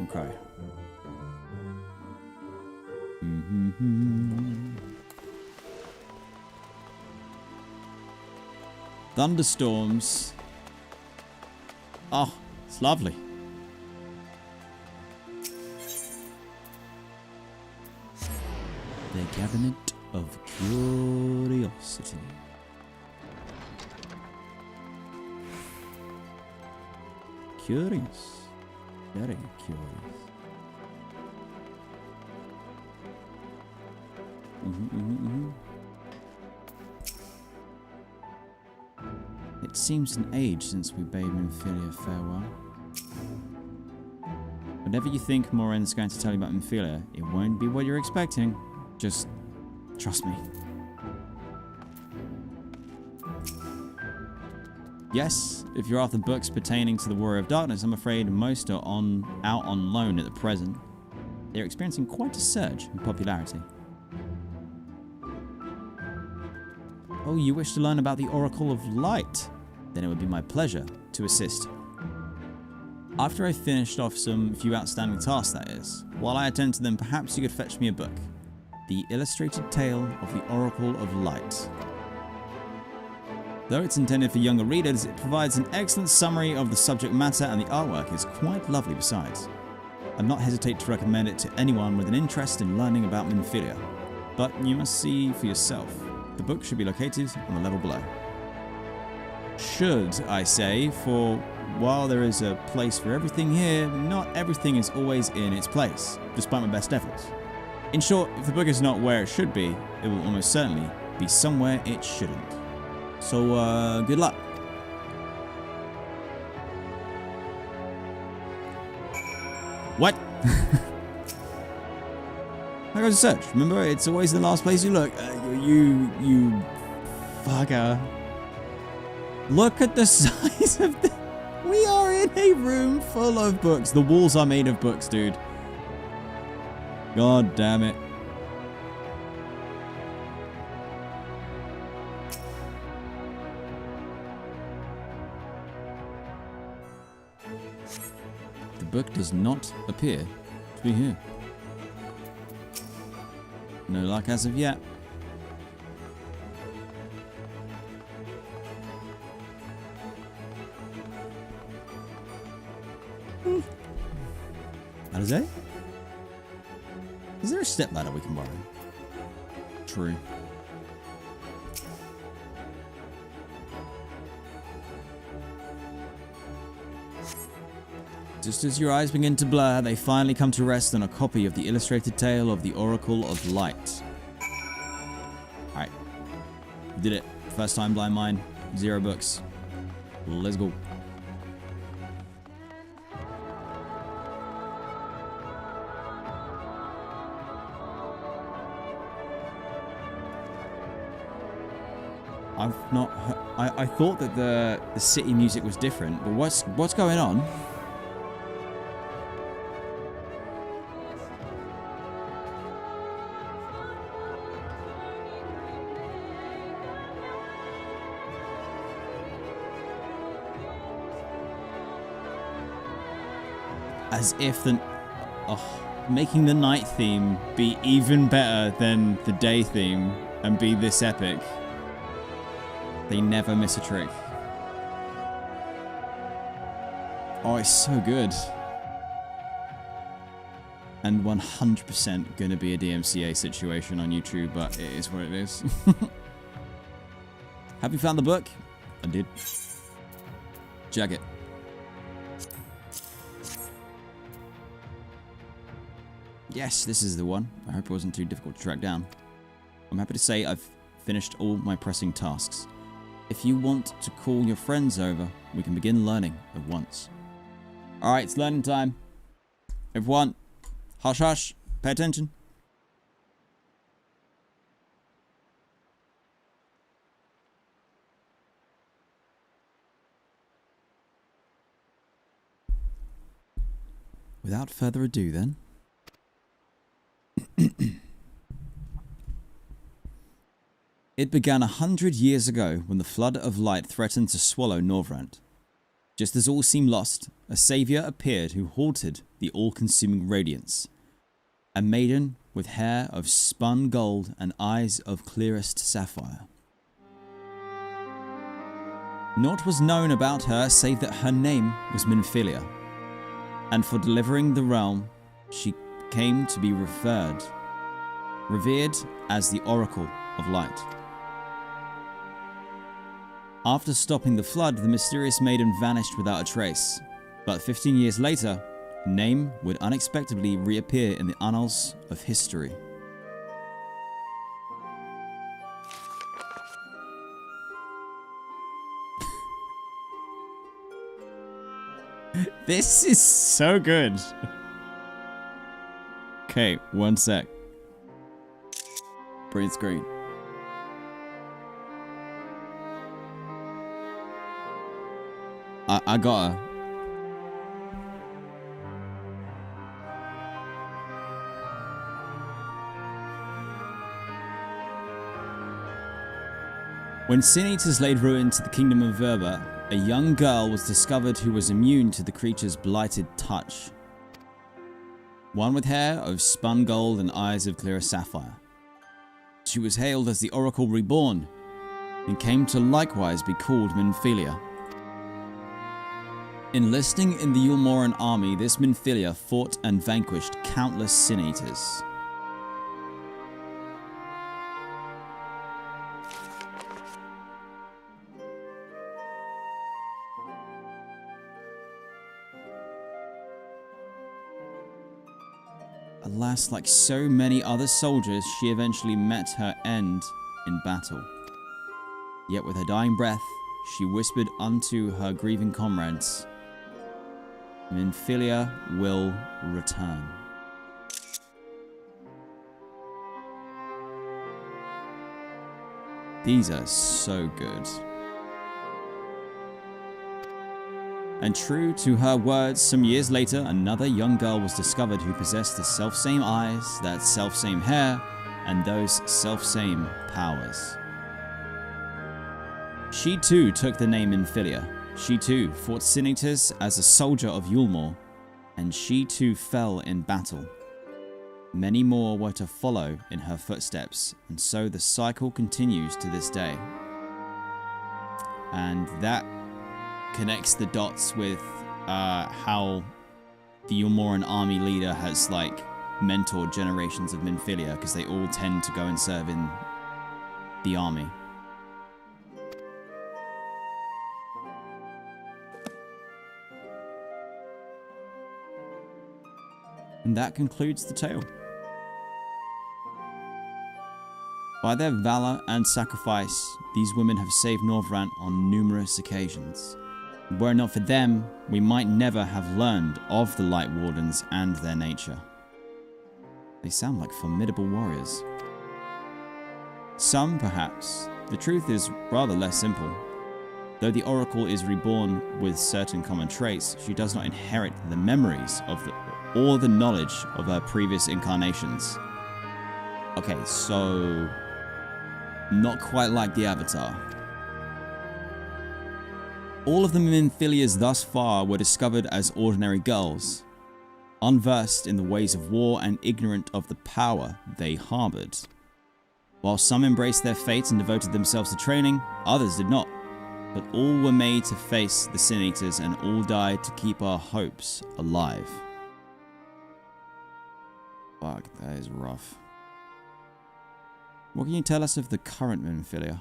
Okay. Thunderstorms. Oh, it's lovely. The Cabinet of Curiosity. Curious. Very curious. It seems an age since we bade Minfilia farewell. Whatever you think Moren's going to tell you about Minfilia, it won't be what you're expecting. Just trust me. Yes, if you're after books pertaining to the Warrior of Darkness, I'm afraid most are out on loan at the present. They're experiencing quite a surge in popularity. Oh, you wish to learn about the Oracle of Light? Then it would be my pleasure to assist. After I finished off some few outstanding tasks, that is, while I attend to them, perhaps you could fetch me a book. The Illustrated Tale of the Oracle of Light. Though it's intended for younger readers, it provides an excellent summary of the subject matter and the artwork is quite lovely besides. I'd not hesitate to recommend it to anyone with an interest in learning about Minfilia, but you must see for yourself. The book should be located on the level below. Should, I say, for while there is a place for everything here, not everything is always in its place, despite my best efforts. In short, if the book is not where it should be, it will almost certainly be somewhere it shouldn't. So, good luck. What? I got to search. Remember, it's always the last place you look. You fucker. Look at the size of the... We are in a room full of books. The walls are made of books, dude. God damn it. The book does not appear to be here. No luck as of yet. Jose? Is there a step ladder we can borrow? True. Just as your eyes begin to blur, they finally come to rest on a copy of the illustrated tale of the Oracle of Light. Alright. Did it. First time blind mine. 0 books. Let's go. I've not heard, I thought that the city music was different, but what's going on? As if making the night theme be even better than the day theme and be this epic. They never miss a trick. Oh, it's so good. And 100% gonna be a DMCA situation on YouTube, but it is what it is. Have you found the book? I did. Check it. Yes, this is the one. I hope it wasn't too difficult to track down. I'm happy to say I've finished all my pressing tasks. If you want to call your friends over, we can begin learning at once. Alright, it's learning time. Everyone, hush hush, pay attention. Without further ado then. It began 100 years ago when the flood of light threatened to swallow Norvrent. Just as all seemed lost, a savior appeared who halted the all-consuming radiance. A maiden with hair of spun gold and eyes of clearest sapphire. Naught was known about her save that her name was Minfilia, and for delivering the realm, she came to be revered as the Oracle of Light. After stopping the flood, the mysterious maiden vanished without a trace, but 15 years later, her name would unexpectedly reappear in the annals of history. This is so good. Okay, one sec. Print screen. I got her. When Sin Eaters laid ruin to the kingdom of Verba, a young girl was discovered who was immune to the creature's blighted touch. One with hair of spun gold and eyes of clear sapphire. She was hailed as the Oracle Reborn, and came to likewise be called Minfilia. Enlisting in the Yulmoran army, this Minfilia fought and vanquished countless Sin Eaters. Alas, like so many other soldiers, she eventually met her end in battle. Yet with her dying breath, she whispered unto her grieving comrades, Minfilia will return. These are so good. And true to her words, some years later, another young girl was discovered who possessed the selfsame eyes, that selfsame hair, and those selfsame powers. She too took the name Minfilia. She too fought Sin Eaters as a soldier of Yulmore, and she too fell in battle. Many more were to follow in her footsteps, and so the cycle continues to this day. And that connects the dots with how the Yulmoran army leader has like mentored generations of Minfilia, because they all tend to go and serve in the army. And that concludes the tale. By their valor and sacrifice, these women have saved Northrend on numerous occasions. Were it not for them, we might never have learned of the Lightwardens and their nature. They sound like formidable warriors. Some, perhaps. The truth is rather less simple. Though the Oracle is reborn with certain common traits, she does not inherit the memories of or the knowledge of her previous incarnations. Okay, so not quite like the Avatar. All of the Minfilias thus far were discovered as ordinary girls, unversed in the ways of war and ignorant of the power they harbored. While some embraced their fate and devoted themselves to training, others did not. But all were made to face the Sin Eaters, and all died to keep our hopes alive. Fuck, that is rough. What can you tell us of the current Minfilia?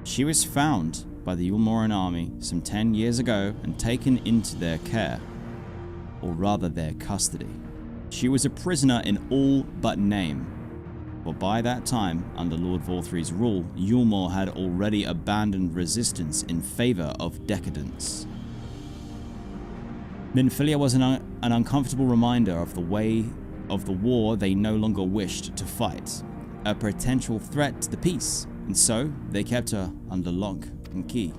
She was found by the Yulmoran army some 10 years ago and taken into their care, or rather their custody. She was a prisoner in all but name, for by that time, under Lord Vorthry's rule, Yulmore had already abandoned resistance in favor of decadence. Minfilia was an uncomfortable reminder of the war they no longer wished to fight, a potential threat to the peace, and so they kept her under lock and key.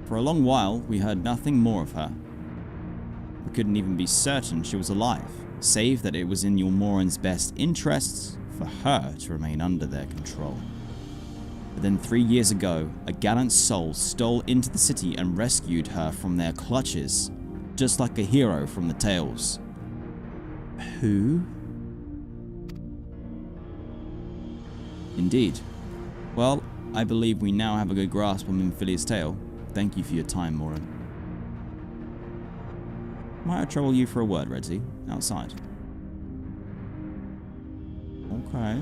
For a long while, we heard nothing more of her. We couldn't even be certain she was alive, save that it was in Yulmoran's best interests for her to remain under their control. But then 3 years ago, a gallant soul stole into the city and rescued her from their clutches, just like a hero from the tales. Who? Indeed. Well, I believe we now have a good grasp on Minfilia's tale. Thank you for your time, Moran. Might I trouble you for a word, Redzy? Outside. Okay.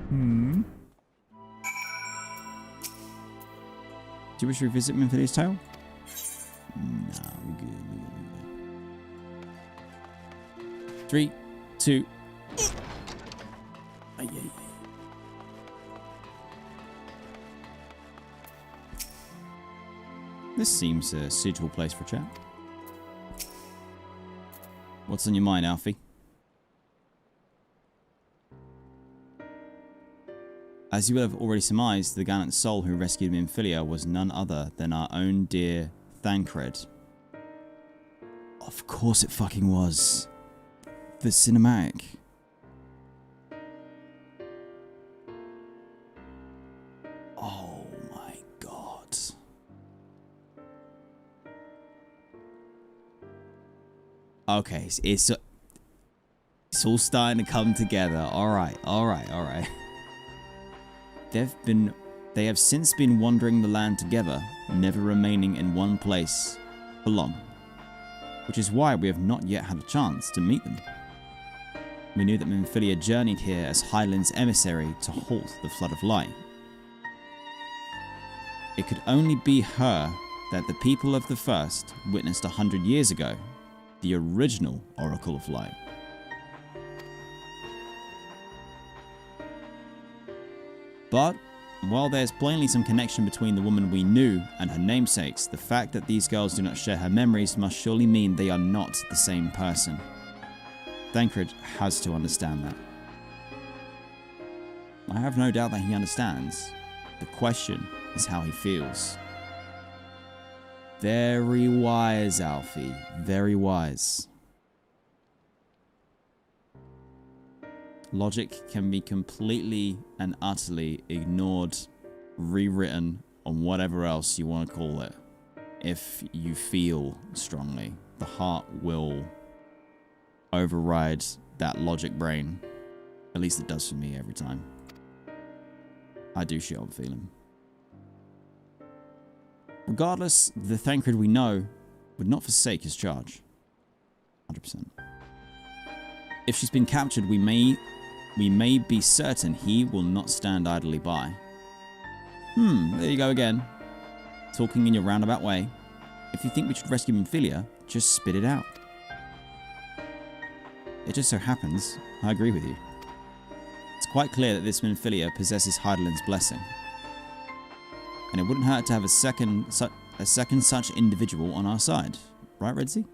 Do you wish to revisit Minfilia's tale? No, we're good. 3, 2... This seems a suitable place for chat. What's on your mind, Alfie? As you will have already surmised, the gallant soul who rescued Minfilia was none other than our own dear Thancred. Of course it fucking was. The cinematic. Oh my god. Okay, it's all starting to come together. Alright. They have since been wandering the land together, never remaining in one place for long. Which is why we have not yet had a chance to meet them. We knew that Minfilia journeyed here as Highland's emissary to halt the Flood of Light. It could only be her that the people of the First witnessed 100 years ago, the original Oracle of Light. But while there's plainly some connection between the woman we knew and her namesakes, the fact that these girls do not share her memories must surely mean they are not the same person. Thancred has to understand that. I have no doubt that he understands. The question is how he feels. Very wise, Alfie. Very wise. Logic can be completely and utterly ignored, rewritten, on whatever else you want to call it. If you feel strongly, the heart will override that logic brain. At least it does for me every time. I do shit on feeling. Regardless, the Thancred we know would not forsake his charge. 100%. If she's been captured, we may be certain he will not stand idly by. There you go again. Talking in your roundabout way. If you think we should rescue Minfilia, just spit it out. It just so happens, I agree with you. It's quite clear that this Minfilia possesses Hydaelyn's blessing. And it wouldn't hurt to have a second such individual on our side. Right, Redzy?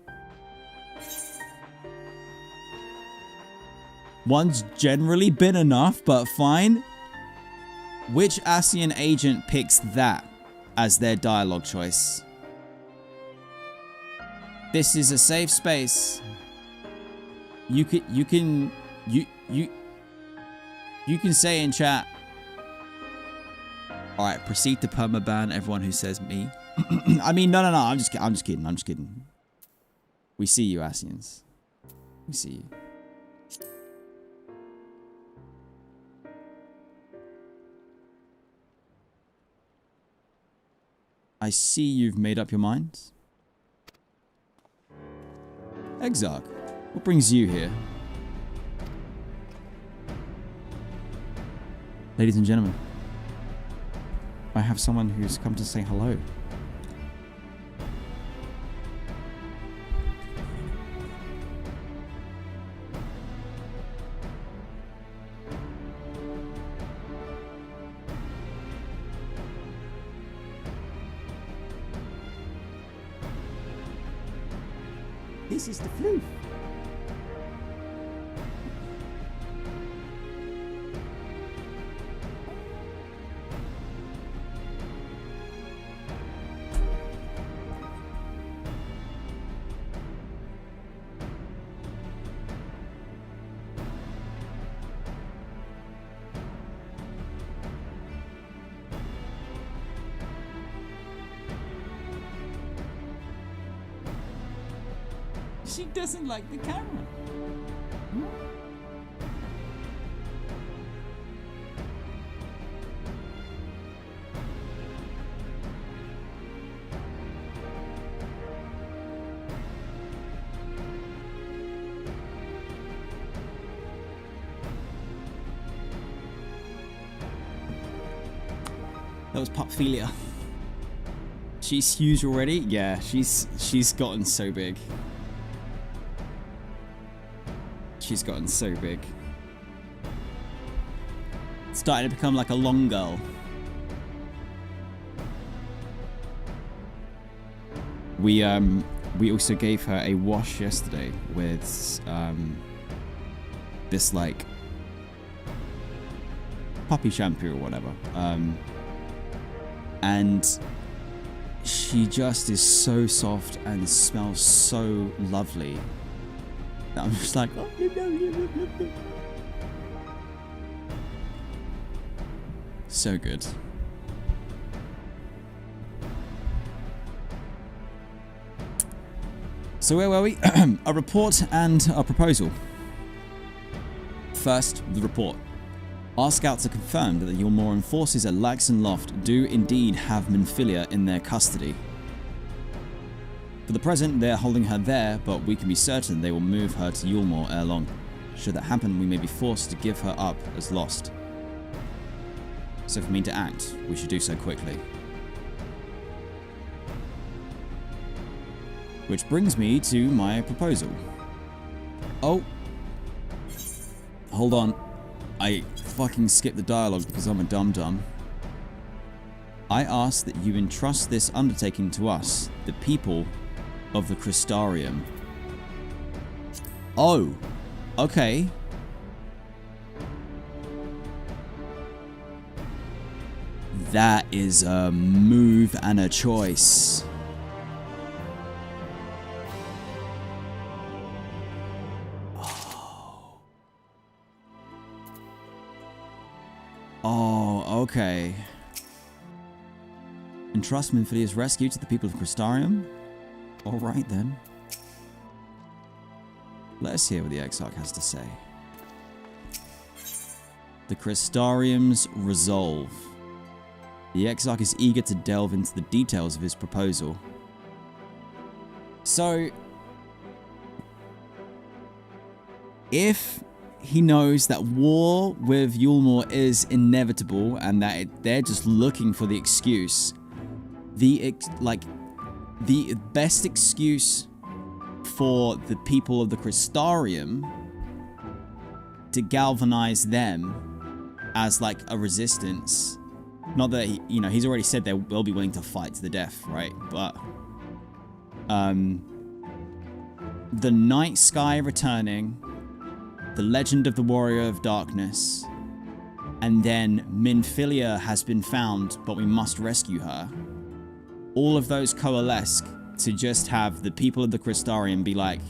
One's generally been enough, but fine. Which Ascian agent picks that as their dialogue choice? This is a safe space. You can say in chat. All right, proceed to permaban everyone who says me. I mean, no. I'm just kidding. We see you, Ascians. We see you. I see you've made up your mind. Exarch, what brings you here? Ladies and gentlemen, I have someone who's come to say hello. This is the floof. She doesn't like the camera. That was Pophelia. She's huge already? Yeah, she's gotten so big. She's gotten so big. It's starting to become like a long girl. We also gave her a wash yesterday with this like puppy shampoo or whatever. And she just is so soft and smells so lovely. I'm just like, oh, so good. So where were we? A report and a proposal. First, the report. Our scouts have confirmed that the Yulmoran forces at Laxenloft do indeed have Minfilia in their custody. For the present, they're holding her there, but we can be certain they will move her to Yulmore ere long. Should that happen, we may be forced to give her up as lost. So if we mean to act, we should do so quickly. Which brings me to my proposal. Oh. Hold on. I fucking skipped the dialogue because I'm a dum-dum. I ask that you entrust this undertaking to us, the people of the Crystarium. Oh, okay. That is a move and a choice. Oh, okay. Entrust Minfilia's rescue to the people of Crystarium? Alright then. Let us hear what the Exarch has to say. The Crystarium's resolve. The Exarch is eager to delve into the details of his proposal. So, if he knows that war with Yulmore is inevitable and that they're just looking for the excuse, the best excuse for the people of the Crystarium to galvanize them as like a resistance. Not that he, you know, he's already said they will be willing to fight to the death, right? But the Night Sky returning, the legend of the Warrior of Darkness, and then Minfilia has been found, but we must rescue her. All of those coalesce to just have the people of the Crystarium be like,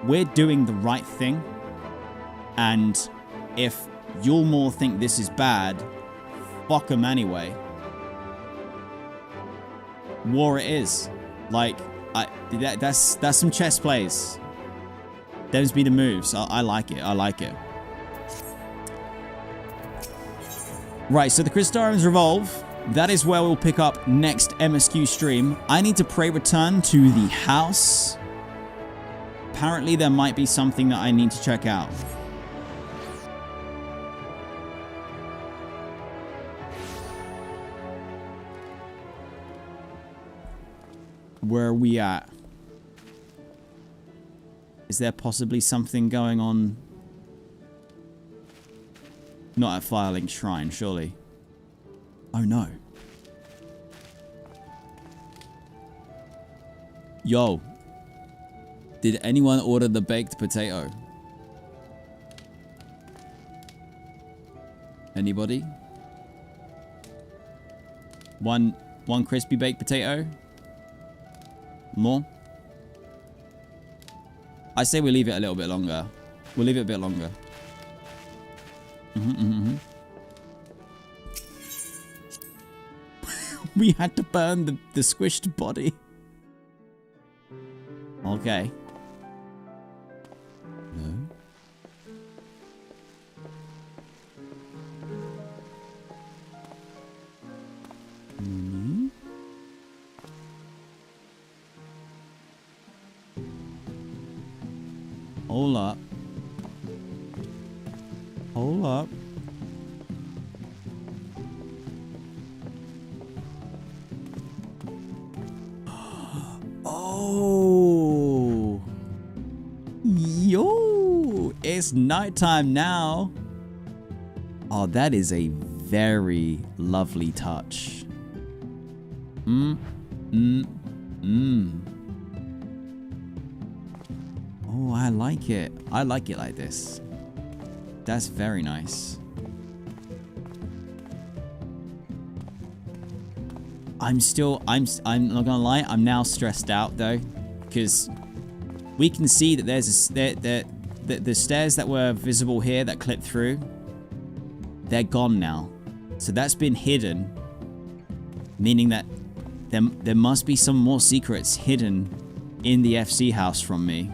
we're doing the right thing, and if Yulmore think this is bad, fuck them anyway. War it is. Like, that's some chess plays. Them's be the moves. I like it. I like it. Right, so the Crystarium's revolve. That is where we'll pick up next MSQ stream. I need to pray return to the house. Apparently there might be something that I need to check out. Where are we at? Is there possibly something going on? Not at Firelink Shrine, surely. Oh no. Yo. Did anyone order the baked potato? Anybody? One crispy baked potato? More? I say we leave it a little bit longer. We'll leave it a bit longer. We had to burn the squished body. Okay. No. Hold up. Hold up. Oh. Yo. It's nighttime now. Oh, that is a very lovely touch. Oh, I like it. I like it like this. That's very nice. I'm not gonna lie, I'm now stressed out though, because we can see that there's the stairs that were visible here that clipped through, they're gone now. So that's been hidden, meaning that there must be some more secrets hidden in the FC house from me.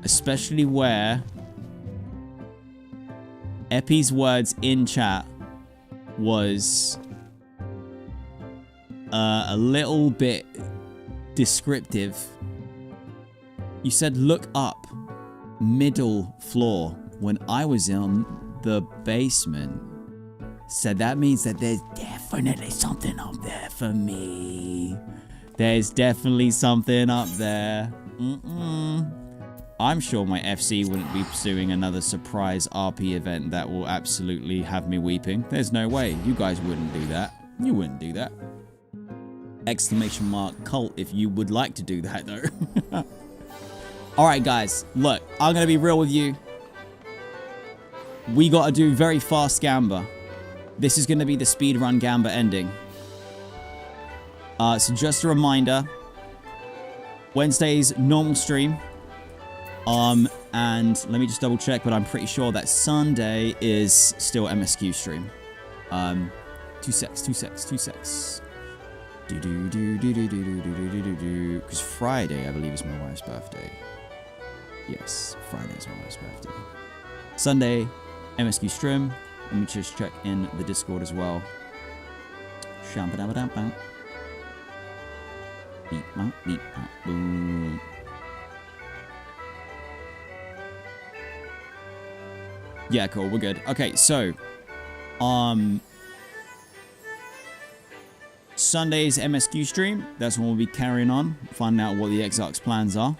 Especially where Epi's words in chat was a little bit descriptive. You said look up, middle floor, when I was in the basement. So that means that there's definitely something up there for me. There's definitely something up there. I'm sure my FC wouldn't be pursuing another surprise RP event that will absolutely have me weeping. There's no way. You guys wouldn't do that. You wouldn't do that. Exclamation mark cult if you would like to do that though. Alright guys, look, I'm going to be real with you. We got to do very fast Gamba. This is going to be the speedrun Gamba ending. So just a reminder, Wednesday's normal stream. And let me just double check, but I'm pretty sure that Sunday is still MSQ stream. 2 secs. Because Friday, I believe, is my wife's birthday. Yes, Friday is my wife's birthday. Sunday, MSQ stream. Let me just check in the Discord as well. Boom. Yeah, cool. We're good. Okay, so, Sunday's MSQ stream. That's when we'll be carrying on, finding out what the Exarch's plans are,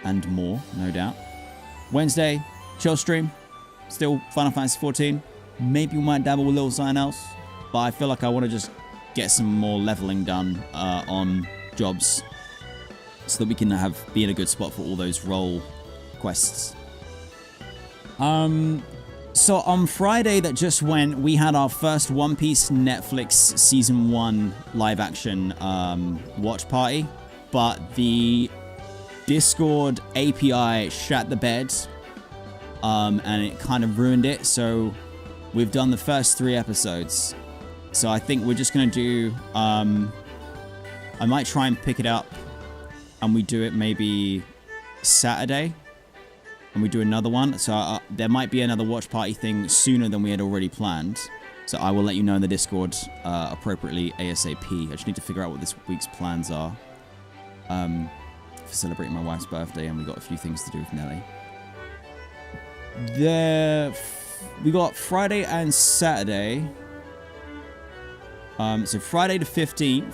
and more, no doubt. Wednesday, chill stream. Still Final Fantasy 14. Maybe we might dabble with a little something else, but I feel like I want to just get some more leveling done on jobs, so that we can be in a good spot for all those role quests. So on Friday that just went, we had our first One Piece Netflix Season 1 live action watch party, but the Discord API shat the bed, and it kind of ruined it, so we've done the first 3 episodes. So I think we're just going to do, I might try and pick it up, and we do it maybe Saturday. And we do another one, so there might be another watch party thing sooner than we had already planned. So I will let you know in the Discord appropriately ASAP. I just need to figure out what this week's plans are for celebrating my wife's birthday, and we got a few things to do with Nelly. We got Friday and Saturday. So Friday the 15th,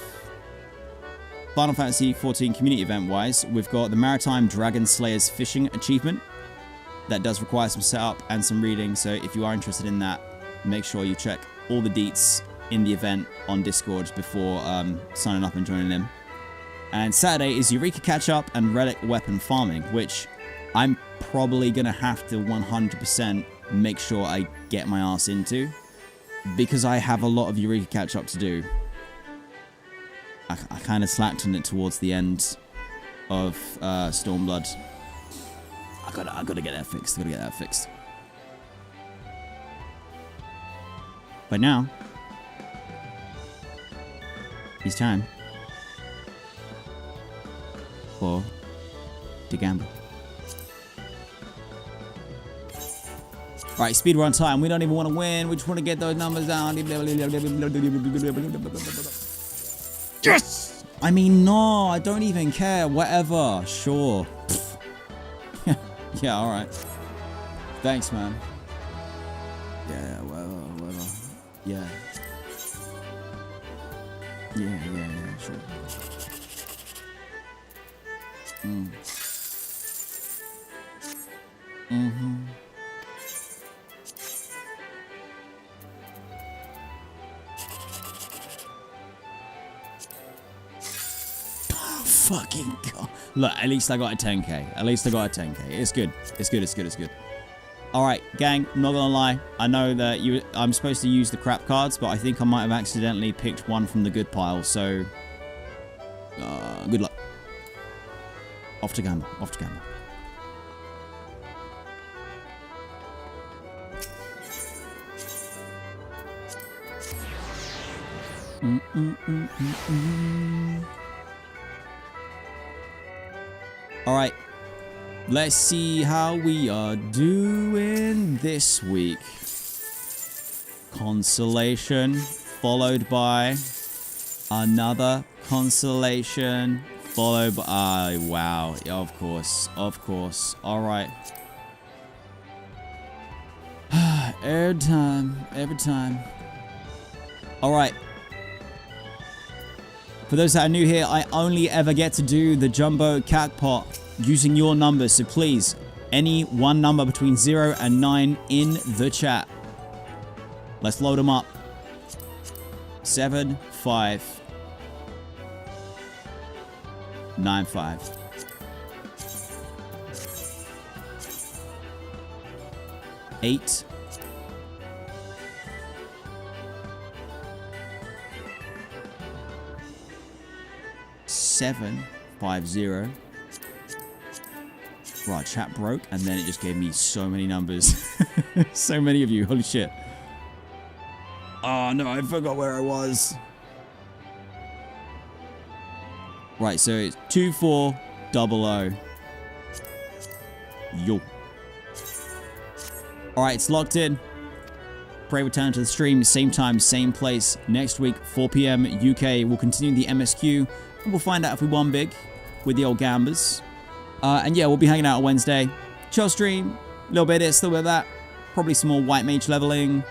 Final Fantasy 14 community event wise, we've got the Maritime Dragon Slayers Fishing Achievement. That does require some setup and some reading, so if you are interested in that, make sure you check all the deets in the event on Discord before signing up and joining them. And Saturday is Eureka Catch-Up and Relic Weapon Farming, which I'm probably going to have to 100% make sure I get my ass into, because I have a lot of Eureka Catch-Up to do. I kind of slacked on it towards the end of Stormblood. I gotta get that fixed. But now, it's time for the gamble. Alright, speedrun time. We don't even want to win. We just want to get those numbers down. Yes! I mean, no, I don't even care. Whatever. Sure. Yeah, alright. Thanks, man. Yeah, whatever. Yeah. Yeah, sure. Fucking God. Look, at least I got a 10k. It's good. Alright, gang, I'm not gonna lie. I know that I'm supposed to use the crap cards, but I think I might have accidentally picked one from the good pile, so good luck. Off to gamble. Alright, let's see how we are doing this week. Consolation, followed by another consolation, followed by... wow, of course. Alright. Every time. Alright. For those that are new here, I only ever get to do the Jumbo Catpot using your numbers. So please, any one number between 0 and 9 in the chat. Let's load them up. 7, 5, 9, 5. Eight. 7, 5, 0. Right, chat broke, and then it just gave me so many numbers. So many of you, holy shit. Oh no, I forgot where I was. Right, so it's 2400. Yo. Alright, it's locked in. Pray return to the stream, same time, same place. Next week, 4 PM UK. We'll continue the MSQ, and we'll find out if we won big with the old gambers. And yeah, we'll be hanging out on Wednesday. Chill stream, a little bit of this, a little bit of that. Probably some more white mage leveling.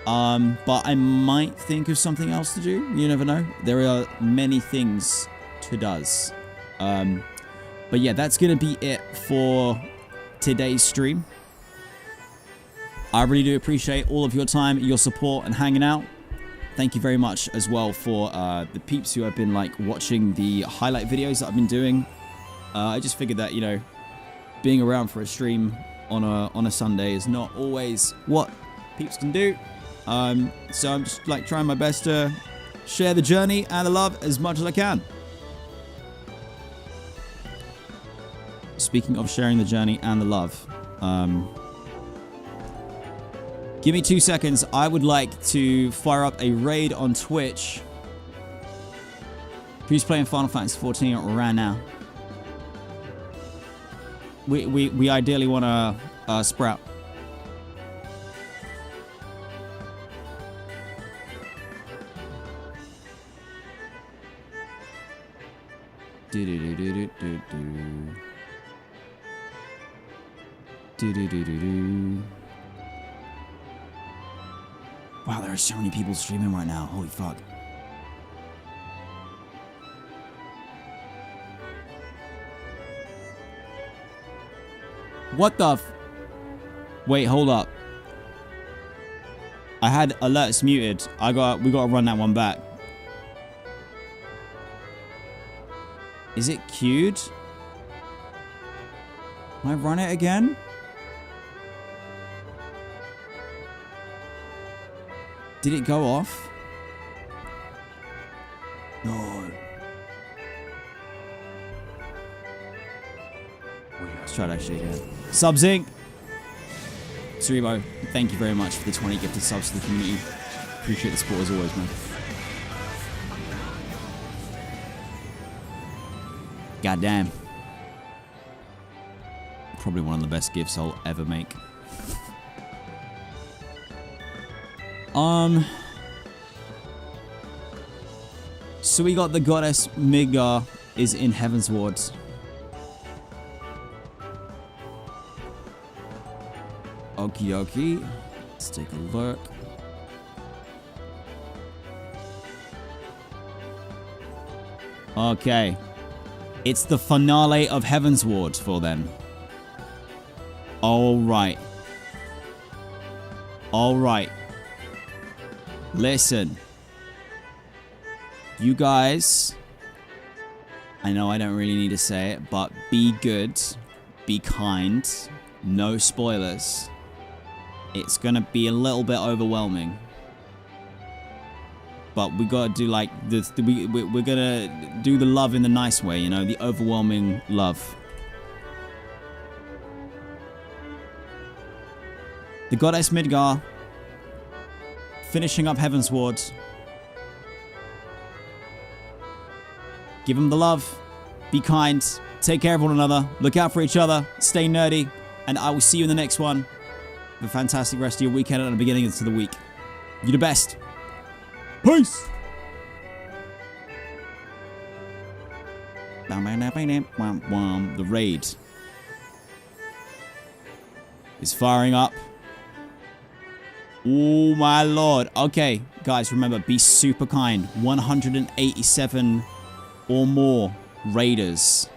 But I might think of something else to do. You never know. There are many things to does. But yeah, that's going to be it for today's stream. I really do appreciate all of your time, your support, and hanging out. Thank you very much as well for the peeps who have been like watching the highlight videos that I've been doing. I just figured that, you know, being around for a stream on a Sunday is not always what peeps can do. So I'm just like trying my best to share the journey and the love as much as I can. Speaking of sharing the journey and the love, give me 2 seconds. I would like to fire up a raid on Twitch. Who's playing Final Fantasy 14 right now? We ideally want a Sprout. Wow, there are so many people streaming right now. Holy fuck. What the Wait, hold up. I had alerts muted. We gotta run that one back. Is it queued? Can I run it again? Did it go off? No. Let's try it actually again. Subzinc! Cerebro, thank you very much for the 20 gifted subs to the community. Appreciate the support as always, man. Goddamn. Probably one of the best gifts I'll ever make. So we got the goddess Midgar is in Heaven's Wards. Okie dokie. Let's take a look. Okay. It's the finale of Heaven's Ward for them. Alright. Alright. Listen. You guys, I know I don't really need to say it, but be good, be kind, no spoilers. It's gonna be a little bit overwhelming. But we gotta do like this. We're gonna do the love in the nice way, you know, the overwhelming love. The goddess Midgar finishing up Heaven's Ward. Give him the love. Be kind. Take care of one another. Look out for each other. Stay nerdy. And I will see you in the next one. Have a fantastic rest of your weekend and the beginning of the week. You're the best. Peace! The raid is firing up. Oh my lord. Okay, guys, remember, be super kind. 187 or more raiders.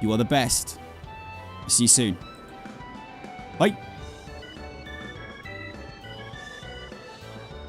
You are the best. See you soon. Bye.